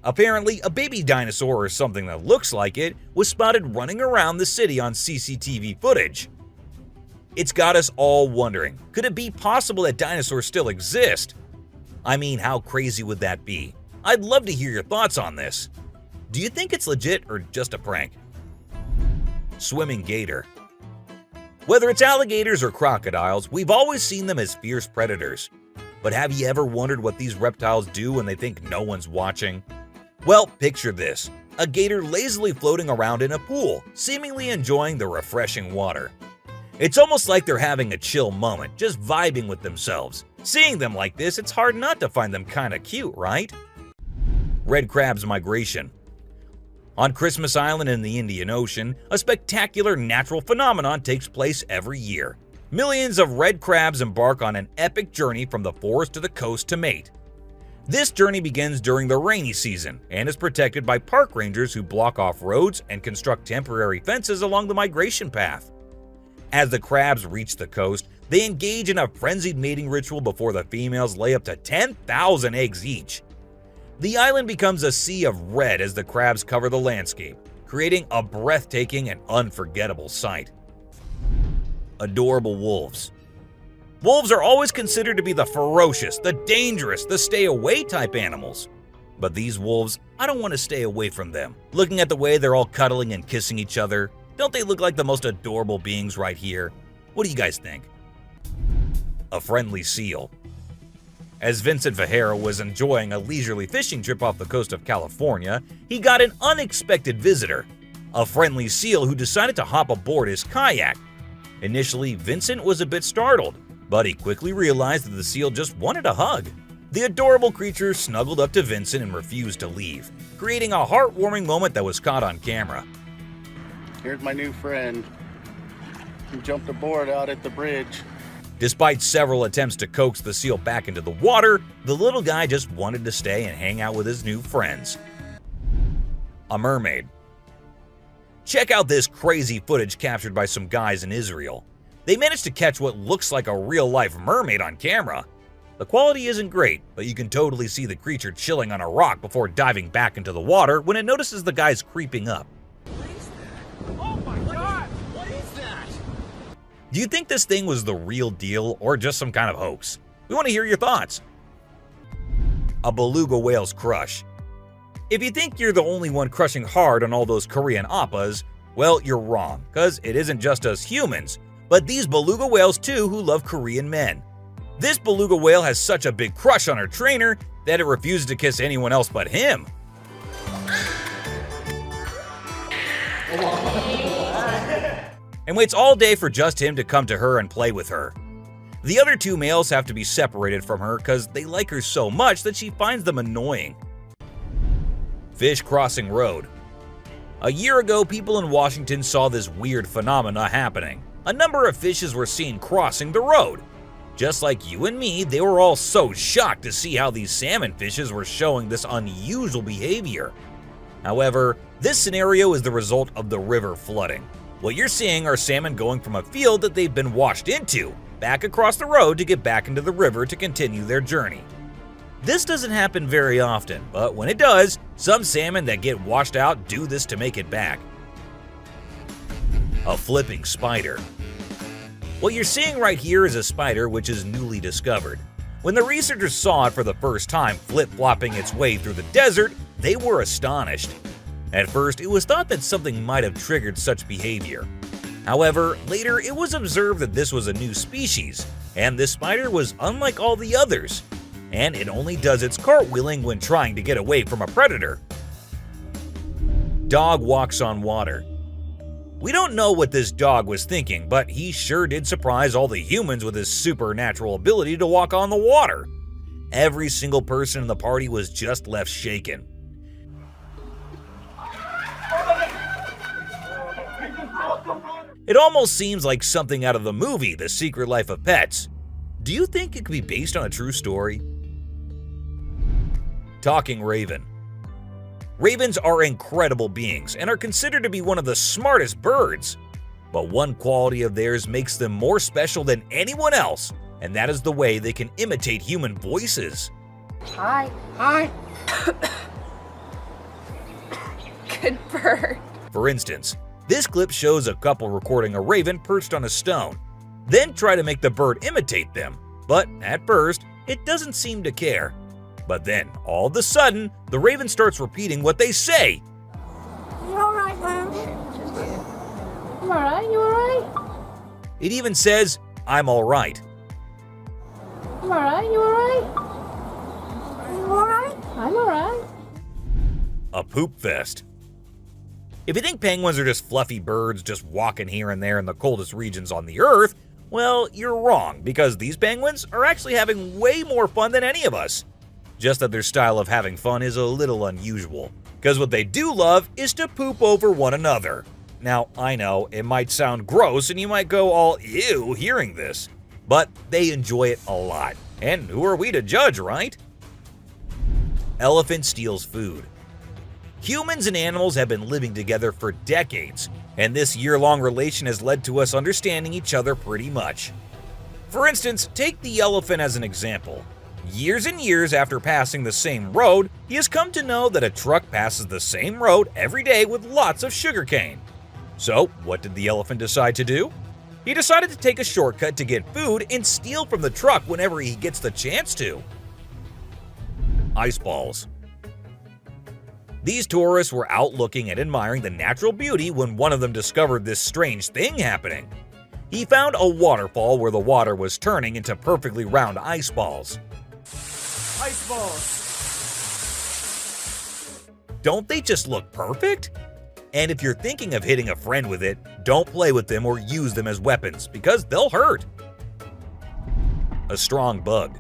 Apparently, a baby dinosaur or something that looks like it was spotted running around the city on CCTV footage. It's got us all wondering, could it be possible that dinosaurs still exist? I mean, how crazy would that be? I'd love to hear your thoughts on this. Do you think it's legit or just a prank? Swimming gator. Whether it's alligators or crocodiles, we've always seen them as fierce predators. But have you ever wondered what these reptiles do when they think no one's watching? Well, picture this. A gator lazily floating around in a pool, seemingly enjoying the refreshing water. It's almost like they're having a chill moment, just vibing with themselves. Seeing them like this, it's hard not to find them kinda cute, right? Red crab's migration. On Christmas Island in the Indian Ocean, a spectacular natural phenomenon takes place every year. Millions of red crabs embark on an epic journey from the forest to the coast to mate. This journey begins during the rainy season and is protected by park rangers who block off roads and construct temporary fences along the migration path. As the crabs reach the coast, they engage in a frenzied mating ritual before the females lay up to 10,000 eggs each. The island becomes a sea of red as the crabs cover the landscape, creating a breathtaking and unforgettable sight. Adorable wolves. Wolves are always considered to be the ferocious, the dangerous, the stay-away type animals. But these wolves, I don't want to stay away from them. Looking at the way they're all cuddling and kissing each other, don't they look like the most adorable beings right here? What do you guys think? A friendly seal. As Vincent Vajera was enjoying a leisurely fishing trip off the coast of California, he got an unexpected visitor, a friendly seal who decided to hop aboard his kayak. Initially, Vincent was a bit startled, but he quickly realized that the seal just wanted a hug. The adorable creature snuggled up to Vincent and refused to leave, creating a heartwarming moment that was caught on camera. Here's my new friend. He jumped aboard out at the bridge. Despite several attempts to coax the seal back into the water, the little guy just wanted to stay and hang out with his new friends. A mermaid. Check out this crazy footage captured by some guys in Israel. They managed to catch what looks like a real-life mermaid on camera. The quality isn't great, but you can totally see the creature chilling on a rock before diving back into the water when it notices the guys creeping up. Do you think this thing was the real deal or just some kind of hoax? We want to hear your thoughts. A beluga whale's crush. If you think you're the only one crushing hard on all those Korean oppas, well, you're wrong, because it isn't just us humans, but these beluga whales too who love Korean men. This beluga whale has such a big crush on her trainer that it refuses to kiss anyone else but him. And waits all day for just him to come to her and play with her. The other two males have to be separated from her because they like her so much that she finds them annoying. Fish crossing road. A year ago, people in Washington saw this weird phenomena happening. A number of fishes were seen crossing the road. Just like you and me, they were all so shocked to see how these salmon fishes were showing this unusual behavior. However, this scenario is the result of the river flooding. What you're seeing are salmon going from a field that they've been washed into, back across the road to get back into the river to continue their journey. This doesn't happen very often, but when it does, some salmon that get washed out do this to make it back. A flipping spider. What you're seeing right here is a spider which is newly discovered. When the researchers saw it for the first time flip-flopping its way through the desert, they were astonished. At first, it was thought that something might have triggered such behavior. However, later it was observed that this was a new species, and this spider was unlike all the others, and it only does its cartwheeling when trying to get away from a predator. Dog walks on water. We don't know what this dog was thinking, but he sure did surprise all the humans with his supernatural ability to walk on the water. Every single person in the party was just left shaken. It almost seems like something out of the movie The Secret Life of Pets. Do you think it could be based on a true story? Talking raven. Ravens are incredible beings and are considered to be one of the smartest birds. But one quality of theirs makes them more special than anyone else, and that is the way they can imitate human voices. Hi. Hi. Good bird. For instance, this clip shows a couple recording a raven perched on a stone, then try to make the bird imitate them. But at first, it doesn't seem to care. But then, all of a sudden, the raven starts repeating what they say. You alright, man? You alright? You alright? It even says, "I'm alright." You alright? You alright? You alright? I'm alright. A poop fest. If you think penguins are just fluffy birds just walking here and there in the coldest regions on the Earth, well, you're wrong, because these penguins are actually having way more fun than any of us. Just that their style of having fun is a little unusual, because what they do love is to poop over one another. Now, I know, it might sound gross and you might go all ew hearing this, but they enjoy it a lot. And who are we to judge, right? Elephant steals food. Humans and animals have been living together for decades, and this year-long relation has led to us understanding each other pretty much. For instance, take the elephant as an example. Years and years after passing the same road, he has come to know that a truck passes the same road every day with lots of sugarcane. So, what did the elephant decide to do? He decided to take a shortcut to get food and steal from the truck whenever he gets the chance to. Ice balls. These tourists were out looking and admiring the natural beauty when one of them discovered this strange thing happening. He found a waterfall where the water was turning into perfectly round ice balls. Ice balls. Don't they just look perfect? And if you're thinking of hitting a friend with it, don't play with them or use them as weapons because they'll hurt. A strong bug.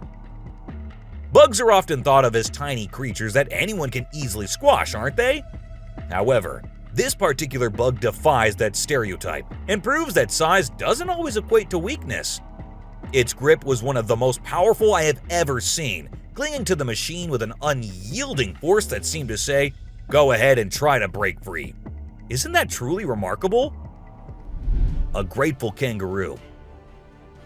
Bugs are often thought of as tiny creatures that anyone can easily squash, aren't they? However, this particular bug defies that stereotype and proves that size doesn't always equate to weakness. Its grip was one of the most powerful I have ever seen, clinging to the machine with an unyielding force that seemed to say, "Go ahead and try to break free." Isn't that truly remarkable? A grateful kangaroo.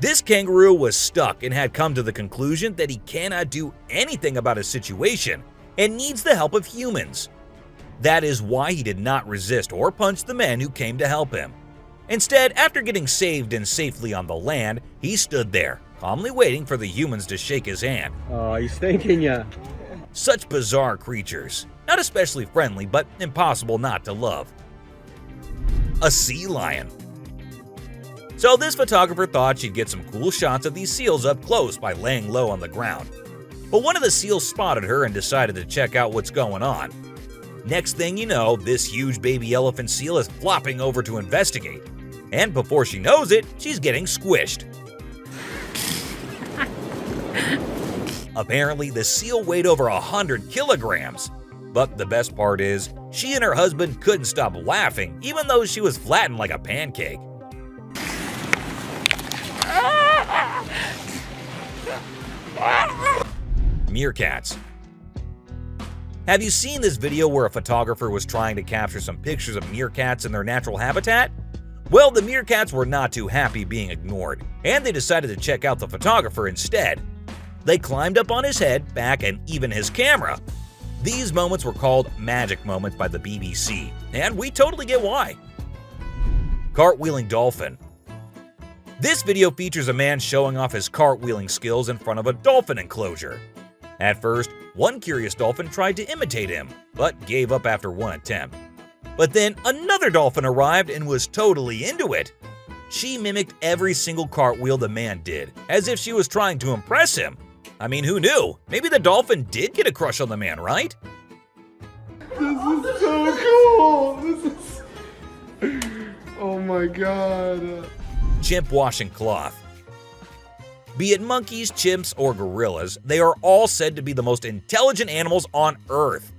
This kangaroo was stuck and had come to the conclusion that he cannot do anything about his situation and needs the help of humans. That is why he did not resist or punch the men who came to help him. Instead, after getting saved and safely on the land, he stood there, calmly waiting for the humans to shake his hand. Oh, he's thanking ya. Such bizarre creatures, not especially friendly, but impossible not to love. A sea lion. So this photographer thought she'd get some cool shots of these seals up close by laying low on the ground. But one of the seals spotted her and decided to check out what's going on. Next thing you know, this huge baby elephant seal is flopping over to investigate. And before she knows it, she's getting squished. Apparently, the seal weighed over 100 kilograms. But the best part is, she and her husband couldn't stop laughing even though she was flattened like a pancake. Meerkats. Have you seen this video where a photographer was trying to capture some pictures of meerkats in their natural habitat? Well, the meerkats were not too happy being ignored, and they decided to check out the photographer instead. They climbed up on his head, back, and even his camera. These moments were called magic moments by the BBC, and we totally get why. Cartwheeling dolphin. This video features a man showing off his cartwheeling skills in front of a dolphin enclosure. At first, one curious dolphin tried to imitate him, but gave up after one attempt. But then another dolphin arrived and was totally into it. She mimicked every single cartwheel the man did, as if she was trying to impress him. I mean, who knew? Maybe the dolphin did get a crush on the man, right? This is so cool! This is... Oh my god. Chimp washing cloth. Be it monkeys, chimps, or gorillas, they are all said to be the most intelligent animals on Earth.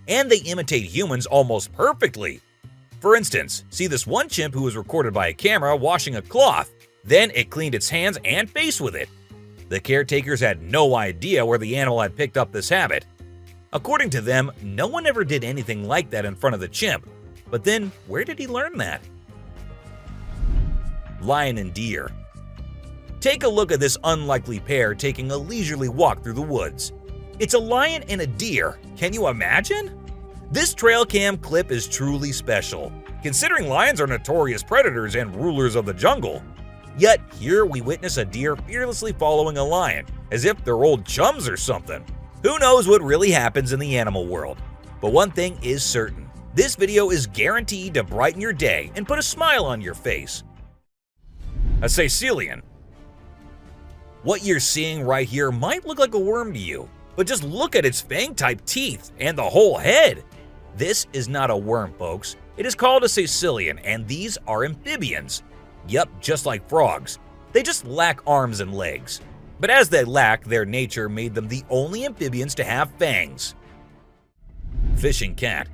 And they imitate humans almost perfectly. For instance, see this one chimp who was recorded by a camera washing a cloth. Then it cleaned its hands and face with it. The caretakers had no idea where the animal had picked up this habit. According to them, no one ever did anything like that in front of the chimp. But then, where did he learn that? Lion and deer. Take a look at this unlikely pair taking a leisurely walk through the woods. It's a lion and a deer. Can you imagine? This trail cam clip is truly special, considering lions are notorious predators and rulers of the jungle. Yet here we witness a deer fearlessly following a lion, as if they're old chums or something. Who knows what really happens in the animal world? But one thing is certain, this video is guaranteed to brighten your day and put a smile on your face. A Sicilian. What you're seeing right here might look like a worm to you, but just look at its fang-type teeth and the whole head. This is not a worm, folks. It is called a Sicilian, and these are amphibians. Yep, just like frogs. They just lack arms and legs. But as they lack, their nature made them the only amphibians to have fangs. Fishing cat.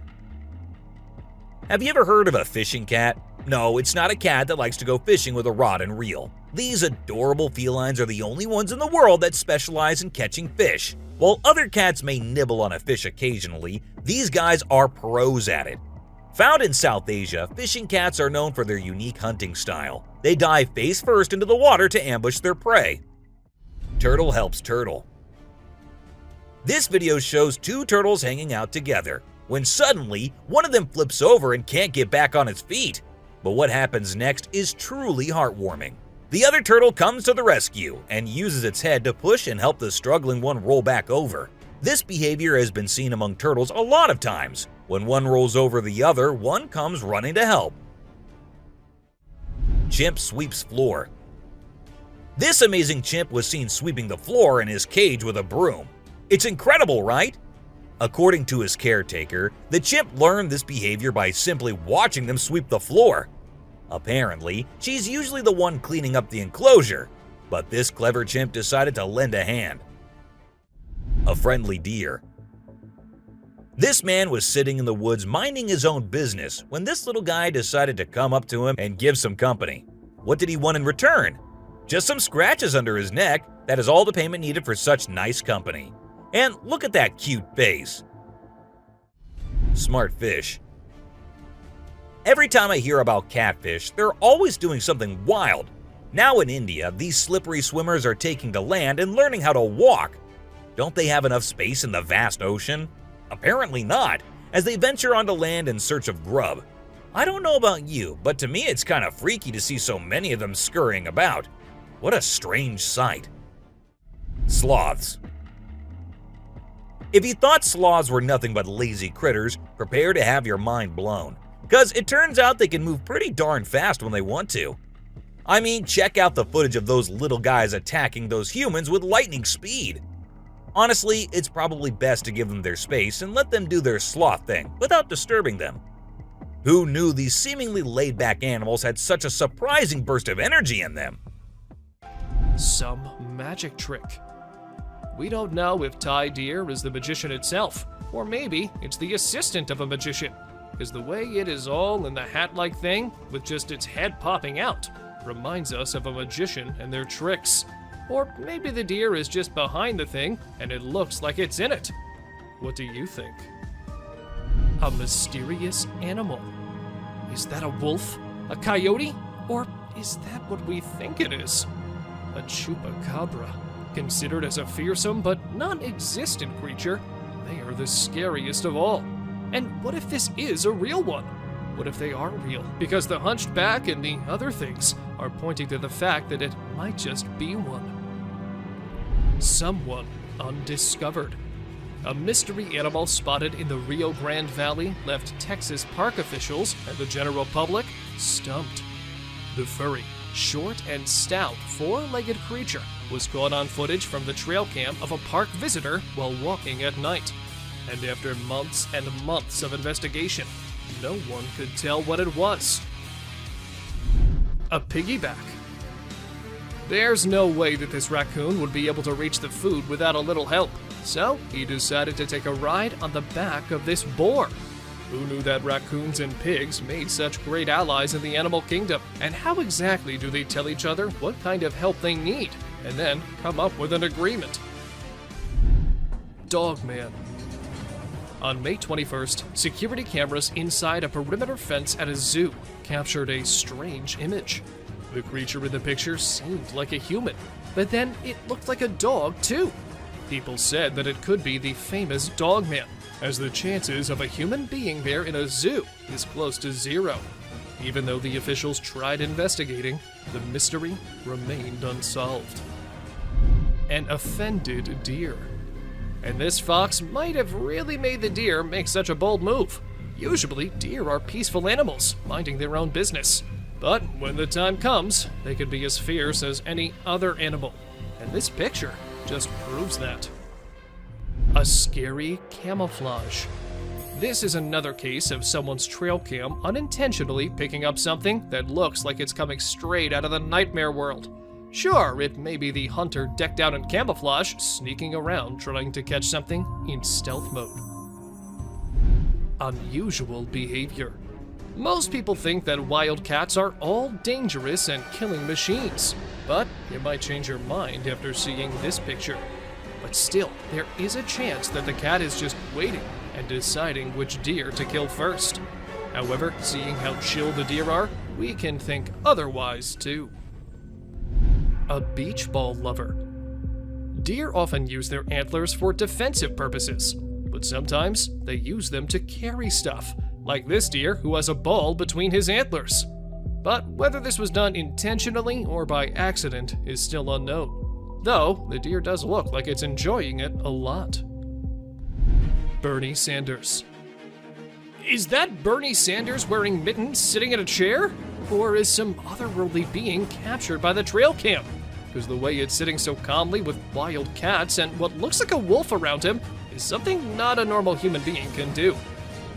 Have you ever heard of a fishing cat? No, it's not a cat that likes to go fishing with a rod and reel. These adorable felines are the only ones in the world that specialize in catching fish. While other cats may nibble on a fish occasionally, these guys are pros at it. Found in South Asia, fishing cats are known for their unique hunting style. They dive face first into the water to ambush their prey. Turtle helps turtle. This video shows two turtles hanging out together, when suddenly one of them flips over and can't get back on its feet. But what happens next is truly heartwarming. The other turtle comes to the rescue and uses its head to push and help the struggling one roll back over. This behavior has been seen among turtles a lot of times. When one rolls over the other, one comes running to help. Chimp sweeps floor. This amazing chimp was seen sweeping the floor in his cage with a broom. It's incredible, right? According to his caretaker, the chimp learned this behavior by simply watching them sweep the floor. Apparently, she's usually the one cleaning up the enclosure, but this clever chimp decided to lend a hand. A friendly deer. This man was sitting in the woods minding his own business when this little guy decided to come up to him and give some company. What did he want in return? Just some scratches under his neck. That is all the payment needed for such nice company. And look at that cute face. Smart fish. Every time I hear about catfish, they're always doing something wild. Now in India, these slippery swimmers are taking to land and learning how to walk. Don't they have enough space in the vast ocean? Apparently not, as they venture onto land in search of grub. I don't know about you, but to me it's kind of freaky to see so many of them scurrying about. What a strange sight. Sloths. If you thought sloths were nothing but lazy critters, prepare to have your mind blown. Because it turns out they can move pretty darn fast when they want to. I mean, check out the footage of those little guys attacking those humans with lightning speed. Honestly, it's probably best to give them their space and let them do their sloth thing without disturbing them. Who knew these seemingly laid-back animals had such a surprising burst of energy in them? Some magic trick. We don't know if Ty Deer is the magician itself, or maybe it's the assistant of a magician, because the way it is all in the hat-like thing, with just its head popping out, reminds us of a magician and their tricks. Or maybe the deer is just behind the thing, and it looks like it's in it. What do you think? A mysterious animal. Is that a wolf? A coyote? Or is that what we think it is? A chupacabra. Considered as a fearsome but non-existent creature, they are the scariest of all. And what if this is a real one? What if they are real? Because the hunched back and the other things are pointing to the fact that it might just be one. Someone undiscovered. A mystery animal spotted in the Rio Grande Valley left Texas park officials and the general public stumped. The furry, short and stout, four-legged creature was caught on footage from the trail cam of a park visitor while walking at night. And after months and months of investigation, no one could tell what it was. A piggyback. There's no way that this raccoon would be able to reach the food without a little help. So, he decided to take a ride on the back of this boar. Who knew that raccoons and pigs made such great allies in the animal kingdom? And how exactly do they tell each other what kind of help they need, and then come up with an agreement? Dogman. On May 21st, security cameras inside a perimeter fence at a zoo captured a strange image. The creature in the picture seemed like a human, but then it looked like a dog too. People said that it could be the famous Dogman, as the chances of a human being there in a zoo is close to zero. Even though the officials tried investigating, the mystery remained unsolved. An offended deer. And this fox might have really made the deer make such a bold move. Usually, deer are peaceful animals, minding their own business. But when the time comes, they can be as fierce as any other animal. And this picture just proves that. A scary camouflage. This is another case of someone's trail cam unintentionally picking up something that looks like it's coming straight out of the nightmare world. Sure, it may be the hunter decked out in camouflage, sneaking around trying to catch something in stealth mode. Unusual behavior. Most people think that wild cats are all dangerous and killing machines, but you might change your mind after seeing this picture. But still, there is a chance that the cat is just waiting and deciding which deer to kill first. However, seeing how chill the deer are, we can think otherwise too. A beach ball lover. Deer often use their antlers for defensive purposes, but sometimes they use them to carry stuff, like this deer who has a ball between his antlers. But whether this was done intentionally or by accident is still unknown, though the deer does look like it's enjoying it a lot. Bernie Sanders. Is that Bernie Sanders wearing mittens sitting in a chair? Or is some otherworldly being captured by the trail cam? Because the way it's sitting so calmly with wild cats and what looks like a wolf around him is something not a normal human being can do.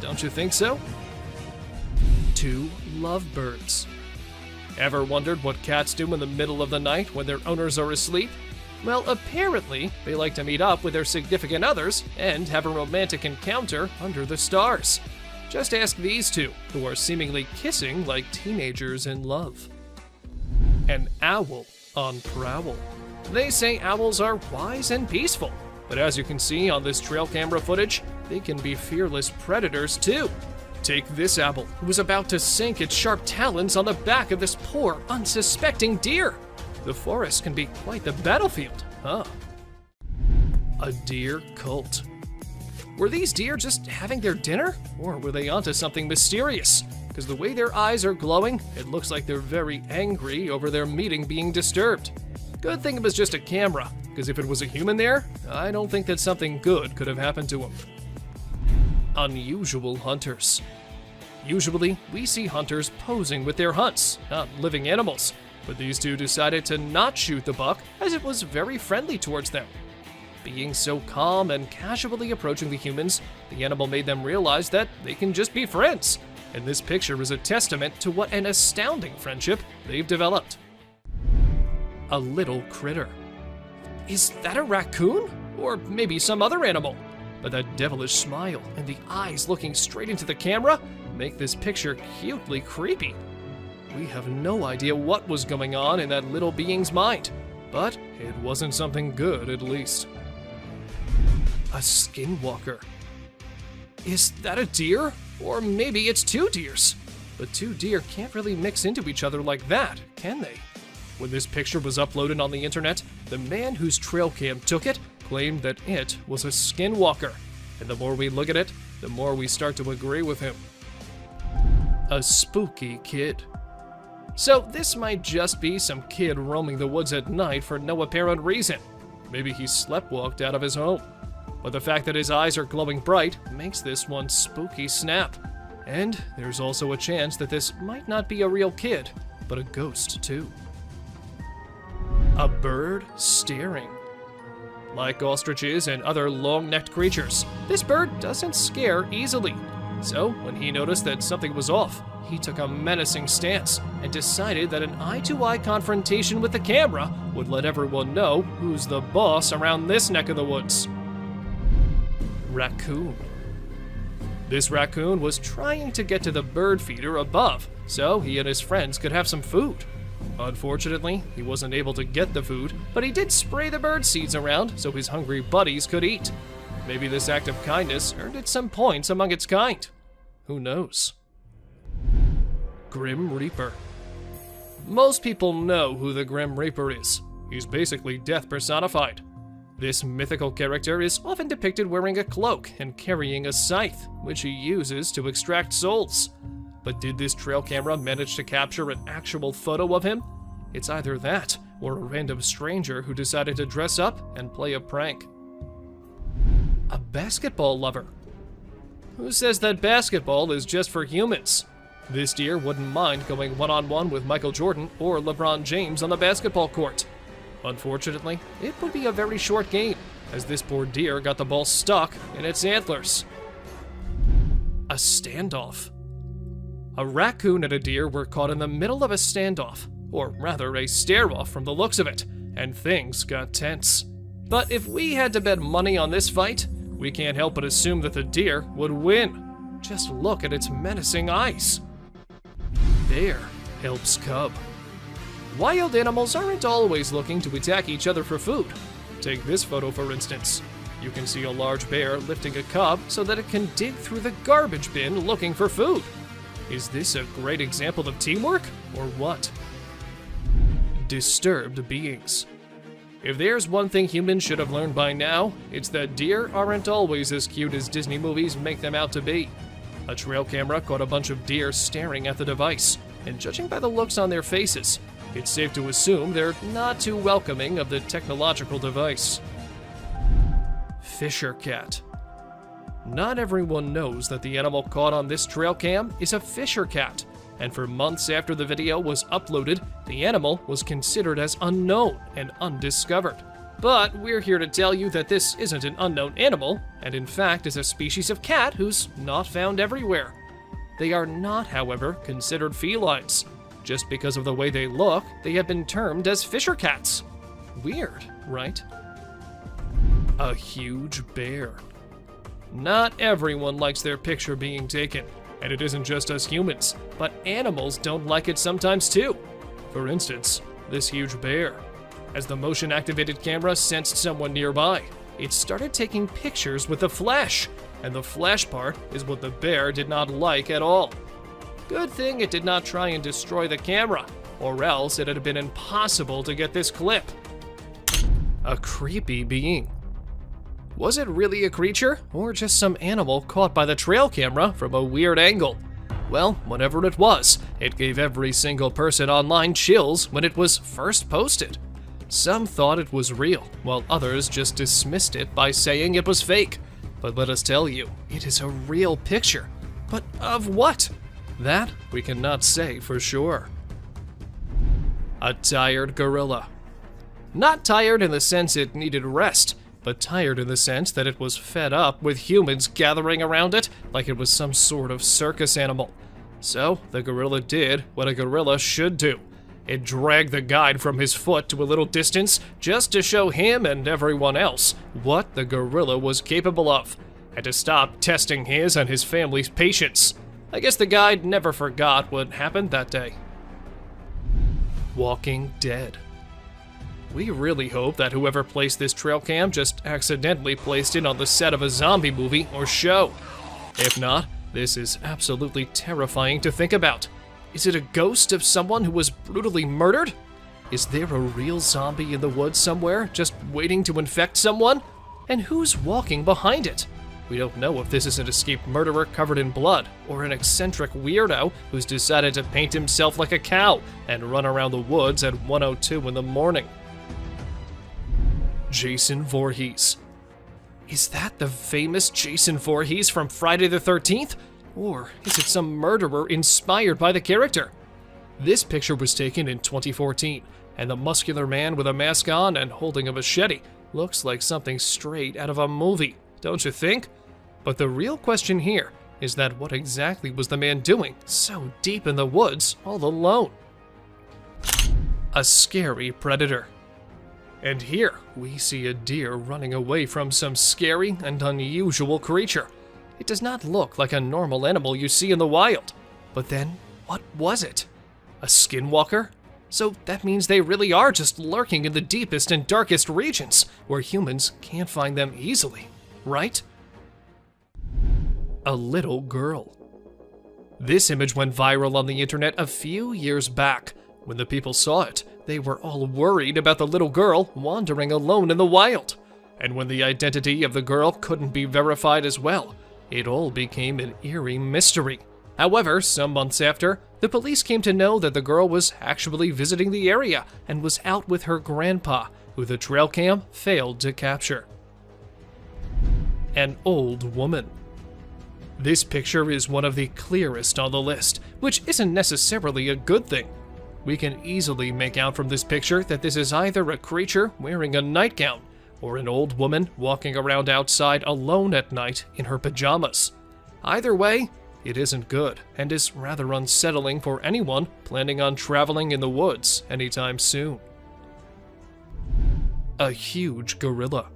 Don't you think so? 2 lovebirds. Ever wondered what cats do in the middle of the night when their owners are asleep? Well, apparently, they like to meet up with their significant others and have a romantic encounter under the stars. Just ask these two, who are seemingly kissing like teenagers in love. An owl on prowl. They say owls are wise and peaceful, but as you can see on this trail camera footage, they can be fearless predators too. Take this owl, who was about to sink its sharp talons on the back of this poor, unsuspecting deer. The forest can be quite the battlefield, huh? A deer cult. Were these deer just having their dinner? Or were they onto something mysterious? Because the way their eyes are glowing, it looks like they're very angry over their meeting being disturbed. Good thing it was just a camera, because if it was a human there, I don't think that something good could have happened to him. Unusual hunters. Usually, we see hunters posing with their hunts, not living animals. but these two decided to not shoot the buck as it was very friendly towards them. Being so calm and casually approaching the humans, the animal made them realize that they can just be friends, and this picture is a testament to what an astounding friendship they've developed. A little critter. Is that a raccoon? Or maybe some other animal? But that devilish smile and the eyes looking straight into the camera make this picture cutely creepy. We have no idea what was going on in that little being's mind, but it wasn't something good at least. A skinwalker. Is that a deer? Or maybe it's two deers. But two deer can't really mix into each other like that, can they? When this picture was uploaded on the internet, the man whose trail cam took it claimed that it was a skinwalker. And the more we look at it, the more we start to agree with him. A spooky kid. So this might just be some kid roaming the woods at night for no apparent reason. Maybe he sleptwalked out of his home. But the fact that his eyes are glowing bright makes this one spooky snap. And there's also a chance that this might not be a real kid, but a ghost too. A bird staring. Like ostriches and other long-necked creatures, this bird doesn't scare easily. So when he noticed that something was off, he took a menacing stance and decided that an eye-to-eye confrontation with the camera would let everyone know who's the boss around this neck of the woods. Raccoon. This raccoon was trying to get to the bird feeder above so he and his friends could have some food. Unfortunately, he wasn't able to get the food, but he did spray the bird seeds around so his hungry buddies could eat. Maybe this act of kindness earned it some points among its kind. Who knows? Grim Reaper. Most people know who the Grim Reaper is. He's basically death personified. This mythical character is often depicted wearing a cloak and carrying a scythe, which he uses to extract souls. But did this trail camera manage to capture an actual photo of him? It's either that, or a random stranger who decided to dress up and play a prank. A basketball lover. Who says that basketball is just for humans? This deer wouldn't mind going one-on-one with Michael Jordan or LeBron James on the basketball court. Unfortunately, it would be a very short game, as this poor deer got the ball stuck in its antlers. A standoff. A raccoon and a deer were caught in the middle of a standoff, or rather a stare-off from the looks of it, and things got tense. But if we had to bet money on this fight, we can't help but assume that the deer would win. Just look at its menacing eyes. Bear helps cub. Wild animals aren't always looking to attack each other for food. Take this photo for instance. You can see a large bear lifting a cub so that it can dig through the garbage bin looking for food. Is this a great example of teamwork, or what? Disturbed beings. If there's one thing humans should have learned by now, it's that deer aren't always as cute as Disney movies make them out to be. A trail camera caught a bunch of deer staring at the device, and judging by the looks on their faces, it's safe to assume they're not too welcoming of the technological device. Fisher cat. Not everyone knows that the animal caught on this trail cam is a fisher cat, and for months after the video was uploaded, the animal was considered as unknown and undiscovered. But we're here to tell you that this isn't an unknown animal, and in fact is a species of cat who's not found everywhere. They are not, however, considered felines. Just because of the way they look, they have been termed as fisher cats. Weird, right? A huge bear. Not everyone likes their picture being taken, and it isn't just us humans, but animals don't like it sometimes too. For instance, this huge bear. As the motion-activated camera sensed someone nearby, it started taking pictures with the flash, and the flash part is what the bear did not like at all. Good thing it did not try and destroy the camera, or else it had been impossible to get this clip. A creepy being. Was it really a creature, or just some animal caught by the trail camera from a weird angle? Well, whatever it was, it gave every single person online chills when it was first posted. Some thought it was real, while others just dismissed it by saying it was fake. But let us tell you, it is a real picture. But of what? That we cannot say for sure. A tired gorilla. Not tired in the sense it needed rest, but tired in the sense that it was fed up with humans gathering around it like it was some sort of circus animal. So the gorilla did what a gorilla should do. It dragged the guide from his foot to a little distance just to show him and everyone else what the gorilla was capable of, and to stop testing his and his family's patience. I guess the guide never forgot what happened that day. Walking Dead. We really hope that whoever placed this trail cam just accidentally placed it on the set of a zombie movie or show. If not, this is absolutely terrifying to think about. Is it a ghost of someone who was brutally murdered? Is there a real zombie in the woods somewhere just waiting to infect someone? And who's walking behind it? We don't know if this is an escaped murderer covered in blood, or an eccentric weirdo who's decided to paint himself like a cow and run around the woods at 1:02 in the morning. Jason Voorhees. Is that the famous Jason Voorhees from Friday the 13th? Or is it some murderer inspired by the character? This picture was taken in 2014, and the muscular man with a mask on and holding a machete looks like something straight out of a movie, don't you think? But the real question here is that what exactly was the man doing so deep in the woods all alone? A scary predator. And here we see a deer running away from some scary and unusual creature. It does not look like a normal animal you see in the wild. But then, what was it? A skinwalker? So that means they really are just lurking in the deepest and darkest regions, where humans can't find them easily, right? A little girl. This image went viral on the internet a few years back. When the people saw it, they were all worried about the little girl wandering alone in the wild. And when the identity of the girl couldn't be verified as well, it all became an eerie mystery. However, some months after, the police came to know that the girl was actually visiting the area and was out with her grandpa, who the trail cam failed to capture. An old woman. This picture is one of the clearest on the list, which isn't necessarily a good thing. We can easily make out from this picture that this is either a creature wearing a nightgown or an old woman walking around outside alone at night in her pajamas. Either way, it isn't good and is rather unsettling for anyone planning on traveling in the woods anytime soon. A huge gorilla.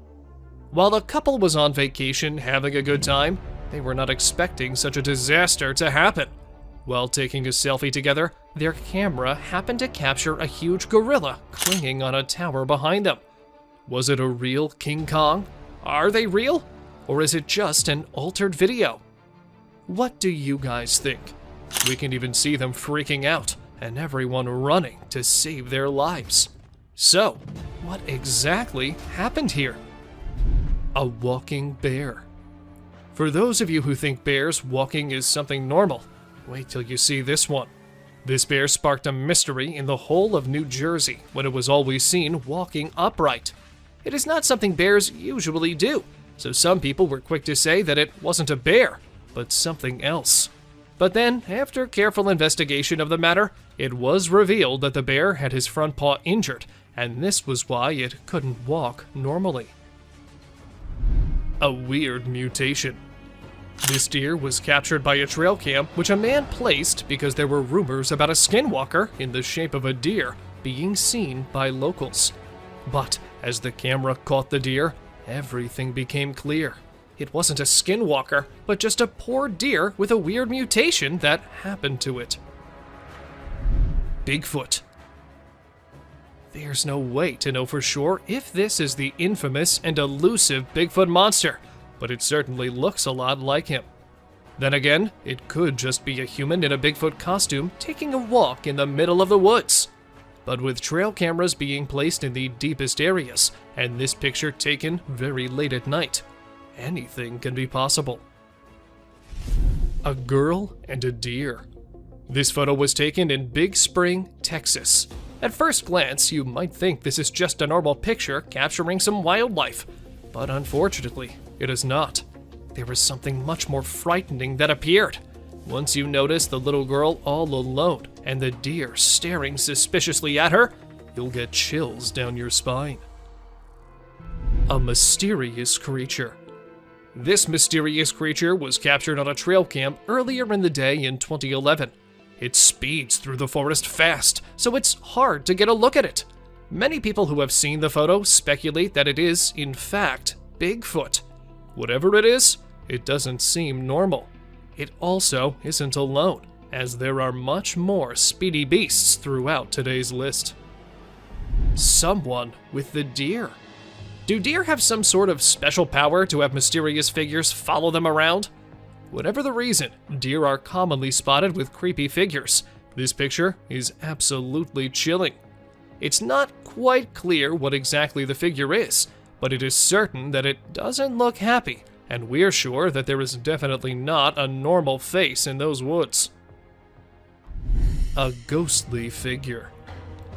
While the couple was on vacation having a good time, they were not expecting such a disaster to happen. While taking a selfie together, their camera happened to capture a huge gorilla clinging on a tower behind them. Was it a real King Kong? Are they real? Or is it just an altered video? What do you guys think? We can even see them freaking out and everyone running to save their lives. So, what exactly happened here? A walking bear. For those of you who think bears walking is something normal, wait till you see this one. This bear sparked a mystery in the whole of New Jersey when it was always seen walking upright. It is not something bears usually do, so some people were quick to say that it wasn't a bear, but something else. But then, after careful investigation of the matter, it was revealed that the bear had his front paw injured, and this was why it couldn't walk normally. A weird mutation. This deer was captured by a trail cam which a man placed because there were rumors about a skinwalker in the shape of a deer being seen by locals. But as the camera caught the deer, everything became clear. It wasn't a skinwalker, but just a poor deer with a weird mutation that happened to it. Bigfoot. There's no way to know for sure if this is the infamous and elusive Bigfoot monster, but it certainly looks a lot like him. Then again, it could just be a human in a Bigfoot costume taking a walk in the middle of the woods. But with trail cameras being placed in the deepest areas, and this picture taken very late at night, anything can be possible. A girl and a deer. This photo was taken in Big Spring, Texas. At first glance, you might think this is just a normal picture capturing some wildlife, but unfortunately, it is not. There was something much more frightening that appeared. Once you notice the little girl all alone and the deer staring suspiciously at her, you'll get chills down your spine. A mysterious creature. This mysterious creature was captured on a trail cam earlier in the day in 2011. It speeds through the forest fast, so it's hard to get a look at it. Many people who have seen the photo speculate that it is, in fact, Bigfoot. Whatever it is, it doesn't seem normal. It also isn't alone, as there are much more speedy beasts throughout today's list. Someone with the deer. Do deer have some sort of special power to have mysterious figures follow them around? Whatever the reason, deer are commonly spotted with creepy figures. This picture is absolutely chilling. It's not quite clear what exactly the figure is, but it is certain that it doesn't look happy, and we're sure that there is definitely not a normal face in those woods. A ghostly figure.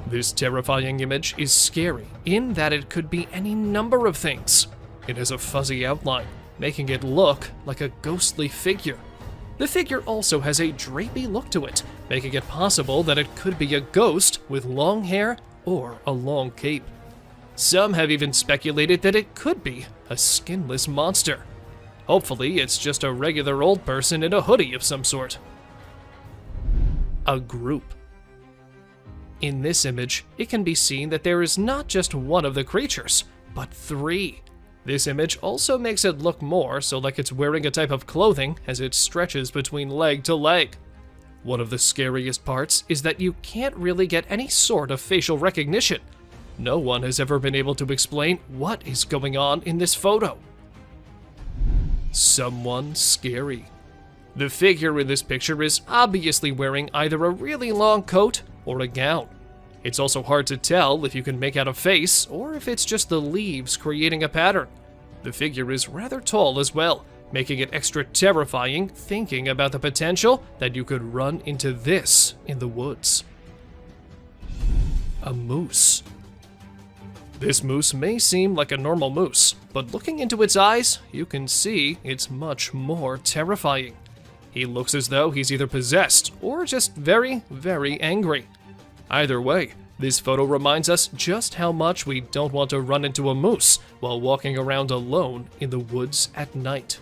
This terrifying image is scary in that it could be any number of things. It has a fuzzy outline, making it look like a ghostly figure. The figure also has a drapey look to it, making it possible that it could be a ghost with long hair or a long cape. Some have even speculated that it could be a skinless monster. Hopefully, it's just a regular old person in a hoodie of some sort. A group. In this image, it can be seen that there is not just one of the creatures, but three. This image also makes it look more so like it's wearing a type of clothing as it stretches between leg to leg. One of the scariest parts is that you can't really get any sort of facial recognition. No one has ever been able to explain what is going on in this photo. Someone scary. The figure in this picture is obviously wearing either a really long coat or a gown. It's also hard to tell if you can make out a face or if it's just the leaves creating a pattern. The figure is rather tall as well, making it extra terrifying thinking about the potential that you could run into this in the woods. A moose. This moose may seem like a normal moose, but looking into its eyes, you can see it's much more terrifying. He looks as though he's either possessed or just very, very angry. Either way, this photo reminds us just how much we don't want to run into a moose while walking around alone in the woods at night.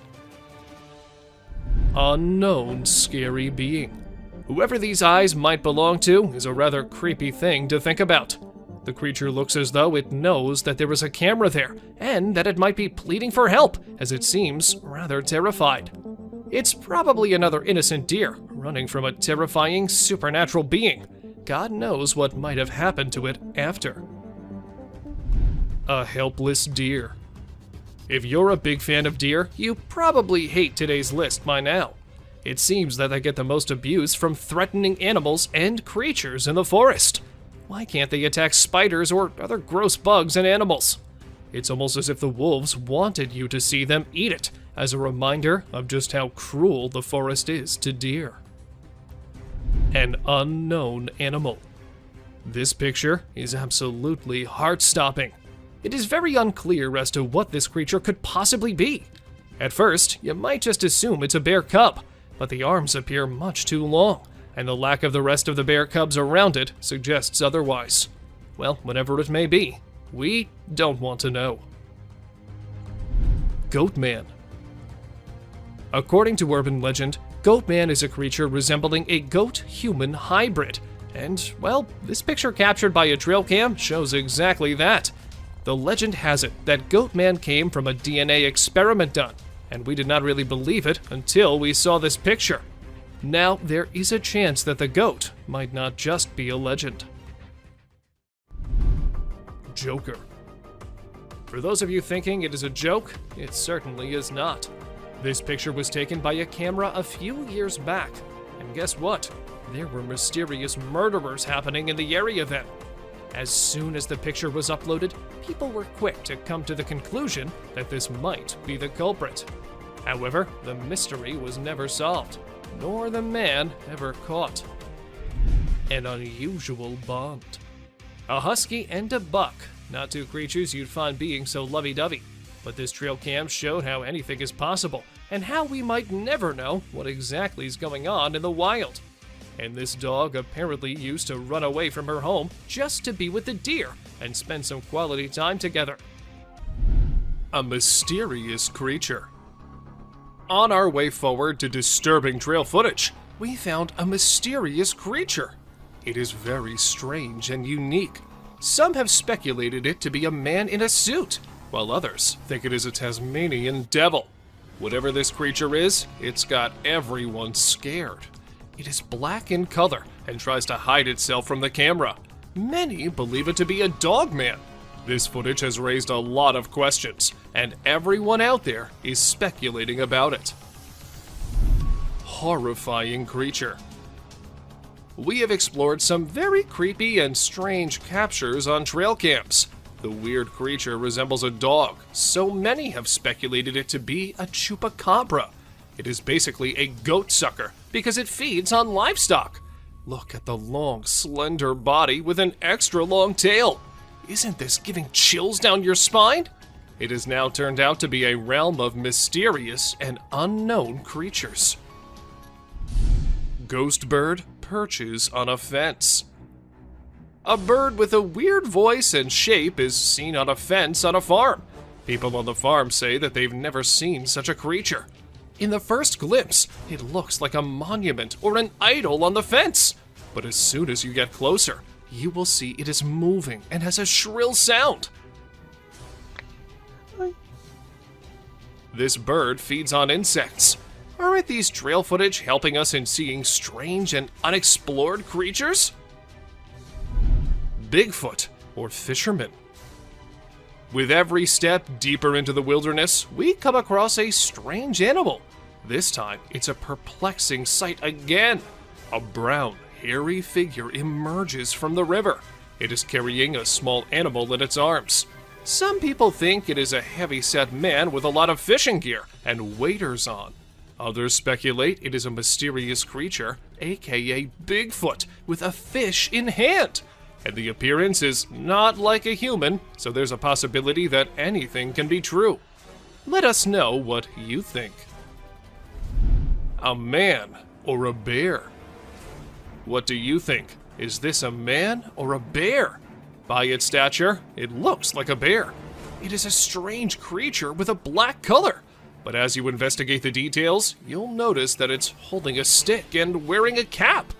Unknown scary being. Whoever these eyes might belong to is a rather creepy thing to think about. The creature looks as though it knows that there is a camera there, and that it might be pleading for help, as it seems rather terrified. It's probably another innocent deer running from a terrifying supernatural being. God knows what might have happened to it after. A helpless deer. If you're a big fan of deer, you probably hate today's list by now. It seems that they get the most abuse from threatening animals and creatures in the forest. Why can't they attack spiders or other gross bugs and animals? It's almost as if the wolves wanted you to see them eat it, as a reminder of just how cruel the forest is to deer. An unknown animal. This picture is absolutely heart-stopping. It is very unclear as to what this creature could possibly be. At first, you might just assume it's a bear cub, but the arms appear much too long, and the lack of the rest of the bear cubs around it suggests otherwise. Well, whatever it may be, we don't want to know. Goatman. According to urban legend, Goatman is a creature resembling a goat-human hybrid, and, well, this picture captured by a trail cam shows exactly that. The legend has it that Goatman came from a DNA experiment done, and we did not really believe it until we saw this picture. Now, there is a chance that the goat might not just be a legend. Joker. For those of you thinking it is a joke, it certainly is not. This picture was taken by a camera a few years back, and guess what? There were mysterious murderers happening in the area then. As soon as the picture was uploaded, people were quick to come to the conclusion that this might be the culprit. However, the mystery was never solved, nor the man ever caught. An unusual bond. A husky and a buck, not two creatures you'd find being so lovey-dovey. But this trail cam showed how anything is possible, and how we might never know what exactly is going on in the wild. And this dog apparently used to run away from her home just to be with the deer and spend some quality time together. A mysterious creature. On our way forward to disturbing trail footage, we found a mysterious creature. It is very strange and unique. Some have speculated it to be a man in a suit, while others think it is a Tasmanian devil. Whatever this creature is, it's got everyone scared. It is black in color and tries to hide itself from the camera. Many believe it to be a dogman. This footage has raised a lot of questions, and everyone out there is speculating about it. Horrifying creature. We have explored some very creepy and strange captures on trail cams. The weird creature resembles a dog, so many have speculated it to be a chupacabra. It is basically a goat sucker because it feeds on livestock. Look at the long, slender body with an extra long tail. Isn't this giving chills down your spine? It has now turned out to be a realm of mysterious and unknown creatures. Ghost bird perches on a fence. A bird with a weird voice and shape is seen on a fence on a farm. People on the farm say that they've never seen such a creature. In the first glimpse, it looks like a monument or an idol on the fence. But as soon as you get closer, you will see it is moving and has a shrill sound. This bird feeds on insects. Aren't these trail footage helping us in seeing strange and unexplored creatures? Bigfoot, or fisherman. With every step deeper into the wilderness, we come across a strange animal. This time, it's a perplexing sight again. A brown, hairy figure emerges from the river. It is carrying a small animal in its arms. Some people think it is a heavy-set man with a lot of fishing gear and waders on. Others speculate it is a mysterious creature, aka Bigfoot, with a fish in hand. And the appearance is not like a human, so there's a possibility that anything can be true. Let us know what you think. A man or a bear? What do you think? Is this a man or a bear? By its stature, it looks like a bear. It is a strange creature with a black color. But as you investigate the details, you'll notice that it's holding a stick and wearing a cap.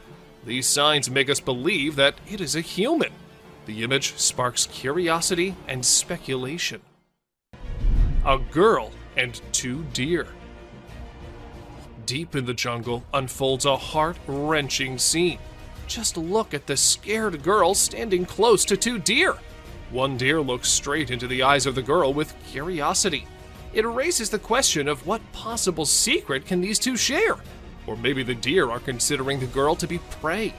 These signs make us believe that it is a human. The image sparks curiosity and speculation. A girl and 2 deer. Deep in the jungle unfolds a heart-wrenching scene. Just look at the scared girl standing close to 2 deer. One deer looks straight into the eyes of the girl with curiosity. It raises the question of what possible secret can these 2 share? Or maybe the deer are considering the girl to be prey.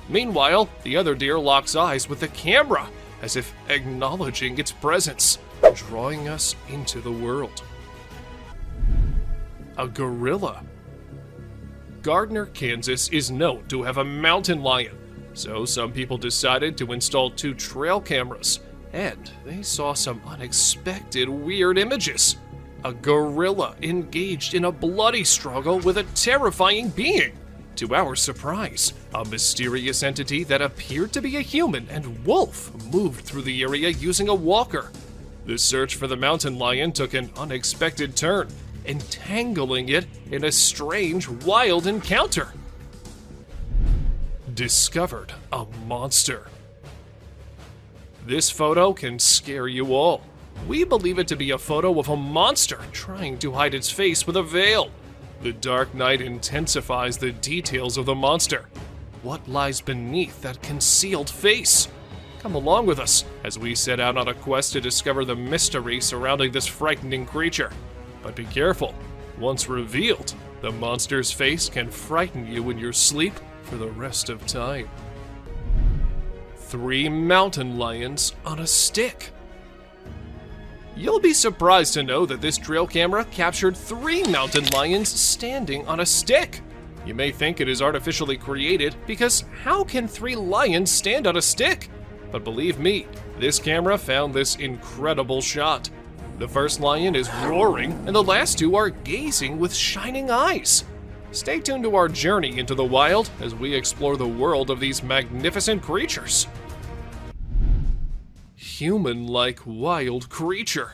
Meanwhile, the other deer locks eyes with the camera, as if acknowledging its presence, drawing us into the world. A gorilla. Gardner, Kansas is known to have a mountain lion, so some people decided to install 2 trail cameras, and they saw some unexpected weird images. A gorilla engaged in a bloody struggle with a terrifying being. To our surprise, a mysterious entity that appeared to be a human and wolf moved through the area using a walker. The search for the mountain lion took an unexpected turn, entangling it in a strange, wild encounter. Discovered a monster. This photo can scare you all. We believe it to be a photo of a monster trying to hide its face with a veil. The dark night intensifies the details of the monster. What lies beneath that concealed face? Come along with us as we set out on a quest to discover the mystery surrounding this frightening creature. But be careful. Once revealed, the monster's face can frighten you in your sleep for the rest of time. 3 mountain lions on a stick. You'll be surprised to know that this trail camera captured 3 mountain lions standing on a stick. You may think it is artificially created because how can 3 lions stand on a stick? But believe me, this camera found this incredible shot. The first lion is roaring, and the last two are gazing with shining eyes. Stay tuned to our journey into the wild as we explore the world of these magnificent creatures. Human-like wild creature.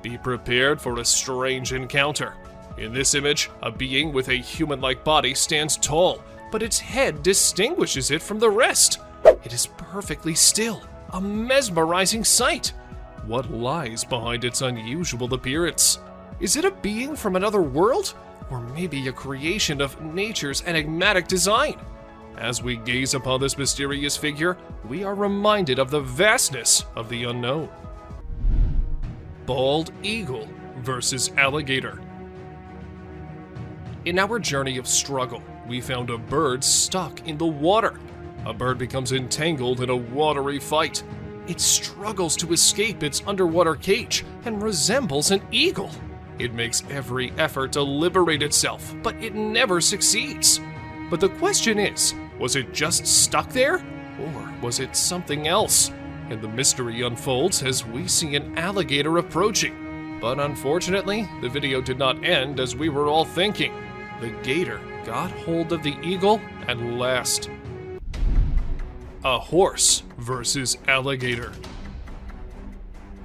Be prepared for a strange encounter. In this image, a being with a human-like body stands tall, but its head distinguishes it from the rest. It is perfectly still, a mesmerizing sight. What lies behind its unusual appearance? Is it a being from another world? Or maybe a creation of nature's enigmatic design? As we gaze upon this mysterious figure, we are reminded of the vastness of the unknown. Bald eagle versus alligator. In our journey of struggle, we found a bird stuck in the water. A bird becomes entangled in a watery fight. It struggles to escape its underwater cage and resembles an eagle. It makes every effort to liberate itself, but it never succeeds. But the question is, was it just stuck there? Or was it something else? And the mystery unfolds as we see an alligator approaching. But unfortunately, the video did not end as we were all thinking. The gator got hold of the eagle at last. A horse versus alligator.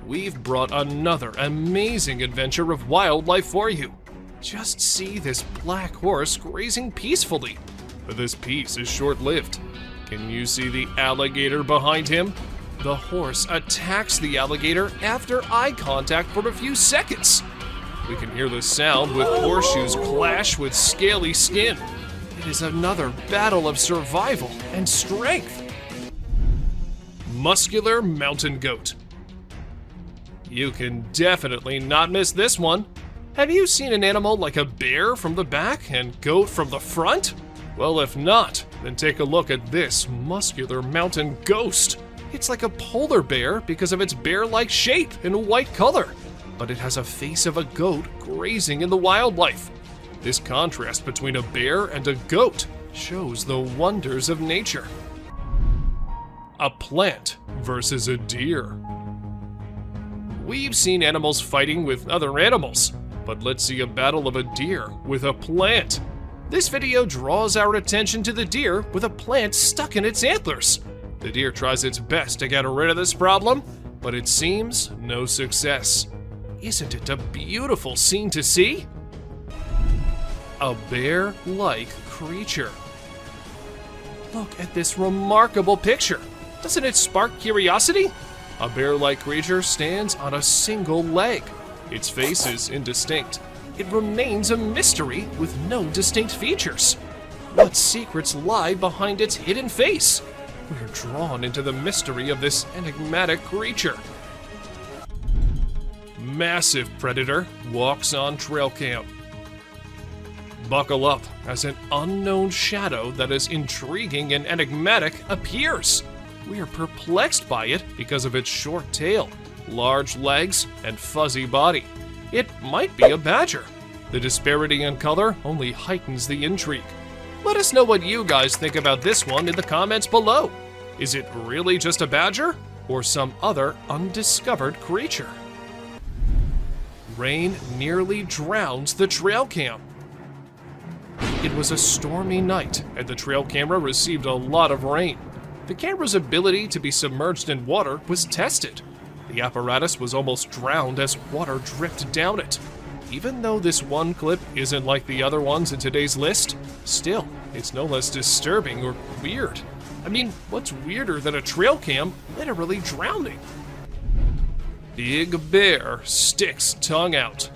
We've brought another amazing adventure of wildlife for you. Just see this black horse grazing peacefully. But this peace is short-lived. Can you see the alligator behind him? The horse attacks the alligator after eye contact for a few seconds. We can hear the sound with horseshoes clash with scaly skin. It is another battle of survival and strength. Muscular mountain goat. You can definitely not miss this one. Have you seen an animal like a bear from the back and goat from the front? Well, if not, then take a look at this muscular mountain ghost. It's like a polar bear because of its bear-like shape and white color, but it has a face of a goat grazing in the wildlife. This contrast between a bear and a goat shows the wonders of nature. A plant versus a deer. We've seen animals fighting with other animals, but let's see a battle of a deer with a plant. This video draws our attention to the deer with a plant stuck in its antlers. The deer tries its best to get rid of this problem, but it seems no success. Isn't it a beautiful scene to see? A bear-like creature. Look at this remarkable picture. Doesn't it spark curiosity? A bear-like creature stands on a single leg. Its face is indistinct. It remains a mystery with no distinct features. What secrets lie behind its hidden face? We're drawn into the mystery of this enigmatic creature. Massive predator walks on trail cam. Buckle up as an unknown shadow that is intriguing and enigmatic appears. We are perplexed by it because of its short tail, large legs, and fuzzy body. It might be a badger. The disparity in color only heightens the intrigue. Let us know what you guys think about this one in the comments below. Is it really just a badger or some other undiscovered creature? Rain nearly drowns the trail cam. It was a stormy night and the trail camera received a lot of rain. The camera's ability to be submerged in water was tested. The apparatus was almost drowned as water dripped down it. Even though this one clip isn't like the other ones in today's list, still, it's no less disturbing or weird. I mean, what's weirder than a trail cam literally drowning? Big bear sticks tongue out.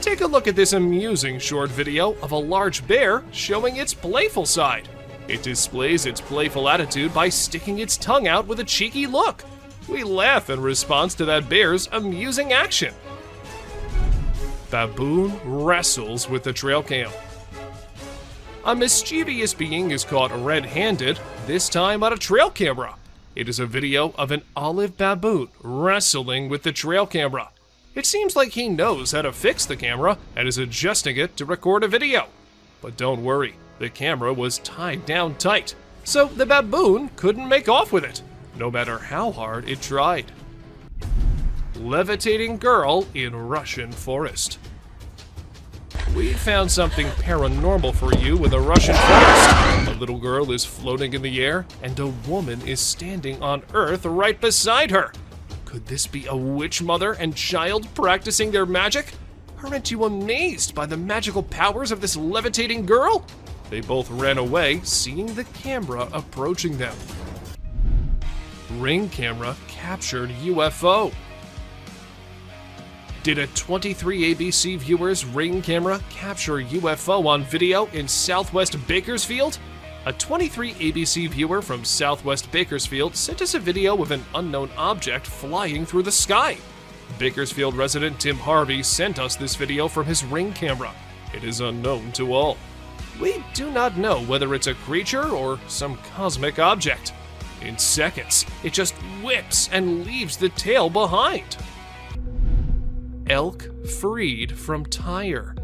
Take a look at this amusing short video of a large bear showing its playful side. It displays its playful attitude by sticking its tongue out with a cheeky look. We laugh in response to that bear's amusing action. Baboon wrestles with the trail cam. A mischievous being is caught red-handed, this time on a trail camera. It is a video of an olive baboon wrestling with the trail camera. It seems like he knows how to fix the camera and is adjusting it to record a video. But don't worry, the camera was tied down tight, so the baboon couldn't make off with it, no matter how hard it tried. levitating girl in Russian forest. We found something paranormal for you in the Russian forest. A little girl is floating in the air, and a woman is standing on Earth right beside her. Could this be a witch mother and child practicing their magic? Aren't you amazed by the magical powers of this levitating girl? They both ran away, seeing the camera approaching them. Ring camera captured UFO. Did a 23 ABC viewer's Ring camera capture UFO on video in Southwest Bakersfield? A 23 ABC viewer from Southwest Bakersfield sent us a video of an unknown object flying through the sky. Bakersfield resident Tim Harvey sent us this video from his Ring camera. It is unknown to all. We do not know whether it's a creature or some cosmic object. In seconds, it just whips and leaves the tail behind. Elk freed from tire.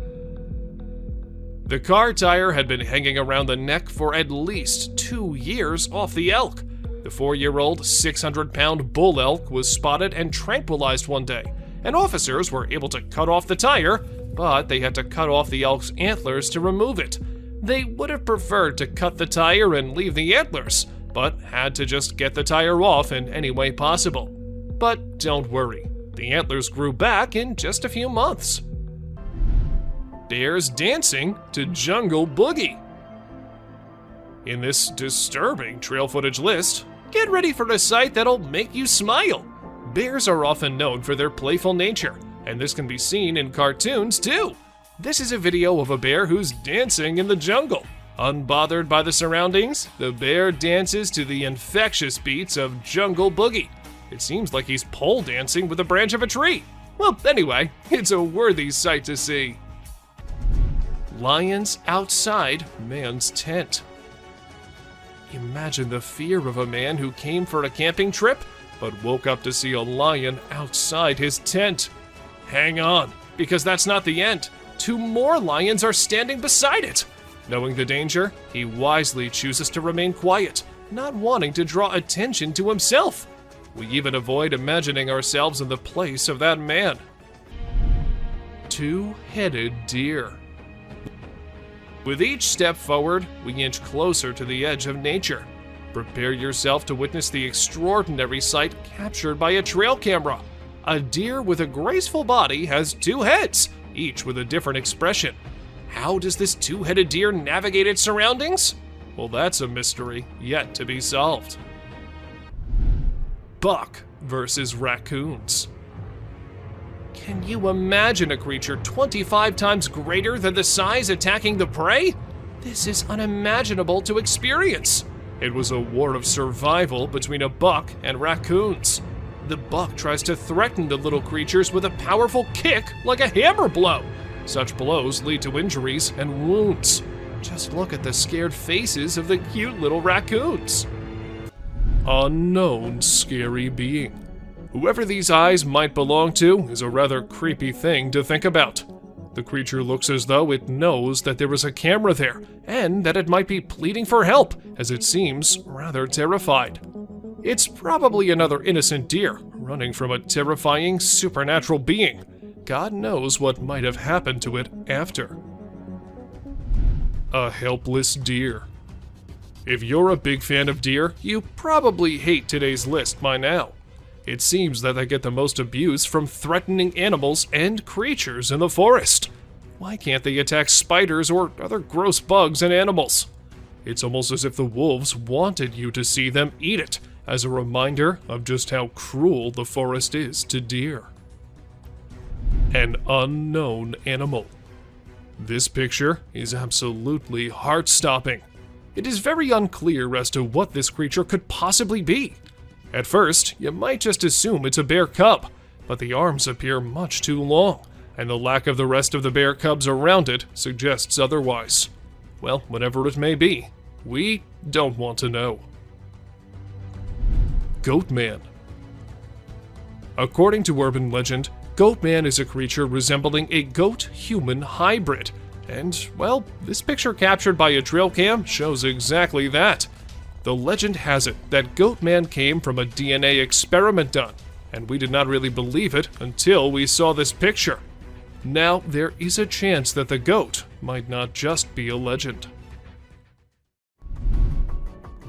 The car tire had been hanging around the neck for at least 2 years off the elk. The 4-year-old, 600-pound bull elk was spotted and tranquilized one day, and officers were able to cut off the tire, but they had to cut off the elk's antlers to remove it. They would have preferred to cut the tire and leave the antlers, but had to just get the tire off in any way possible. But don't worry, the antlers grew back in just a few months. Bears dancing to Jungle Boogie. In this disturbing trail footage list, get ready for a sight that'll make you smile. Bears are often known for their playful nature, and this can be seen in cartoons too. This is a video of a bear who's dancing in the jungle. Unbothered by the surroundings, the bear dances to the infectious beats of Jungle Boogie. It seems like he's pole dancing with a branch of a tree. Well, anyway, it's a worthy sight to see. Lions outside man's tent. Imagine the fear of a man who came for a camping trip, but woke up to see a lion outside his tent. Hang on, because that's not the end. 2 more lions are standing beside it. Knowing the danger, he wisely chooses to remain quiet, not wanting to draw attention to himself. We even avoid imagining ourselves in the place of that man. 2-headed deer. With each step forward, we inch closer to the edge of nature. Prepare yourself to witness the extraordinary sight captured by a trail camera. A deer with a graceful body has 2 heads, each with a different expression. How does this 2-headed deer navigate its surroundings? Well, that's a mystery yet to be solved. Buck versus raccoons. Can you imagine a creature 25 times greater than the size attacking the prey? This is unimaginable to experience. It was a war of survival between a buck and raccoons. The buck tries to threaten the little creatures with a powerful kick like a hammer blow. Such blows lead to injuries and wounds. Just look at the scared faces of the cute little raccoons. Unknown scary being. Whoever these eyes might belong to is a rather creepy thing to think about. The creature looks as though it knows that there is a camera there, and that it might be pleading for help, as it seems rather terrified. It's probably another innocent deer, running from a terrifying supernatural being. God knows what might have happened to it after. A helpless deer. If you're a big fan of deer, you probably hate today's list by now. It seems that they get the most abuse from threatening animals and creatures in the forest. Why can't they attack spiders or other gross bugs and animals? It's almost as if the wolves wanted you to see them eat it, as a reminder of just how cruel the forest is to deer. An unknown animal. This picture is absolutely heart-stopping. It is very unclear as to what this creature could possibly be. At first, you might just assume it's a bear cub, but the arms appear much too long, and the lack of the rest of the bear cubs around it suggests otherwise. Well, whatever it may be, we don't want to know. Goatman. According to urban legend, Goatman is a creature resembling a goat-human hybrid, and, well, this picture captured by a trail cam shows exactly that. The legend has it that Goatman came from a DNA experiment done, and we did not really believe it until we saw this picture. Now, there is a chance that the goat might not just be a legend.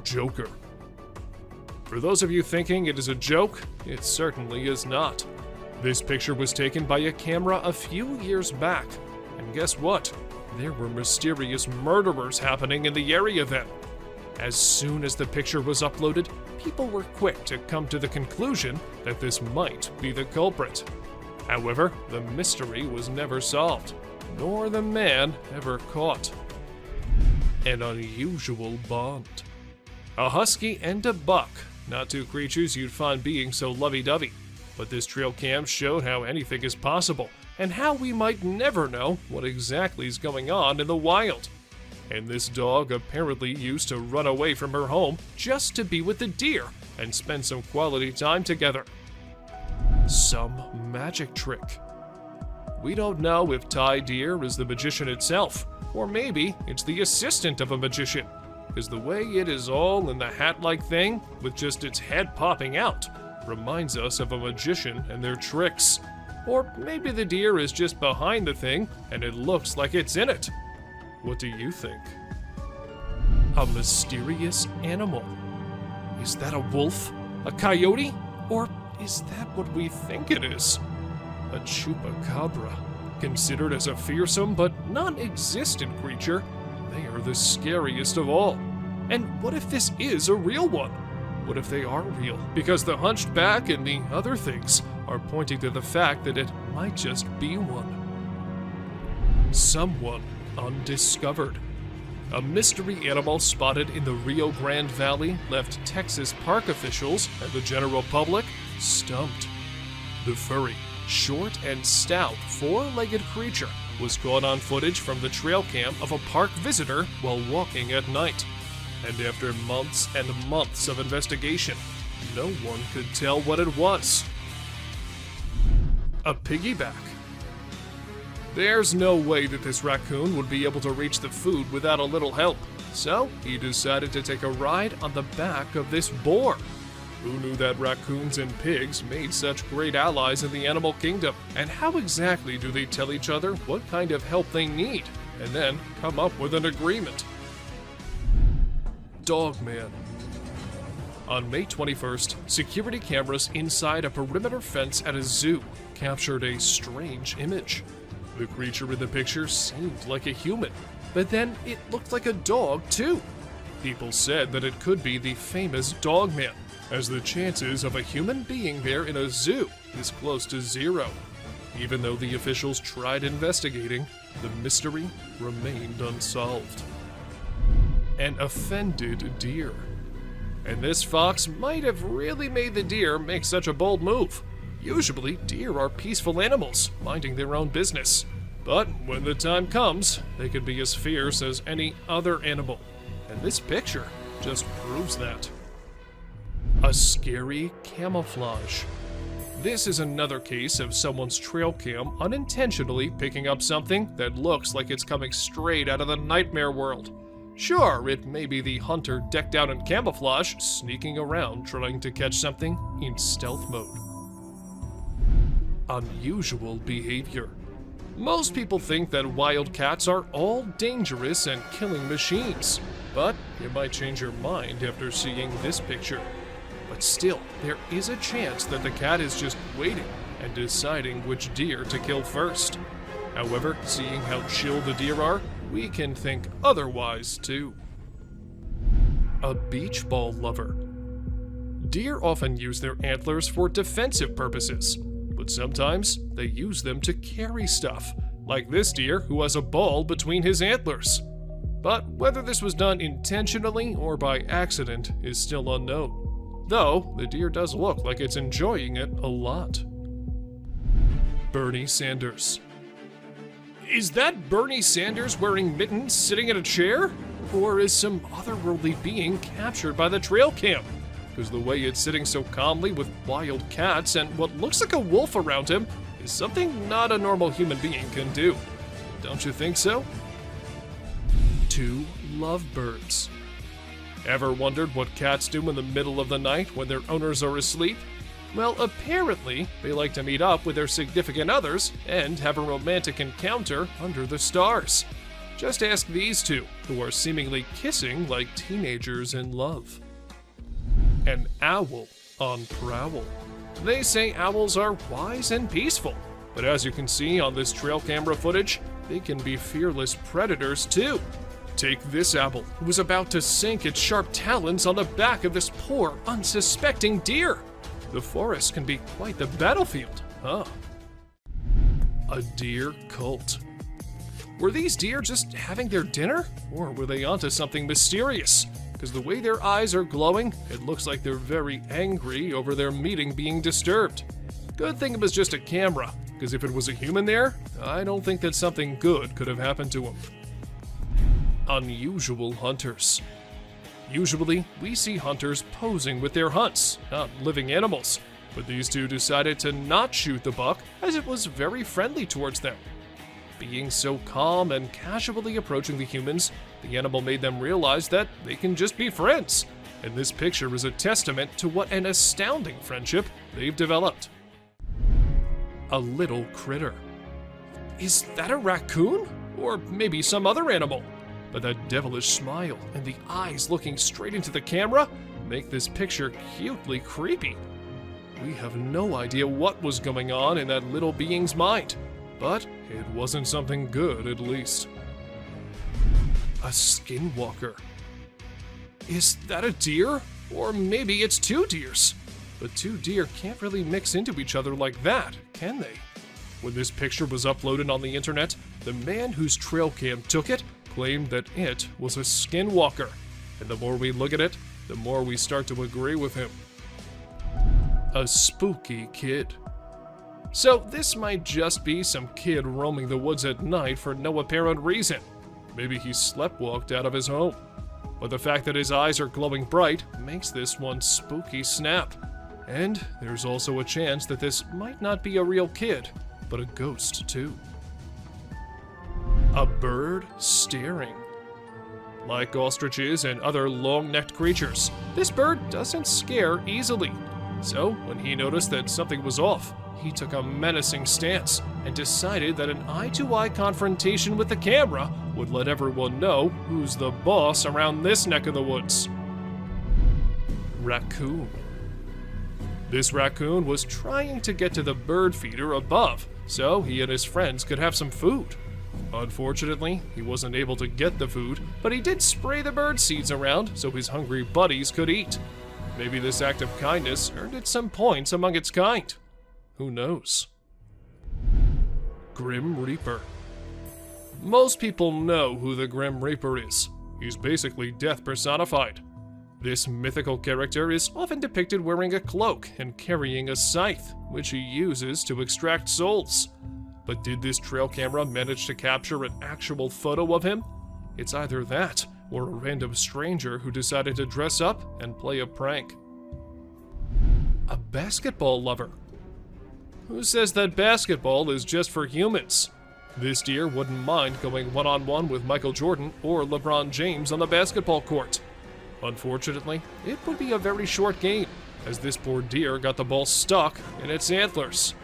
Joker. For those of you thinking it is a joke, it certainly is not. This picture was taken by a camera a few years back, and guess what? There were mysterious murderers happening in the area then. As soon as the picture was uploaded, people were quick to come to the conclusion that this might be the culprit. However, the mystery was never solved, nor the man ever caught. An unusual bond. A husky and a buck, not two creatures you'd find being so lovey-dovey, but this trail cam showed how anything is possible, and how we might never know what exactly is going on in the wild. And this dog apparently used to run away from her home just to be with the deer and spend some quality time together. Some magic trick. We don't know if Ty Deer is the magician itself, or maybe it's the assistant of a magician, because the way it is all in the hat-like thing, with just its head popping out, reminds us of a magician and their tricks. Or maybe the deer is just behind the thing and it looks like it's in it. What do you think? A mysterious animal. Is that a wolf? A coyote? Or is that what we think it is? A chupacabra. Considered as a fearsome but non-existent creature, they are the scariest of all. And what if this is a real one? What if they are real? Because the hunched back and the other things are pointing to the fact that it might just be one. Someone undiscovered. A mystery animal spotted in the Rio Grande Valley left Texas park officials and the general public stumped. The furry, short and stout, four-legged creature was caught on footage from the trail cam of a park visitor while walking at night. And after months and months of investigation, no one could tell what it was. A piggyback. There's no way that this raccoon would be able to reach the food without a little help, so he decided to take a ride on the back of this boar. Who knew that raccoons and pigs made such great allies in the animal kingdom? And how exactly do they tell each other what kind of help they need, and then come up with an agreement? Dogman. On May 21st, security cameras inside a perimeter fence at a zoo captured a strange image. The creature in the picture seemed like a human, but then it looked like a dog too. People said that it could be the famous Dogman, as the chances of a human being there in a zoo is close to zero. Even though the officials tried investigating, the mystery remained unsolved. An offended deer. And this fox might have really made the deer make such a bold move. Usually, deer are peaceful animals, minding their own business. But when the time comes, they can be as fierce as any other animal. And this picture just proves that. A scary camouflage. This is another case of someone's trail cam unintentionally picking up something that looks like it's coming straight out of the nightmare world. Sure, it may be the hunter decked out in camouflage, sneaking around trying to catch something in stealth mode. Unusual behavior. Most people think that wild cats are all dangerous and killing machines, but you might change your mind after seeing this picture. But still, there is a chance that the cat is just waiting and deciding which deer to kill first. However, seeing how chill the deer are, we can think otherwise too. A beach ball lover. Deer often use their antlers for defensive purposes, but sometimes they use them to carry stuff, like this deer who has a ball between his antlers. But whether this was done intentionally or by accident is still unknown, though the deer does look like it's enjoying it a lot. Bernie Sanders. Is that Bernie Sanders wearing mittens sitting in a chair? Or is some otherworldly being captured by the trail cam? Because the way it's sitting so calmly with wild cats and what looks like a wolf around him is something not a normal human being can do. Don't you think so? 2 lovebirds. Ever wondered what cats do in the middle of the night when their owners are asleep? Well, apparently, they like to meet up with their significant others and have a romantic encounter under the stars. Just ask these two, who are seemingly kissing like teenagers in love. An owl on prowl. They say owls are wise and peaceful, but as you can see on this trail camera footage, they can be fearless predators too. Take this owl, who was about to sink its sharp talons on the back of this poor, unsuspecting deer. The forest can be quite the battlefield, huh? A deer cult. Were these deer just having their dinner? Or were they onto something mysterious? Because the way their eyes are glowing, it looks like they're very angry over their meeting being disturbed. Good thing it was just a camera, because if it was a human there, I don't think that something good could have happened to him. Unusual hunters. Usually, we see hunters posing with their hunts, not living animals, but these two decided to not shoot the buck as it was very friendly towards them. Being so calm and casually approaching the humans, the animal made them realize that they can just be friends, and this picture is a testament to what an astounding friendship they've developed. A little critter. Is that a raccoon? Or maybe some other animal? But that devilish smile and the eyes looking straight into the camera make this picture cutely creepy. We have no idea what was going on in that little being's mind, but it wasn't something good at least. A skinwalker. Is that a deer? Or maybe it's two deers. But two deer can't really mix into each other like that, can they? When this picture was uploaded on the internet, the man whose trail cam took it claimed that it was a skinwalker, and the more we look at it, the more we start to agree with him. A spooky kid. So this might just be some kid roaming the woods at night for no apparent reason. Maybe he sleptwalked out of his home. But the fact that his eyes are glowing bright makes this one spooky snap. And there's also a chance that this might not be a real kid, but a ghost too. A bird staring. Like ostriches and other long-necked creatures, this bird doesn't scare easily. So when he noticed that something was off, he took a menacing stance and decided that an eye-to-eye confrontation with the camera would let everyone know who's the boss around this neck of the woods. Raccoon. This raccoon was trying to get to the bird feeder above so he and his friends could have some food. Unfortunately, he wasn't able to get the food, but he did spray the bird seeds around so his hungry buddies could eat. Maybe this act of kindness earned it some points among its kind. Who knows? Grim Reaper. Most people know who the Grim Reaper is. He's basically death personified. This mythical character is often depicted wearing a cloak and carrying a scythe, which he uses to extract souls. But did this trail camera manage to capture an actual photo of him? It's either that, or a random stranger who decided to dress up and play a prank. A basketball lover. Who says that basketball is just for humans? This deer wouldn't mind going one-on-one with Michael Jordan or LeBron James on the basketball court. Unfortunately, it would be a very short game, as this poor deer got the ball stuck in its antlers.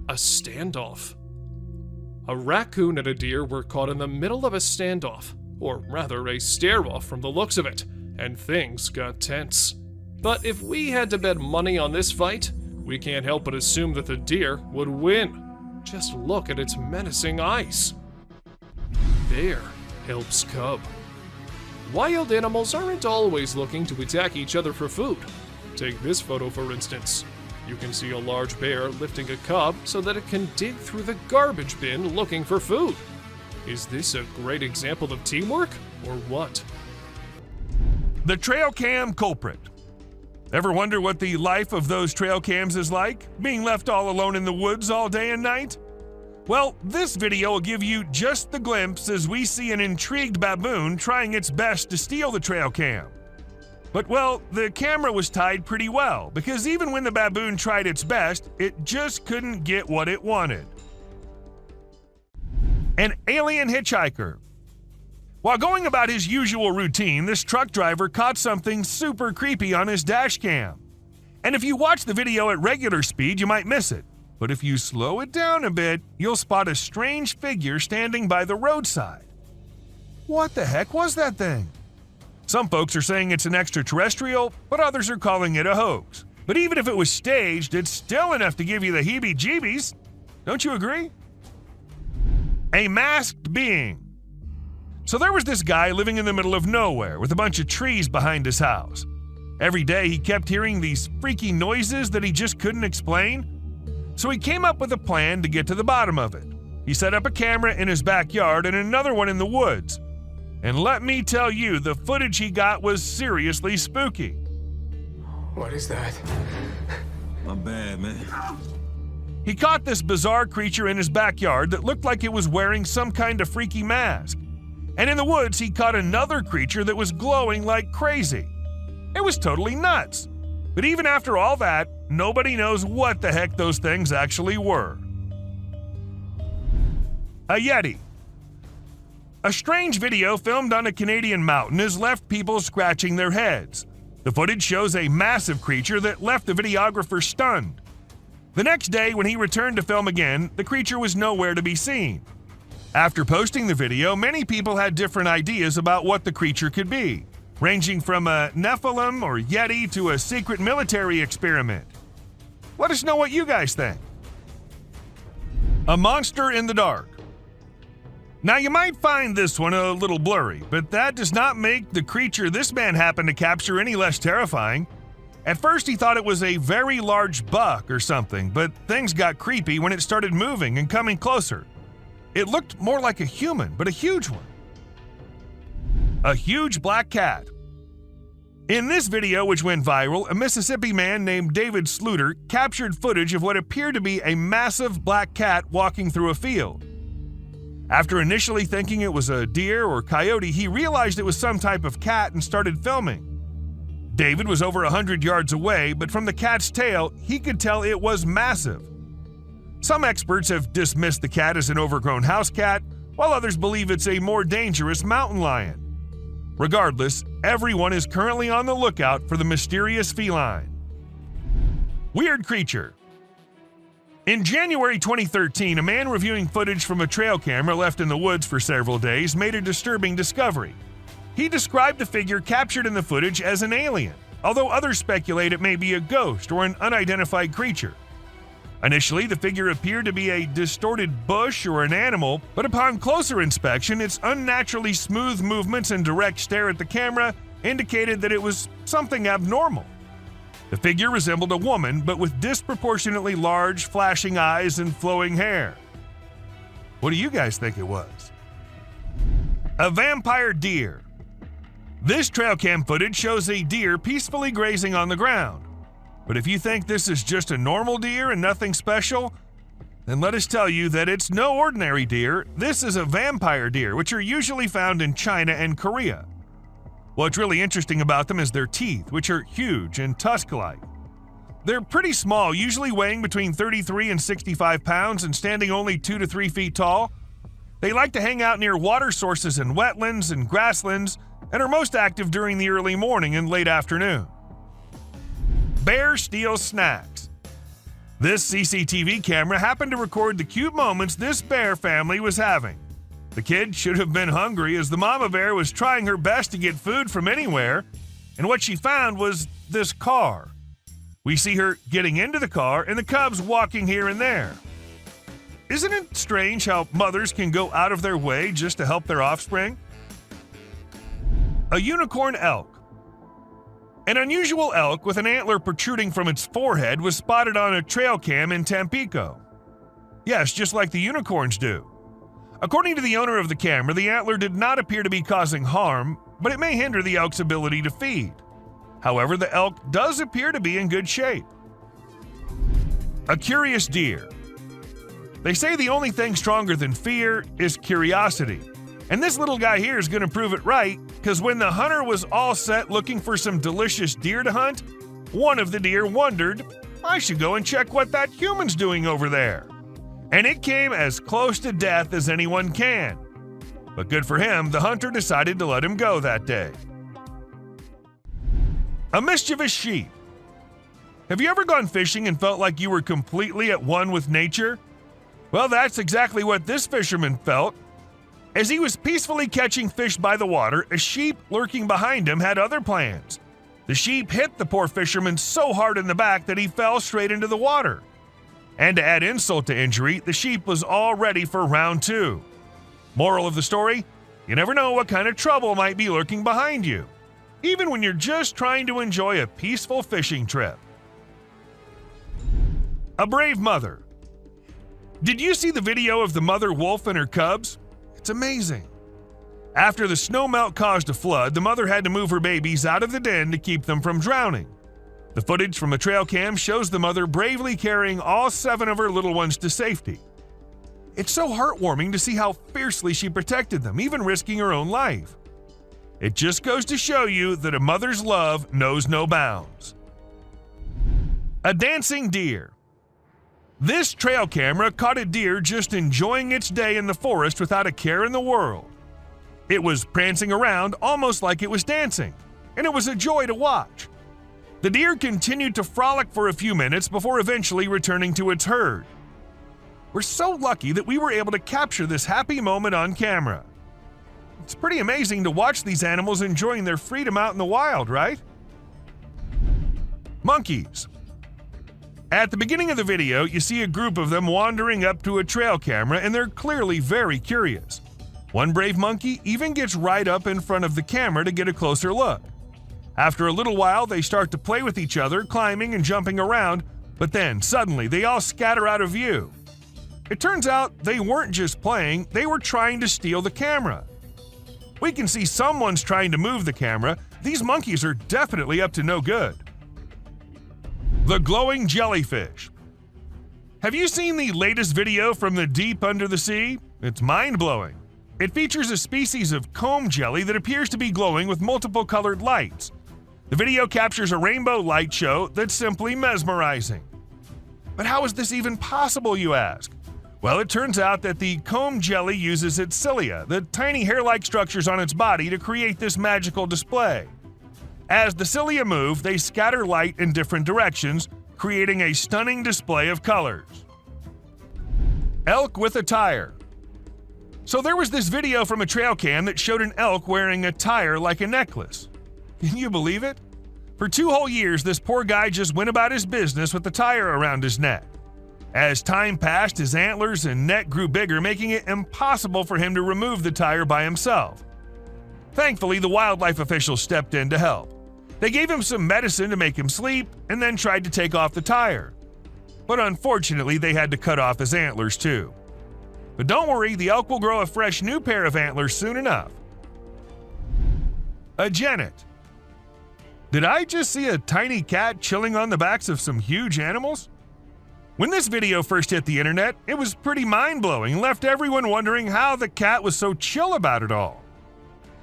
A standoff. A raccoon and a deer were caught in the middle of a standoff, or rather a stare-off from the looks of it, and things got tense. But if we had to bet money on this fight, we can't help but assume that the deer would win. Just look at its menacing eyes. Bear helps cub. Wild animals aren't always looking to attack each other for food. Take this photo for instance. You can see a large bear lifting a cub so that it can dig through the garbage bin looking for food. Is this a great example of teamwork, or what? The trail cam culprit. Ever wonder what the life of those trail cams is like? Being left all alone in the woods all day and night? Well, this video will give you just the glimpse as we see an intrigued baboon trying its best to steal the trail cam. But well, the camera was tied pretty well, because even when the baboon tried its best, it just couldn't get what it wanted. An alien hitchhiker. While going about his usual routine, this truck driver caught something super creepy on his dash cam. And if you watch the video at regular speed, you might miss it. But if you slow it down a bit, you'll spot a strange figure standing by the roadside. What the heck was that thing? Some folks are saying it's an extraterrestrial, but others are calling it a hoax. But even if it was staged, it's still enough to give you the heebie-jeebies. Don't you agree? A masked being. So there was this guy living in the middle of nowhere with a bunch of trees behind his house. Every day he kept hearing these freaky noises that he just couldn't explain. So he came up with a plan to get to the bottom of it. He set up a camera in his backyard and another one in the woods. And let me tell you, the footage he got was seriously spooky. What is that? My bad, man. He caught this bizarre creature in his backyard that looked like it was wearing some kind of freaky mask. And in the woods, he caught another creature that was glowing like crazy. It was totally nuts. But even after all that, nobody knows what the heck those things actually were. A Yeti. A strange video filmed on a Canadian mountain has left people scratching their heads. The footage shows a massive creature that left the videographer stunned. The next day, when he returned to film again, the creature was nowhere to be seen. After posting the video, many people had different ideas about what the creature could be, ranging from a Nephilim or Yeti to a secret military experiment. Let us know what you guys think. A monster in the dark. Now you might find this one a little blurry, but that does not make the creature this man happened to capture any less terrifying. At first he thought it was a very large buck or something, but things got creepy when it started moving and coming closer. It looked more like a human, but a huge one. A huge black cat. In this video, which went viral, a Mississippi man named David Sluter captured footage of what appeared to be a massive black cat walking through a field. After initially thinking it was a deer or coyote, he realized it was some type of cat and started filming. David was over 100 yards away, but from the cat's tail, he could tell it was massive. Some experts have dismissed the cat as an overgrown house cat, while others believe it's a more dangerous mountain lion. Regardless, everyone is currently on the lookout for the mysterious feline. Weird creature. In January 2013, a man reviewing footage from a trail camera left in the woods for several days made a disturbing discovery. He described the figure captured in the footage as an alien, although others speculate it may be a ghost or an unidentified creature. Initially, the figure appeared to be a distorted bush or an animal, but upon closer inspection, its unnaturally smooth movements and direct stare at the camera indicated that it was something abnormal. The figure resembled a woman, but with disproportionately large, flashing eyes and flowing hair. What do you guys think it was? A vampire deer. This trail cam footage shows a deer peacefully grazing on the ground. But if you think this is just a normal deer and nothing special, then let us tell you that it's no ordinary deer. This is a vampire deer, which are usually found in China and Korea. What's really interesting about them is their teeth, which are huge and tusk-like. They're pretty small, usually weighing between 33 and 65 pounds and standing only 2 to 3 feet tall. They like to hang out near water sources and wetlands and grasslands and are most active during the early morning and late afternoon. Bear steals snacks. This CCTV camera happened to record the cute moments this bear family was having. The kid should have been hungry as the mama bear was trying her best to get food from anywhere, and what she found was this car. We see her getting into the car and the cubs walking here and there. Isn't it strange how mothers can go out of their way just to help their offspring? A unicorn elk. An unusual elk with an antler protruding from its forehead was spotted on a trail cam in Tampico. Yes, just like the unicorns do. According to the owner of the camera, the antler did not appear to be causing harm, but it may hinder the elk's ability to feed. However, the elk does appear to be in good shape. A curious deer. They say the only thing stronger than fear is curiosity. And this little guy here is going to prove it right, because when the hunter was all set looking for some delicious deer to hunt, one of the deer wondered, I should go and check what that human's doing over there. And it came as close to death as anyone can. But good for him, the hunter decided to let him go that day. A mischievous sheep. Have you ever gone fishing and felt like you were completely at one with nature? Well, that's exactly what this fisherman felt. As he was peacefully catching fish by the water, a sheep lurking behind him had other plans. The sheep hit the poor fisherman so hard in the back that he fell straight into the water. And to add insult to injury, the sheep was all ready for round 2. Moral of the story, you never know what kind of trouble might be lurking behind you, even when you're just trying to enjoy a peaceful fishing trip. A brave mother. Did you see the video of the mother wolf and her cubs? It's amazing. After the snowmelt caused a flood, the mother had to move her babies out of the den to keep them from drowning. The footage from a trail cam shows the mother bravely carrying all 7 of her little ones to safety. It's so heartwarming to see how fiercely she protected them, even risking her own life. It just goes to show you that a mother's love knows no bounds. A dancing deer. This trail camera caught a deer just enjoying its day in the forest without a care in the world. It was prancing around almost like it was dancing, and it was a joy to watch. The deer continued to frolic for a few minutes before eventually returning to its herd. We're so lucky that we were able to capture this happy moment on camera. It's pretty amazing to watch these animals enjoying their freedom out in the wild, right? Monkeys. At the beginning of the video, you see a group of them wandering up to a trail camera, and they're clearly very curious. One brave monkey even gets right up in front of the camera to get a closer look. After a little while, they start to play with each other, climbing and jumping around, but then suddenly they all scatter out of view. It turns out they weren't just playing, they were trying to steal the camera. We can see someone's trying to move the camera. These monkeys are definitely up to no good. The glowing jellyfish. Have you seen the latest video from the deep under the sea? It's mind-blowing. It features a species of comb jelly that appears to be glowing with multiple colored lights. The video captures a rainbow light show that's simply mesmerizing. But how is this even possible, you ask? Well, it turns out that the comb jelly uses its cilia, the tiny hair-like structures on its body, to create this magical display. As the cilia move, they scatter light in different directions, creating a stunning display of colors. Elk with a tire. So there was this video from a trail cam that showed an elk wearing a tire like a necklace. Can you believe it? For 2 whole years, this poor guy just went about his business with the tire around his neck. As time passed, his antlers and neck grew bigger, making it impossible for him to remove the tire by himself. Thankfully, the wildlife officials stepped in to help. They gave him some medicine to make him sleep and then tried to take off the tire. But unfortunately, they had to cut off his antlers too. But don't worry, the elk will grow a fresh new pair of antlers soon enough. A genet. Did I just see a tiny cat chilling on the backs of some huge animals? When this video first hit the internet, it was pretty mind-blowing and left everyone wondering how the cat was so chill about it all.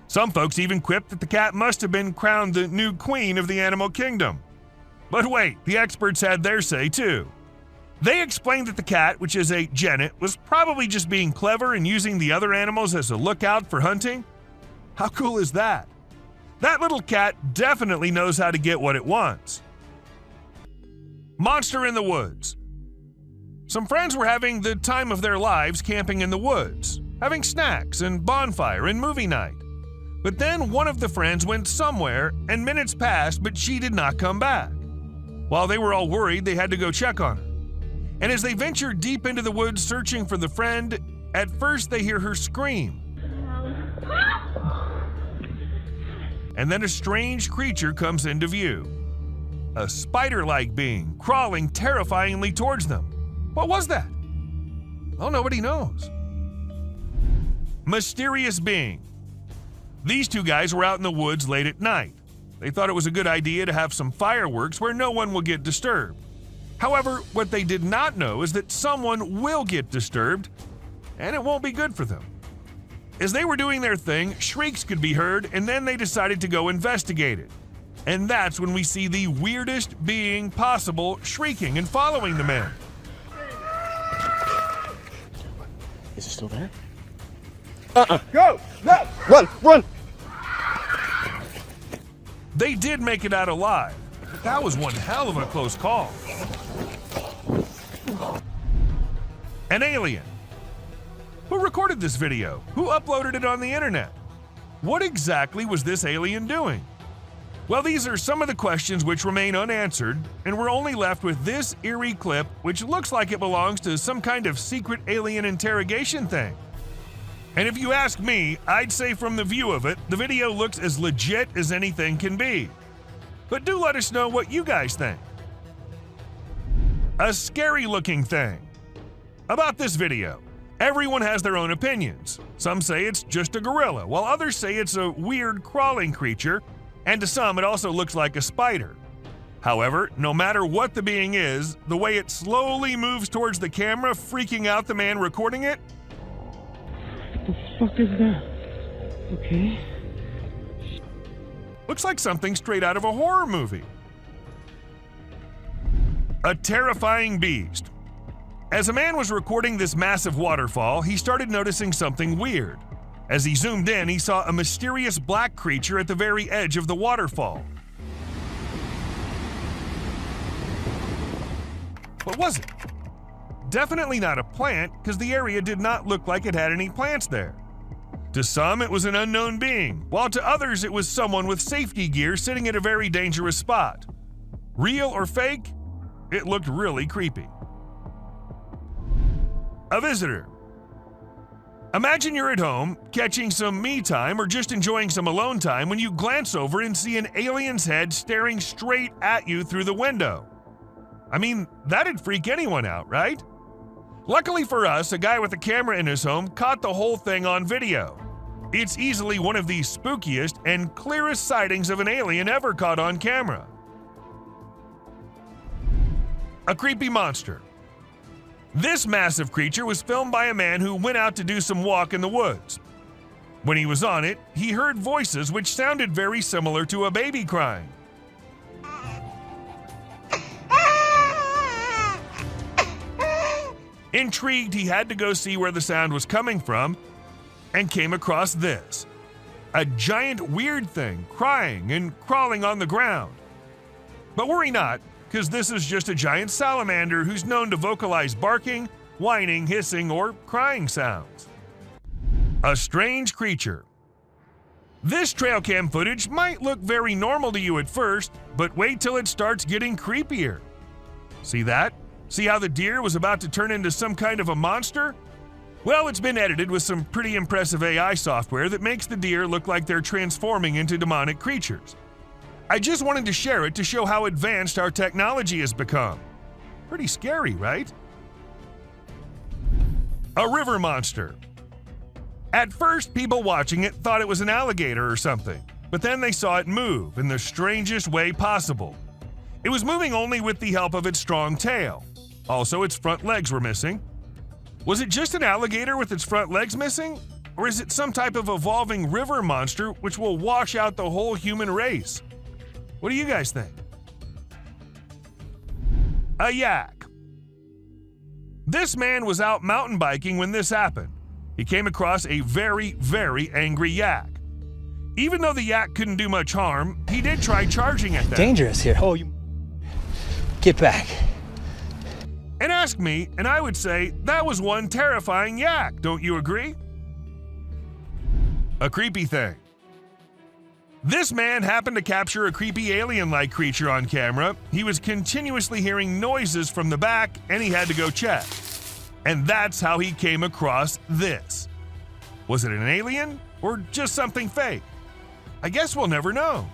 Some folks even quipped that the cat must have been crowned the new queen of the animal kingdom. But wait, the experts had their say too. They explained that the cat, which is a genet, was probably just being clever and using the other animals as a lookout for hunting. How cool is that? That little cat definitely knows how to get what it wants. Monster in the woods. Some friends were having the time of their lives camping in the woods, having snacks and bonfire and movie night. But then one of the friends went somewhere and minutes passed, but she did not come back. While they were all worried, they had to go check on her. And as they ventured deep into the woods searching for the friend, at first they hear her scream. And then a strange creature comes into view. A spider-like being crawling terrifyingly towards them. What was that? Well, nobody knows. Mysterious being. These 2 guys were out in the woods late at night. They thought it was a good idea to have some fireworks where no one will get disturbed. However, what they did not know is that someone will get disturbed, and it won't be good for them. As they were doing their thing, shrieks could be heard, and then they decided to go investigate it. And that's when we see the weirdest being possible shrieking and following the men. Is it still there? Go! No! Run! Run! They did make it out alive, That was one hell of a close call. An alien. Who recorded this video? Who uploaded it on the internet? What exactly was this alien doing? Well, these are some of the questions which remain unanswered, and we're only left with this eerie clip, which looks like it belongs to some kind of secret alien interrogation thing. And if you ask me, I'd say from the view of it, the video looks as legit as anything can be. But do let us know what you guys think. A scary looking thing. About this video, everyone has their own opinions. Some say it's just a gorilla, while others say it's a weird crawling creature, and to some it also looks like a spider. However, no matter what the being is, the way it slowly moves towards the camera, freaking out the man recording it. What the fuck is that? Okay. Looks like something straight out of a horror movie. A terrifying beast. As a man was recording this massive waterfall, he started noticing something weird. As he zoomed in, he saw a mysterious black creature at the very edge of the waterfall. What was it? Definitely not a plant, because the area did not look like it had any plants there. To some, it was an unknown being, while to others it was someone with safety gear sitting at a very dangerous spot. Real or fake? It looked really creepy. A visitor. Imagine you're at home, catching some me time or just enjoying some alone time when you glance over and see an alien's head staring straight at you through the window. I mean, that'd freak anyone out, right? Luckily for us, a guy with a camera in his home caught the whole thing on video. It's easily one of the spookiest and clearest sightings of an alien ever caught on camera. A creepy monster. This massive creature was filmed by a man who went out to do some walk in the woods. When he was on it, he heard voices which sounded very similar to a baby crying. Intrigued, he had to go see where the sound was coming from and came across this. A giant weird thing crying and crawling on the ground. But worry not, because this is just a giant salamander who's known to vocalize barking, whining, hissing, or crying sounds. A strange creature. This trail cam footage might look very normal to you at first, but wait till it starts getting creepier. See that? See how the deer was about to turn into some kind of a monster? Well, it's been edited with some pretty impressive AI software that makes the deer look like they're transforming into demonic creatures. I just wanted to share it to show how advanced our technology has become. Pretty scary, right? A river monster. At first, people watching it thought it was an alligator or something, but then they saw it move in the strangest way possible. It was moving only with the help of its strong tail. Also, its front legs were missing. Was it just an alligator with its front legs missing? Or is it some type of evolving river monster which will wash out the whole human race? What do you guys think? A yak. This man was out mountain biking when this happened. He came across a very, very angry yak. Even though the yak couldn't do much harm, he did try charging at them. Dangerous here. Oh, you get back. And ask me, and I would say that was one terrifying yak, don't you agree? A creepy thing. This man happened to capture a creepy alien-like creature on camera. He was continuously hearing noises from the back, and he had to go check. And that's how he came across this. Was it an alien, or just something fake? I guess we'll never know.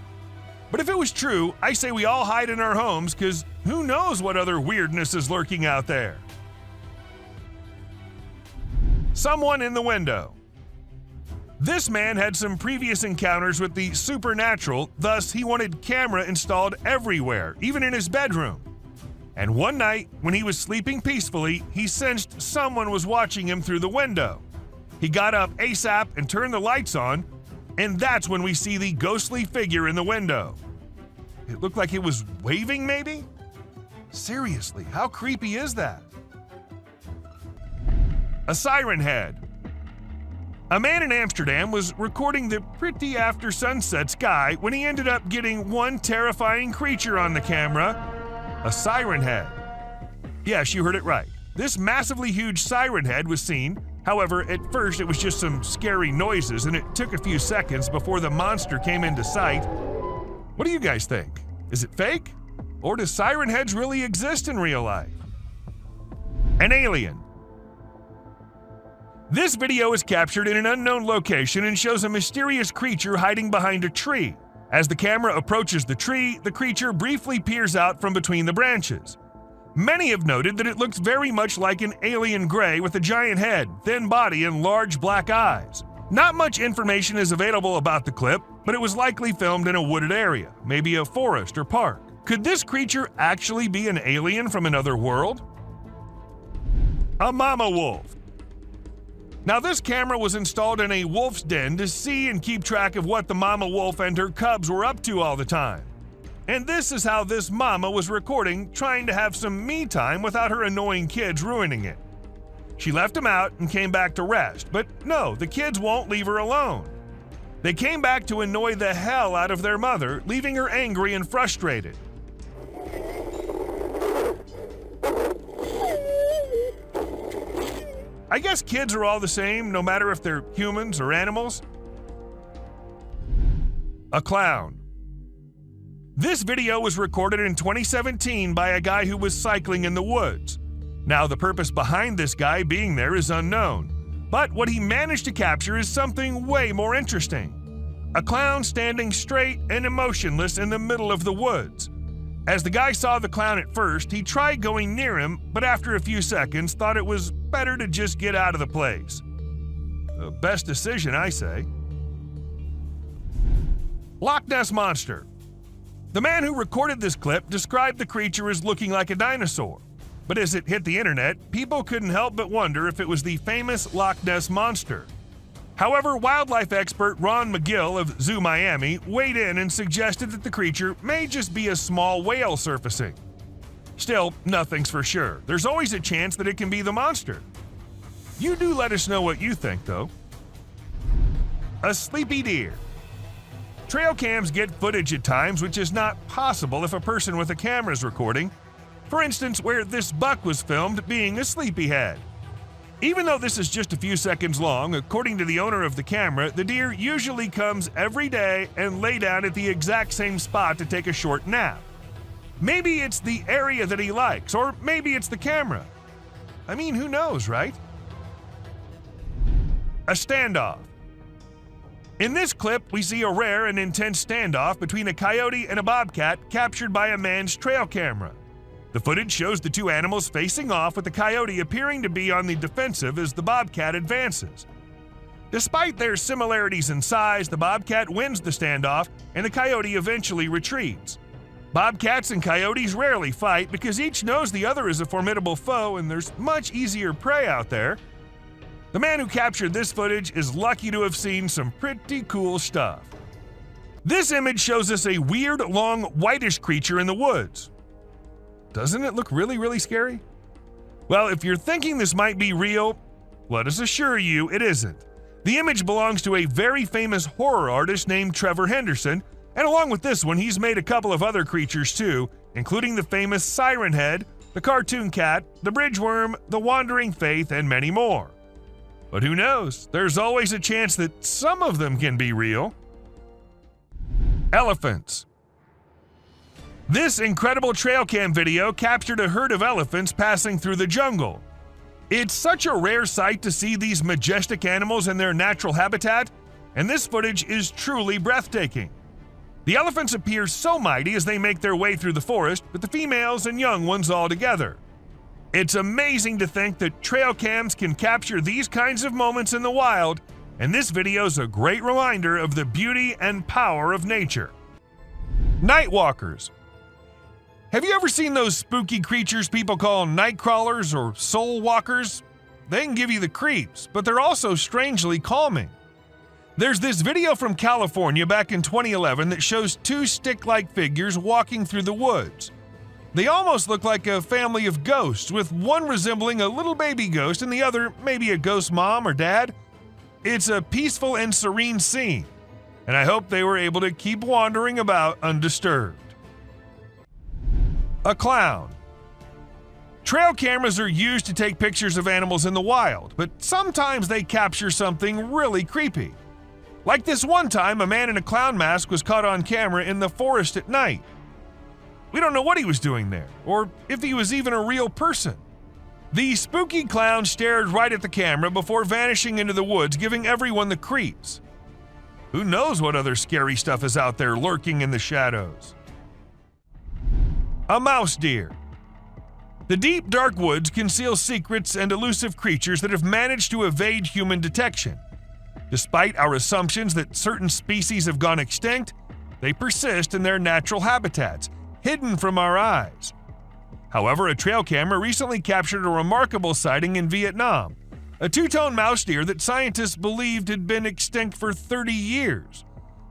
But if it was true, I say we all hide in our homes, because who knows what other weirdness is lurking out there. Someone in the window. This man had some previous encounters with the supernatural, thus he wanted camera installed everywhere, even in his bedroom. And one night, when he was sleeping peacefully, he sensed someone was watching him through the window. He got up ASAP and turned the lights on, and that's when we see the ghostly figure in the window. It looked like it was waving, maybe? Seriously, how creepy is that? A siren head. A man in Amsterdam was recording the pretty after sunset sky when he ended up getting one terrifying creature on the camera, a siren head. Yes, you heard it right. This massively huge siren head was seen. However, at first it was just some scary noises and it took a few seconds before the monster came into sight. What do you guys think? Is it fake? Or do siren heads really exist in real life? An alien. This video is captured in an unknown location and shows a mysterious creature hiding behind a tree. As the camera approaches the tree, the creature briefly peers out from between the branches. Many have noted that it looks very much like an alien gray with a giant head, thin body, and large black eyes. Not much information is available about the clip, but it was likely filmed in a wooded area, maybe a forest or park. Could this creature actually be an alien from another world? A mama wolf. Now, this camera was installed in a wolf's den to see and keep track of what the mama wolf and her cubs were up to all the time. And this is how this mama was recording, trying to have some me time without her annoying kids ruining it. She left them out and came back to rest, but no, the kids won't leave her alone. They came back to annoy the hell out of their mother, leaving her angry and frustrated. I guess kids are all the same, no matter if they're humans or animals. A clown. This video was recorded in 2017 by a guy who was cycling in the woods. Now, the purpose behind this guy being there is unknown, but what he managed to capture is something way more interesting. A clown standing straight and emotionless in the middle of the woods. As the guy saw the clown at first, he tried going near him, but after a few seconds thought it was better to just get out of the place. The best decision, I say. Loch Ness Monster. The man who recorded this clip described the creature as looking like a dinosaur, but as it hit the internet, people couldn't help but wonder if it was the famous Loch Ness Monster. However, wildlife expert Ron McGill of Zoo Miami weighed in and suggested that the creature may just be a small whale surfacing. Still, nothing's for sure. There's always a chance that it can be the monster. You do let us know what you think, though. A sleepy deer. Trail cams get footage at times which is not possible if a person with a camera is recording. For instance, where this buck was filmed being a sleepyhead. Even though this is just a few seconds long, according to the owner of the camera, the deer usually comes every day and lay down at the exact same spot to take a short nap. Maybe it's the area that he likes, or maybe it's the camera. I mean, who knows, right? A standoff. In this clip, we see a rare and intense standoff between a coyote and a bobcat captured by a man's trail camera. The footage shows the two animals facing off, with the coyote appearing to be on the defensive as the bobcat advances. Despite their similarities in size, the bobcat wins the standoff and the coyote eventually retreats. Bobcats and coyotes rarely fight because each knows the other is a formidable foe and there's much easier prey out there. The man who captured this footage is lucky to have seen some pretty cool stuff. This image shows us a weird, long, whitish creature in the woods. Doesn't it look really, really scary? Well, if you're thinking this might be real, let us assure you it isn't. The image belongs to a very famous horror artist named Trevor Henderson, and along with this one, he's made a couple of other creatures too, including the famous Siren Head, the cartoon cat, the bridge worm, the wandering faith, and many more. But who knows? There's always a chance that some of them can be real. Elephants. This incredible trail cam video captured a herd of elephants passing through the jungle. It's such a rare sight to see these majestic animals in their natural habitat, and this footage is truly breathtaking. The elephants appear so mighty as they make their way through the forest, with the females and young ones all together. It's amazing to think that trail cams can capture these kinds of moments in the wild, and this video is a great reminder of the beauty and power of nature. Nightwalkers. Have you ever seen those spooky creatures people call Nightcrawlers or soul walkers? They can give you the creeps, but they're also strangely calming. There's this video from California back in 2011 that shows two stick-like figures walking through the woods. They almost look like a family of ghosts, with one resembling a little baby ghost and the other maybe a ghost mom or dad. it's a peaceful and serene scene, and I hope they were able to keep wandering about undisturbed. A clown. Trail cameras are used to take pictures of animals in the wild, but sometimes they capture something really creepy. Like this one time, a man in a clown mask was caught on camera in the forest at night. We don't know what he was doing there, or if he was even a real person. The spooky clown stared right at the camera before vanishing into the woods, giving everyone the creeps. Who knows what other scary stuff is out there lurking in the shadows? A mouse deer. The deep, dark woods conceal secrets and elusive creatures that have managed to evade human detection. Despite our assumptions that certain species have gone extinct, they persist in their natural habitats, hidden from our eyes. However, a trail camera recently captured a remarkable sighting in Vietnam, a two-tone mouse deer that scientists believed had been extinct for 30 years.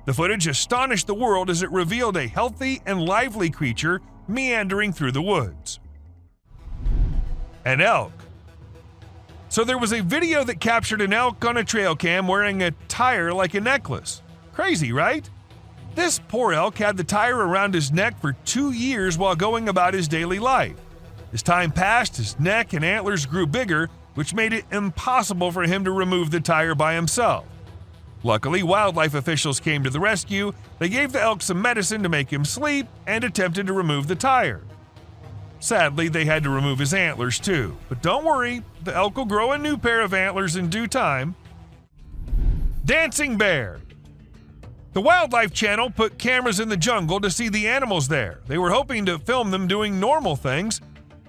The footage astonished the world as it revealed a healthy and lively creature meandering through the woods. An elk. So there was a video that captured an elk on a trail cam wearing a tire like a necklace. Crazy, right? This poor elk had the tire around his neck for 2 years while going about his daily life. As time passed, his neck and antlers grew bigger, which made it impossible for him to remove the tire by himself. Luckily, wildlife officials came to the rescue. They gave the elk some medicine to make him sleep and attempted to remove the tire. Sadly, they had to remove his antlers too. But don't worry, the elk will grow a new pair of antlers in due time. Dancing bear. The Wildlife Channel put cameras in the jungle to see the animals there. They were hoping to film them doing normal things,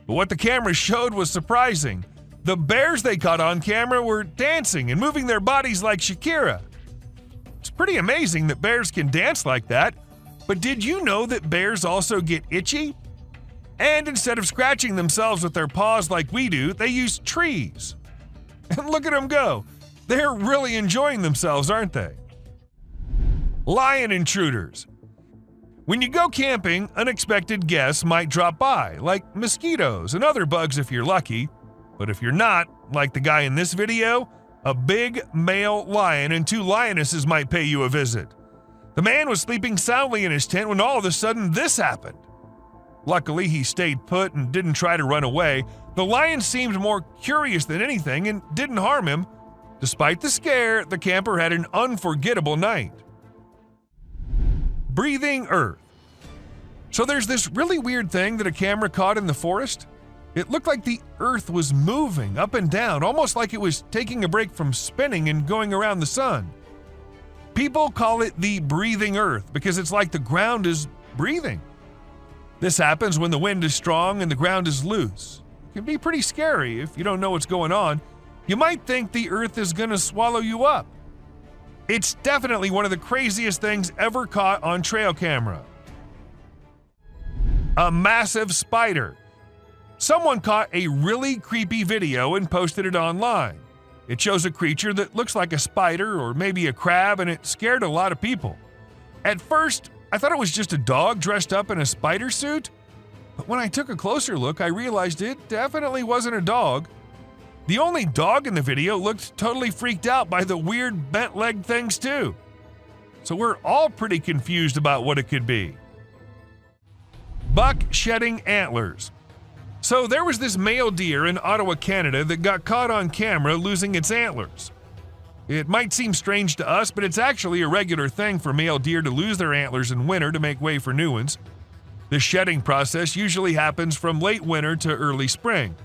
but what the cameras showed was surprising. The bears they caught on camera were dancing and moving their bodies like Shakira. It's pretty amazing that bears can dance like that, but did you know that bears also get itchy? And instead of scratching themselves with their paws like we do, they use trees. And look at them go. They're really enjoying themselves, aren't they? Lion intruders. When you go camping, unexpected guests might drop by, like mosquitoes and other bugs if you're lucky. But if you're not, like the guy in this video, a big male lion and 2 lionesses might pay you a visit. The man was sleeping soundly in his tent when all of a sudden this happened. Luckily, he stayed put and didn't try to run away. The lion seemed more curious than anything and didn't harm him. Despite the scare, the camper had an unforgettable night. Breathing earth. So there's this really weird thing that a camera caught in the forest. It looked like the earth was moving up and down, almost like it was taking a break from spinning and going around the sun. People call it the breathing earth because it's like the ground is breathing. This happens when the wind is strong and the ground is loose. It can be pretty scary if you don't know what's going on. You might think the earth is going to swallow you up. It's definitely one of the craziest things ever caught on trail camera. A massive spider. Someone caught a really creepy video and posted it online. It shows a creature that looks like a spider or maybe a crab, and it scared a lot of people. At first, I thought it was just a dog dressed up in a spider suit, but when I took a closer look, I realized it definitely wasn't a dog. The only dog in the video looked totally freaked out by the weird bent-legged things too. So we're all pretty confused about what it could be. Buck shedding antlers. So there was this male deer in Ottawa, Canada that got caught on camera losing its antlers. It might seem strange to us, but it's actually a regular thing for male deer to lose their antlers in winter to make way for new ones. The shedding process usually happens from late winter to early spring.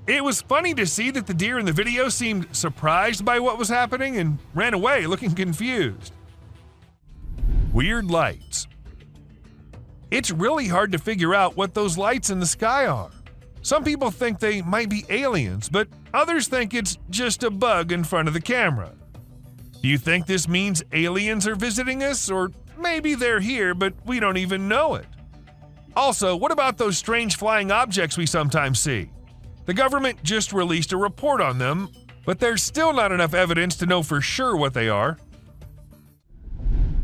It was funny to see that the deer in the video seemed surprised by what was happening and ran away looking confused. Weird lights. It's really hard to figure out what those lights in the sky are. Some people think they might be aliens, but others think it's just a bug in front of the camera. Do you think this means aliens are visiting us, or maybe they're here but we don't even know it? Also, what about those strange flying objects we sometimes see? The government just released a report on them, but there's still not enough evidence to know for sure what they are.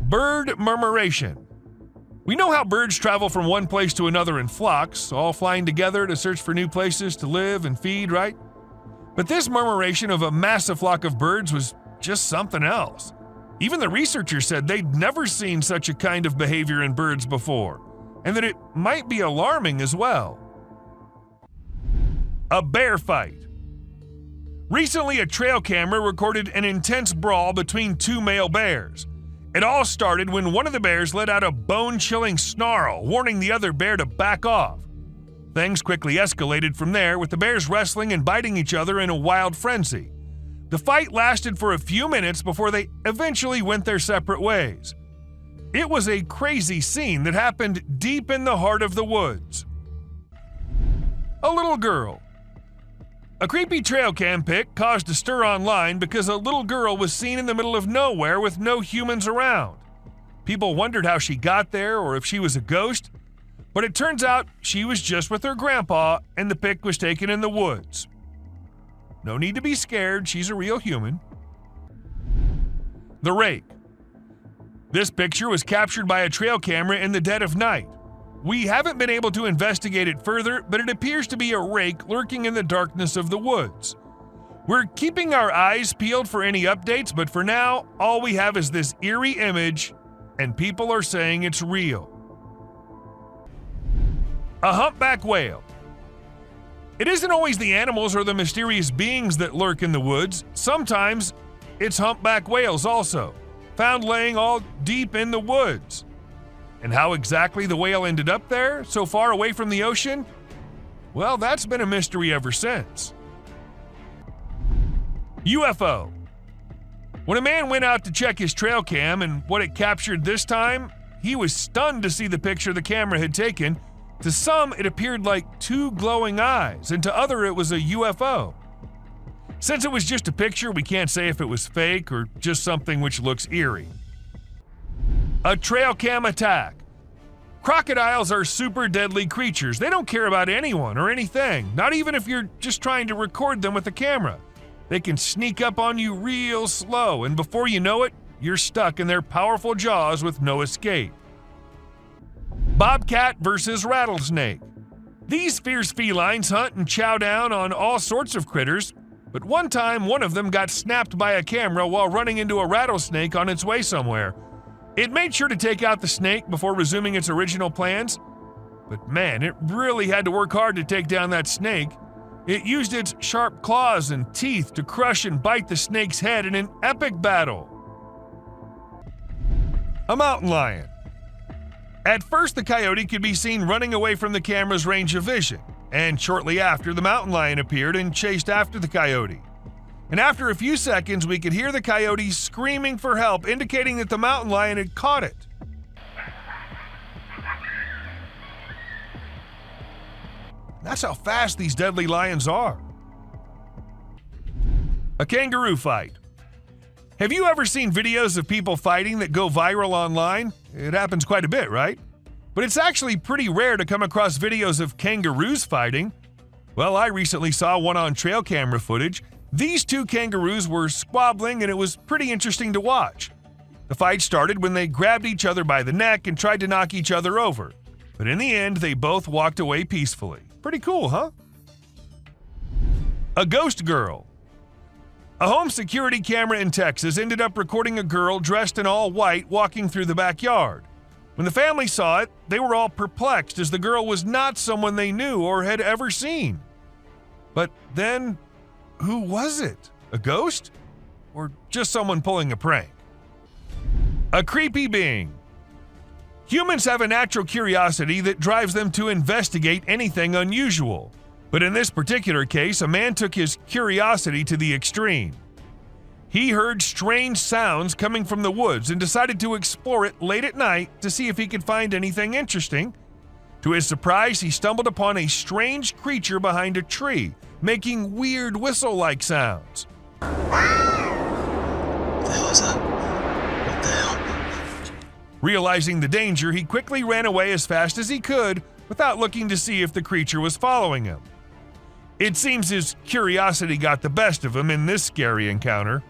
Bird murmuration. We know how birds travel from one place to another in flocks, all flying together to search for new places to live and feed, right? But this murmuration of a massive flock of birds was just something else. Even the researchers said they'd never seen such a kind of behavior in birds before, and that it might be alarming as well. A bear fight. Recently, a trail camera recorded an intense brawl between two male bears. It all started when one of the bears let out a bone-chilling snarl, warning the other bear to back off. Things quickly escalated from there, with the bears wrestling and biting each other in a wild frenzy. The fight lasted for a few minutes before they eventually went their separate ways. It was a crazy scene that happened deep in the heart of the woods. A little girl. A creepy trail cam pic caused a stir online because a little girl was seen in the middle of nowhere with no humans around. People wondered how she got there or if she was a ghost, but it turns out she was just with her grandpa and the pic was taken in the woods. No need to be scared, she's a real human. The rake. This picture was captured by a trail camera in the dead of night. We haven't been able to investigate it further, but it appears to be a rake lurking in the darkness of the woods. We're keeping our eyes peeled for any updates, but for now, all we have is this eerie image, and people are saying it's real. A humpback whale. It isn't always the animals or the mysterious beings that lurk in the woods. Sometimes it's humpback whales also, found laying all deep in the woods. And how exactly the whale ended up there, so far away from the ocean? Well, that's been a mystery ever since. UFO. When a man went out to check his trail cam and what it captured this time, he was stunned to see the picture the camera had taken. To some, it appeared like two glowing eyes, and to others, it was a UFO. Since it was just a picture, we can't say if it was fake or just something which looks eerie. A trail cam attack. Crocodiles are super deadly creatures. They don't care about anyone or anything, not even if you're just trying to record them with a camera. They can sneak up on you real slow, and before you know it, you're stuck in their powerful jaws with no escape. Bobcat versus rattlesnake. These fierce felines hunt and chow down on all sorts of critters, but one time one of them got snapped by a camera while running into a rattlesnake on its way somewhere. It made sure to take out the snake before resuming its original plans, but man, it really had to work hard to take down that snake. It used its sharp claws and teeth to crush and bite the snake's head in an epic battle. A mountain lion. At first, the coyote could be seen running away from the camera's range of vision, and shortly after, the mountain lion appeared and chased after the coyote. And after a few seconds, we could hear the coyote screaming for help, indicating that the mountain lion had caught it. That's how fast these deadly lions are. A kangaroo fight. Have you ever seen videos of people fighting that go viral online? It happens quite a bit, right? But it's actually pretty rare to come across videos of kangaroos fighting. Well, I recently saw one on trail camera footage. These two kangaroos were squabbling and it was pretty interesting to watch. The fight started when they grabbed each other by the neck and tried to knock each other over. But in the end, they both walked away peacefully. Pretty cool, huh? A ghost girl. A home security camera in Texas ended up recording a girl dressed in all white walking through the backyard. When the family saw it, they were all perplexed as the girl was not someone they knew or had ever seen. But then, who was it? A ghost? Or just someone pulling a prank? A creepy being. Humans have a natural curiosity that drives them to investigate anything unusual. But in this particular case, a man took his curiosity to the extreme. He heard strange sounds coming from the woods and decided to explore it late at night to see if he could find anything interesting. To his surprise, he stumbled upon a strange creature behind a tree, making weird whistle-like sounds. What the hell is that? What the hell? Realizing the danger, he quickly ran away as fast as he could without looking to see if the creature was following him. It seems his curiosity got the best of him in this scary encounter.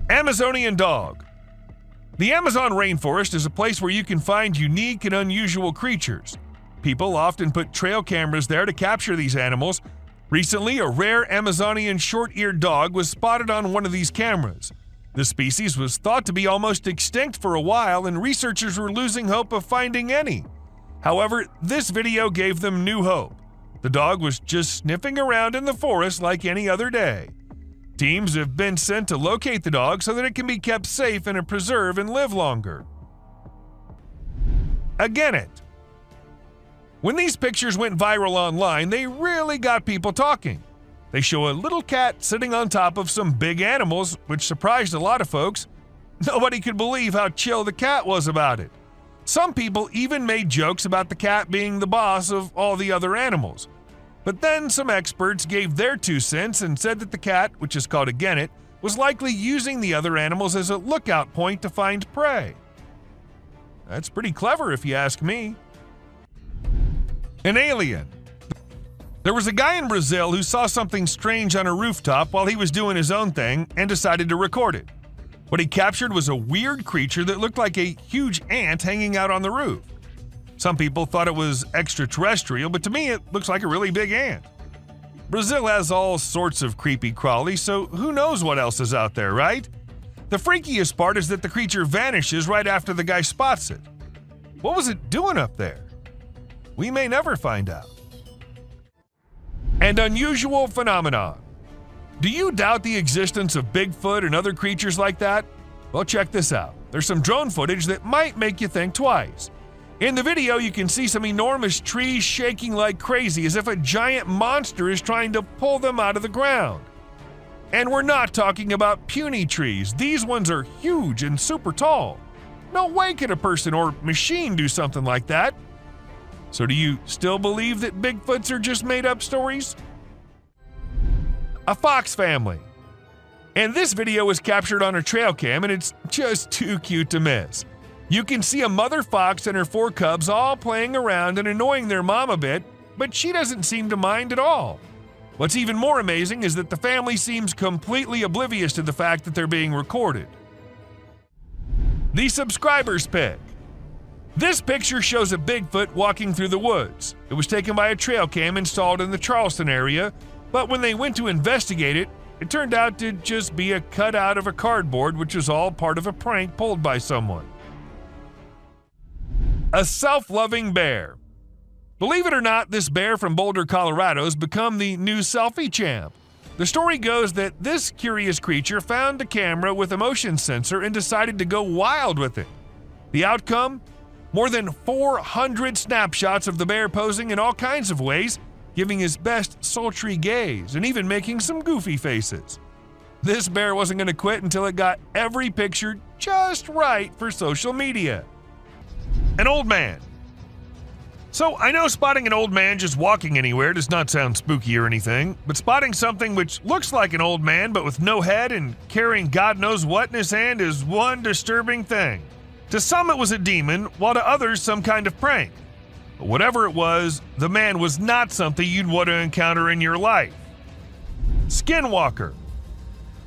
Amazonian dog. The Amazon rainforest is a place where you can find unique and unusual creatures. People often put trail cameras there to capture these animals, Recently, a rare Amazonian short-eared dog was spotted on one of these cameras. The species was thought to be almost extinct for a while, and researchers were losing hope of finding any. However, this video gave them new hope. The dog was just sniffing around in the forest like any other day. Teams have been sent to locate the dog so that it can be kept safe in a preserve and live longer. Again it. When these pictures went viral online, they really got people talking. They show a little cat sitting on top of some big animals, which surprised a lot of folks. Nobody could believe how chill the cat was about it. Some people even made jokes about the cat being the boss of all the other animals. But then some experts gave their 2 cents and said that the cat, which is called a genet, was likely using the other animals as a lookout point to find prey. That's pretty clever if you ask me. An alien. There was a guy in Brazil who saw something strange on a rooftop while he was doing his own thing and decided to record it. What he captured was a weird creature that looked like a huge ant hanging out on the roof. Some people thought it was extraterrestrial, but to me it looks like a really big ant. Brazil has all sorts of creepy crawlies, so who knows what else is out there, right? The freakiest part is that the creature vanishes right after the guy spots it. What was it doing up there? We may never find out. An unusual phenomenon. Do you doubt the existence of Bigfoot and other creatures like that? Well, check this out. There's some drone footage that might make you think twice. In the video, you can see some enormous trees shaking like crazy as if a giant monster is trying to pull them out of the ground. And we're not talking about puny trees. These ones are huge and super tall. No way could a person or machine do something like that. So do you still believe that Bigfoots are just made-up stories? A fox family. And this video was captured on a trail cam, and it's just too cute to miss. You can see a mother fox and her 4 cubs all playing around and annoying their mom a bit, but she doesn't seem to mind at all. What's even more amazing is that the family seems completely oblivious to the fact that they're being recorded. The subscribers pick. This picture shows a Bigfoot walking through the woods. It was taken by a trail cam installed in the Charleston area, but when they went to investigate it, it turned out to just be a cutout of a cardboard, which was all part of a prank pulled by someone. A self-loving bear. Believe it or not, this bear from Boulder, Colorado has become the new selfie champ. The story goes that this curious creature found a camera with a motion sensor and decided to go wild with it. The outcome? More than 400 snapshots of the bear posing in all kinds of ways, giving his best sultry gaze and even making some goofy faces. This bear wasn't going to quit until it got every picture just right for social media. An old man. So I know spotting an old man just walking anywhere does not sound spooky or anything, but spotting something which looks like an old man but with no head and carrying God knows what in his hand is one disturbing thing. To some it was a demon, while to others some kind of prank. But whatever it was, the man was not something you'd want to encounter in your life. Skinwalker.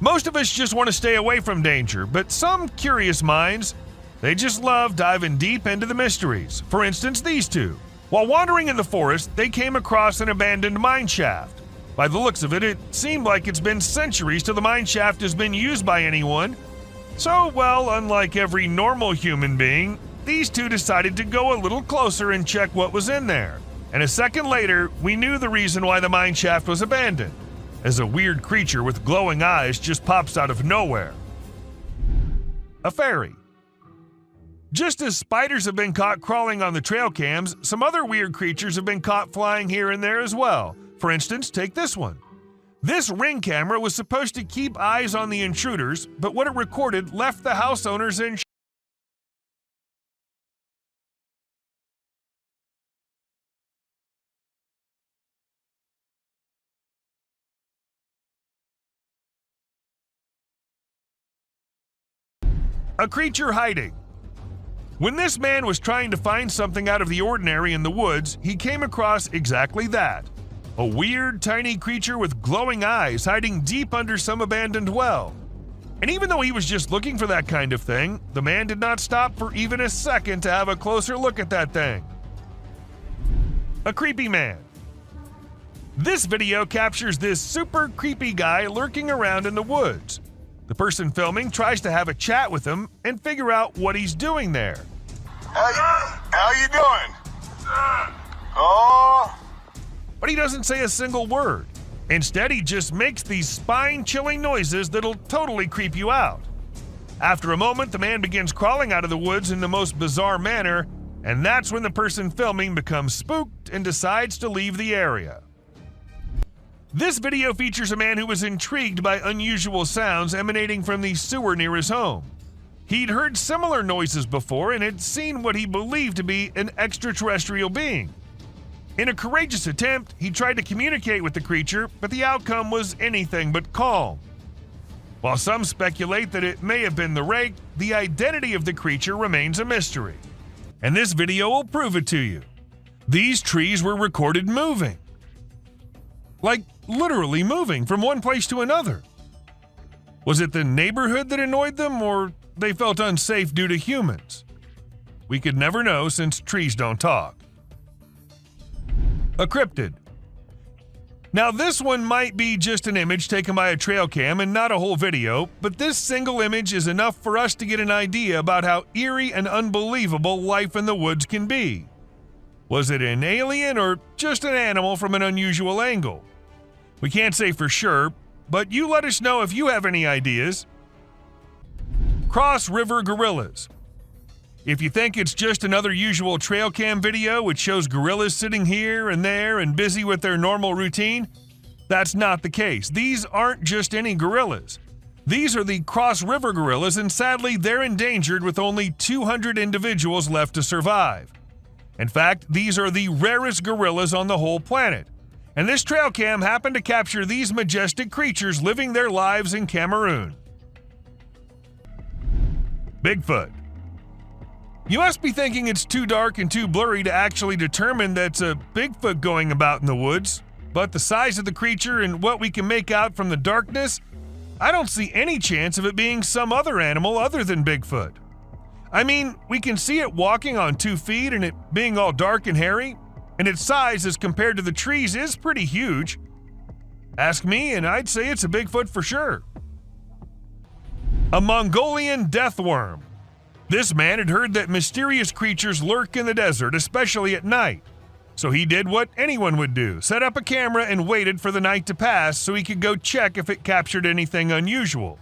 Most of us just want to stay away from danger, but some curious minds, they just love diving deep into the mysteries. For instance, these two. While wandering in the forest, they came across an abandoned mine shaft. By the looks of it, it seemed like it's been centuries till the mine shaft has been used by anyone. So, well, unlike every normal human being, these two decided to go a little closer and check what was in there. And a second later, we knew the reason why the mine shaft was abandoned, as a weird creature with glowing eyes just pops out of nowhere. A fairy. Just as spiders have been caught crawling on the trail cams, some other weird creatures have been caught flying here and there as well. For instance, take this one. This Ring camera was supposed to keep eyes on the intruders, but what it recorded left the house owners in a creature hiding. When this man was trying to find something out of the ordinary in the woods, he came across exactly that. A weird, tiny creature with glowing eyes hiding deep under some abandoned well. And even though he was just looking for that kind of thing, the man did not stop for even a second to have a closer look at that thing. A creepy man. This video captures this super creepy guy lurking around in the woods. The person filming tries to have a chat with him and figure out what he's doing there. How you doing? Oh. But he doesn't say a single word. Instead, he just makes these spine-chilling noises that'll totally creep you out. After a moment, the man begins crawling out of the woods in the most bizarre manner, and that's when the person filming becomes spooked and decides to leave the area. This video features a man who was intrigued by unusual sounds emanating from the sewer near his home. He'd heard similar noises before and had seen what he believed to be an extraterrestrial being. In a courageous attempt, he tried to communicate with the creature, but the outcome was anything but calm. While some speculate that it may have been the rake, the identity of the creature remains a mystery. And this video will prove it to you. These trees were recorded moving. Like, literally moving from one place to another. Was it the neighborhood that annoyed them, or they felt unsafe due to humans? We could never know since trees don't talk. A cryptid. Now this one might be just an image taken by a trail cam and not a whole video, but this single image is enough for us to get an idea about how eerie and unbelievable life in the woods can be. Was it an alien or just an animal from an unusual angle? We can't say for sure, but you let us know if you have any ideas. Cross River Gorillas. If you think it's just another usual trail cam video which shows gorillas sitting here and there and busy with their normal routine, that's not the case. These aren't just any gorillas. These are the Cross River gorillas, and sadly they're endangered with only 200 individuals left to survive. In fact, these are the rarest gorillas on the whole planet. And this trail cam happened to capture these majestic creatures living their lives in Cameroon. Bigfoot. You must be thinking it's too dark and too blurry to actually determine that's a Bigfoot going about in the woods, but the size of the creature and what we can make out from the darkness, I don't see any chance of it being some other animal other than Bigfoot. I mean, we can see it walking on 2 feet and it being all dark and hairy, and its size as compared to the trees is pretty huge. Ask me and I'd say it's a Bigfoot for sure. A Mongolian death worm. This man had heard that mysterious creatures lurk in the desert, especially at night. So he did what anyone would do, set up a camera and waited for the night to pass so he could go check if it captured anything unusual.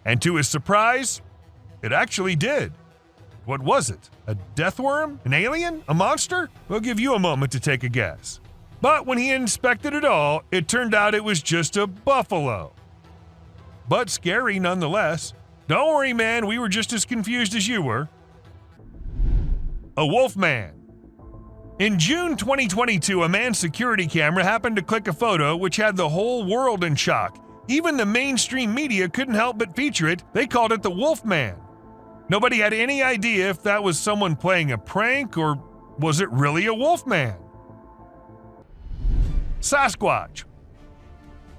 And to his surprise, it actually did. What was it? A death worm? An alien? A monster? We'll give you a moment to take a guess. But when he inspected it all, it turned out it was just a buffalo. But scary nonetheless. Don't worry, man, we were just as confused as you were. A wolfman. In June 2022, a man's security camera happened to click a photo which had the whole world in shock. Even the mainstream media couldn't help but feature it. They called it the Wolfman. Nobody had any idea if that was someone playing a prank or was it really a wolfman. Sasquatch.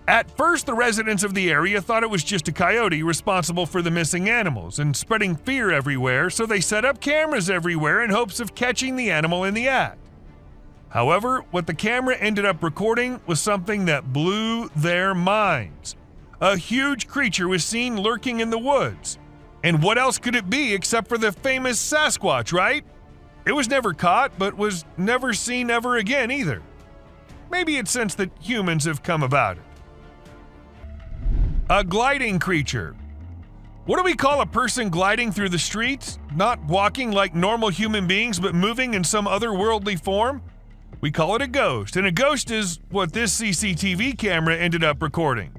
At first, the residents of the area thought it was just a coyote responsible for the missing animals and spreading fear everywhere, so they set up cameras everywhere in hopes of catching the animal in the act. However, what the camera ended up recording was something that blew their minds. A huge creature was seen lurking in the woods. And what else could it be except for the famous Sasquatch, right? It was never caught, but was never seen ever again either. Maybe it's since that humans have come about it. A gliding creature. What do we call a person gliding through the streets? Not walking like normal human beings, but moving in some otherworldly form? We call it a ghost, and a ghost is what this CCTV camera ended up recording.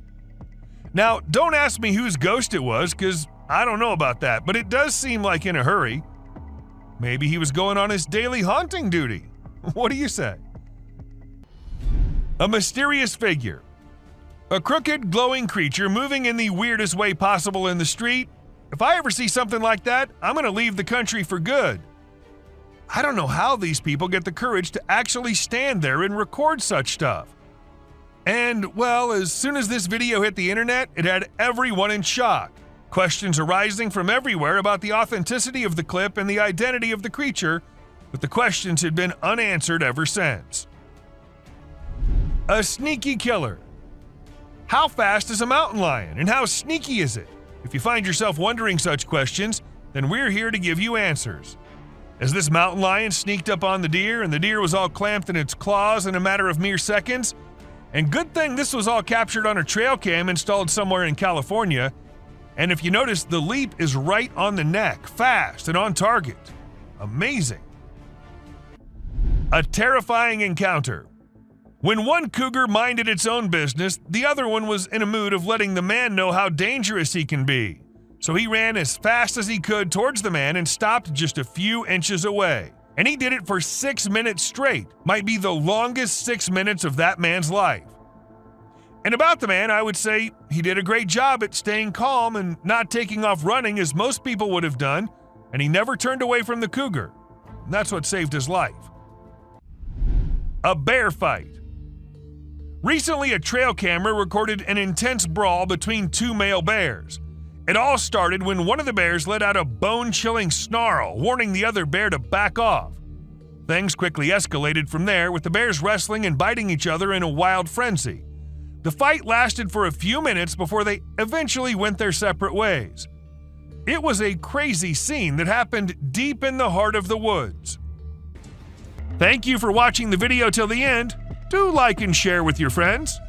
Now, don't ask me whose ghost it was, because I don't know about that, but it does seem like in a hurry. Maybe he was going on his daily haunting duty. What do you say? A mysterious figure. A crooked, glowing creature moving in the weirdest way possible in the street. If I ever see something like that, I'm going to leave the country for good. I don't know how these people get the courage to actually stand there and record such stuff. And, well, as soon as this video hit the internet, it had everyone in shock. Questions arising from everywhere about the authenticity of the clip and the identity of the creature, but the questions had been unanswered ever since. A sneaky killer. How fast is a mountain lion and how sneaky is it? If you find yourself wondering such questions, then we're here to give you answers. As this mountain lion sneaked up on the deer and the deer was all clamped in its claws in a matter of mere seconds, and good thing this was all captured on a trail cam installed somewhere in California, and if you notice, the leap is right on the neck, fast and on target. Amazing. A terrifying encounter. When one cougar minded its own business, the other one was in a mood of letting the man know how dangerous he can be. So he ran as fast as he could towards the man and stopped just a few inches away. And he did it for 6 minutes straight. Might be the longest 6 minutes of that man's life. And about the man, I would say he did a great job at staying calm and not taking off running as most people would have done, and he never turned away from the cougar. And that's what saved his life. A bear fight. Recently, a trail camera recorded an intense brawl between two male bears. It all started when one of the bears let out a bone-chilling snarl, warning the other bear to back off. Things quickly escalated from there, with the bears wrestling and biting each other in a wild frenzy. The fight lasted for a few minutes before they eventually went their separate ways. It was a crazy scene that happened deep in the heart of the woods. Thank you for watching the video till the end. Do like and share with your friends.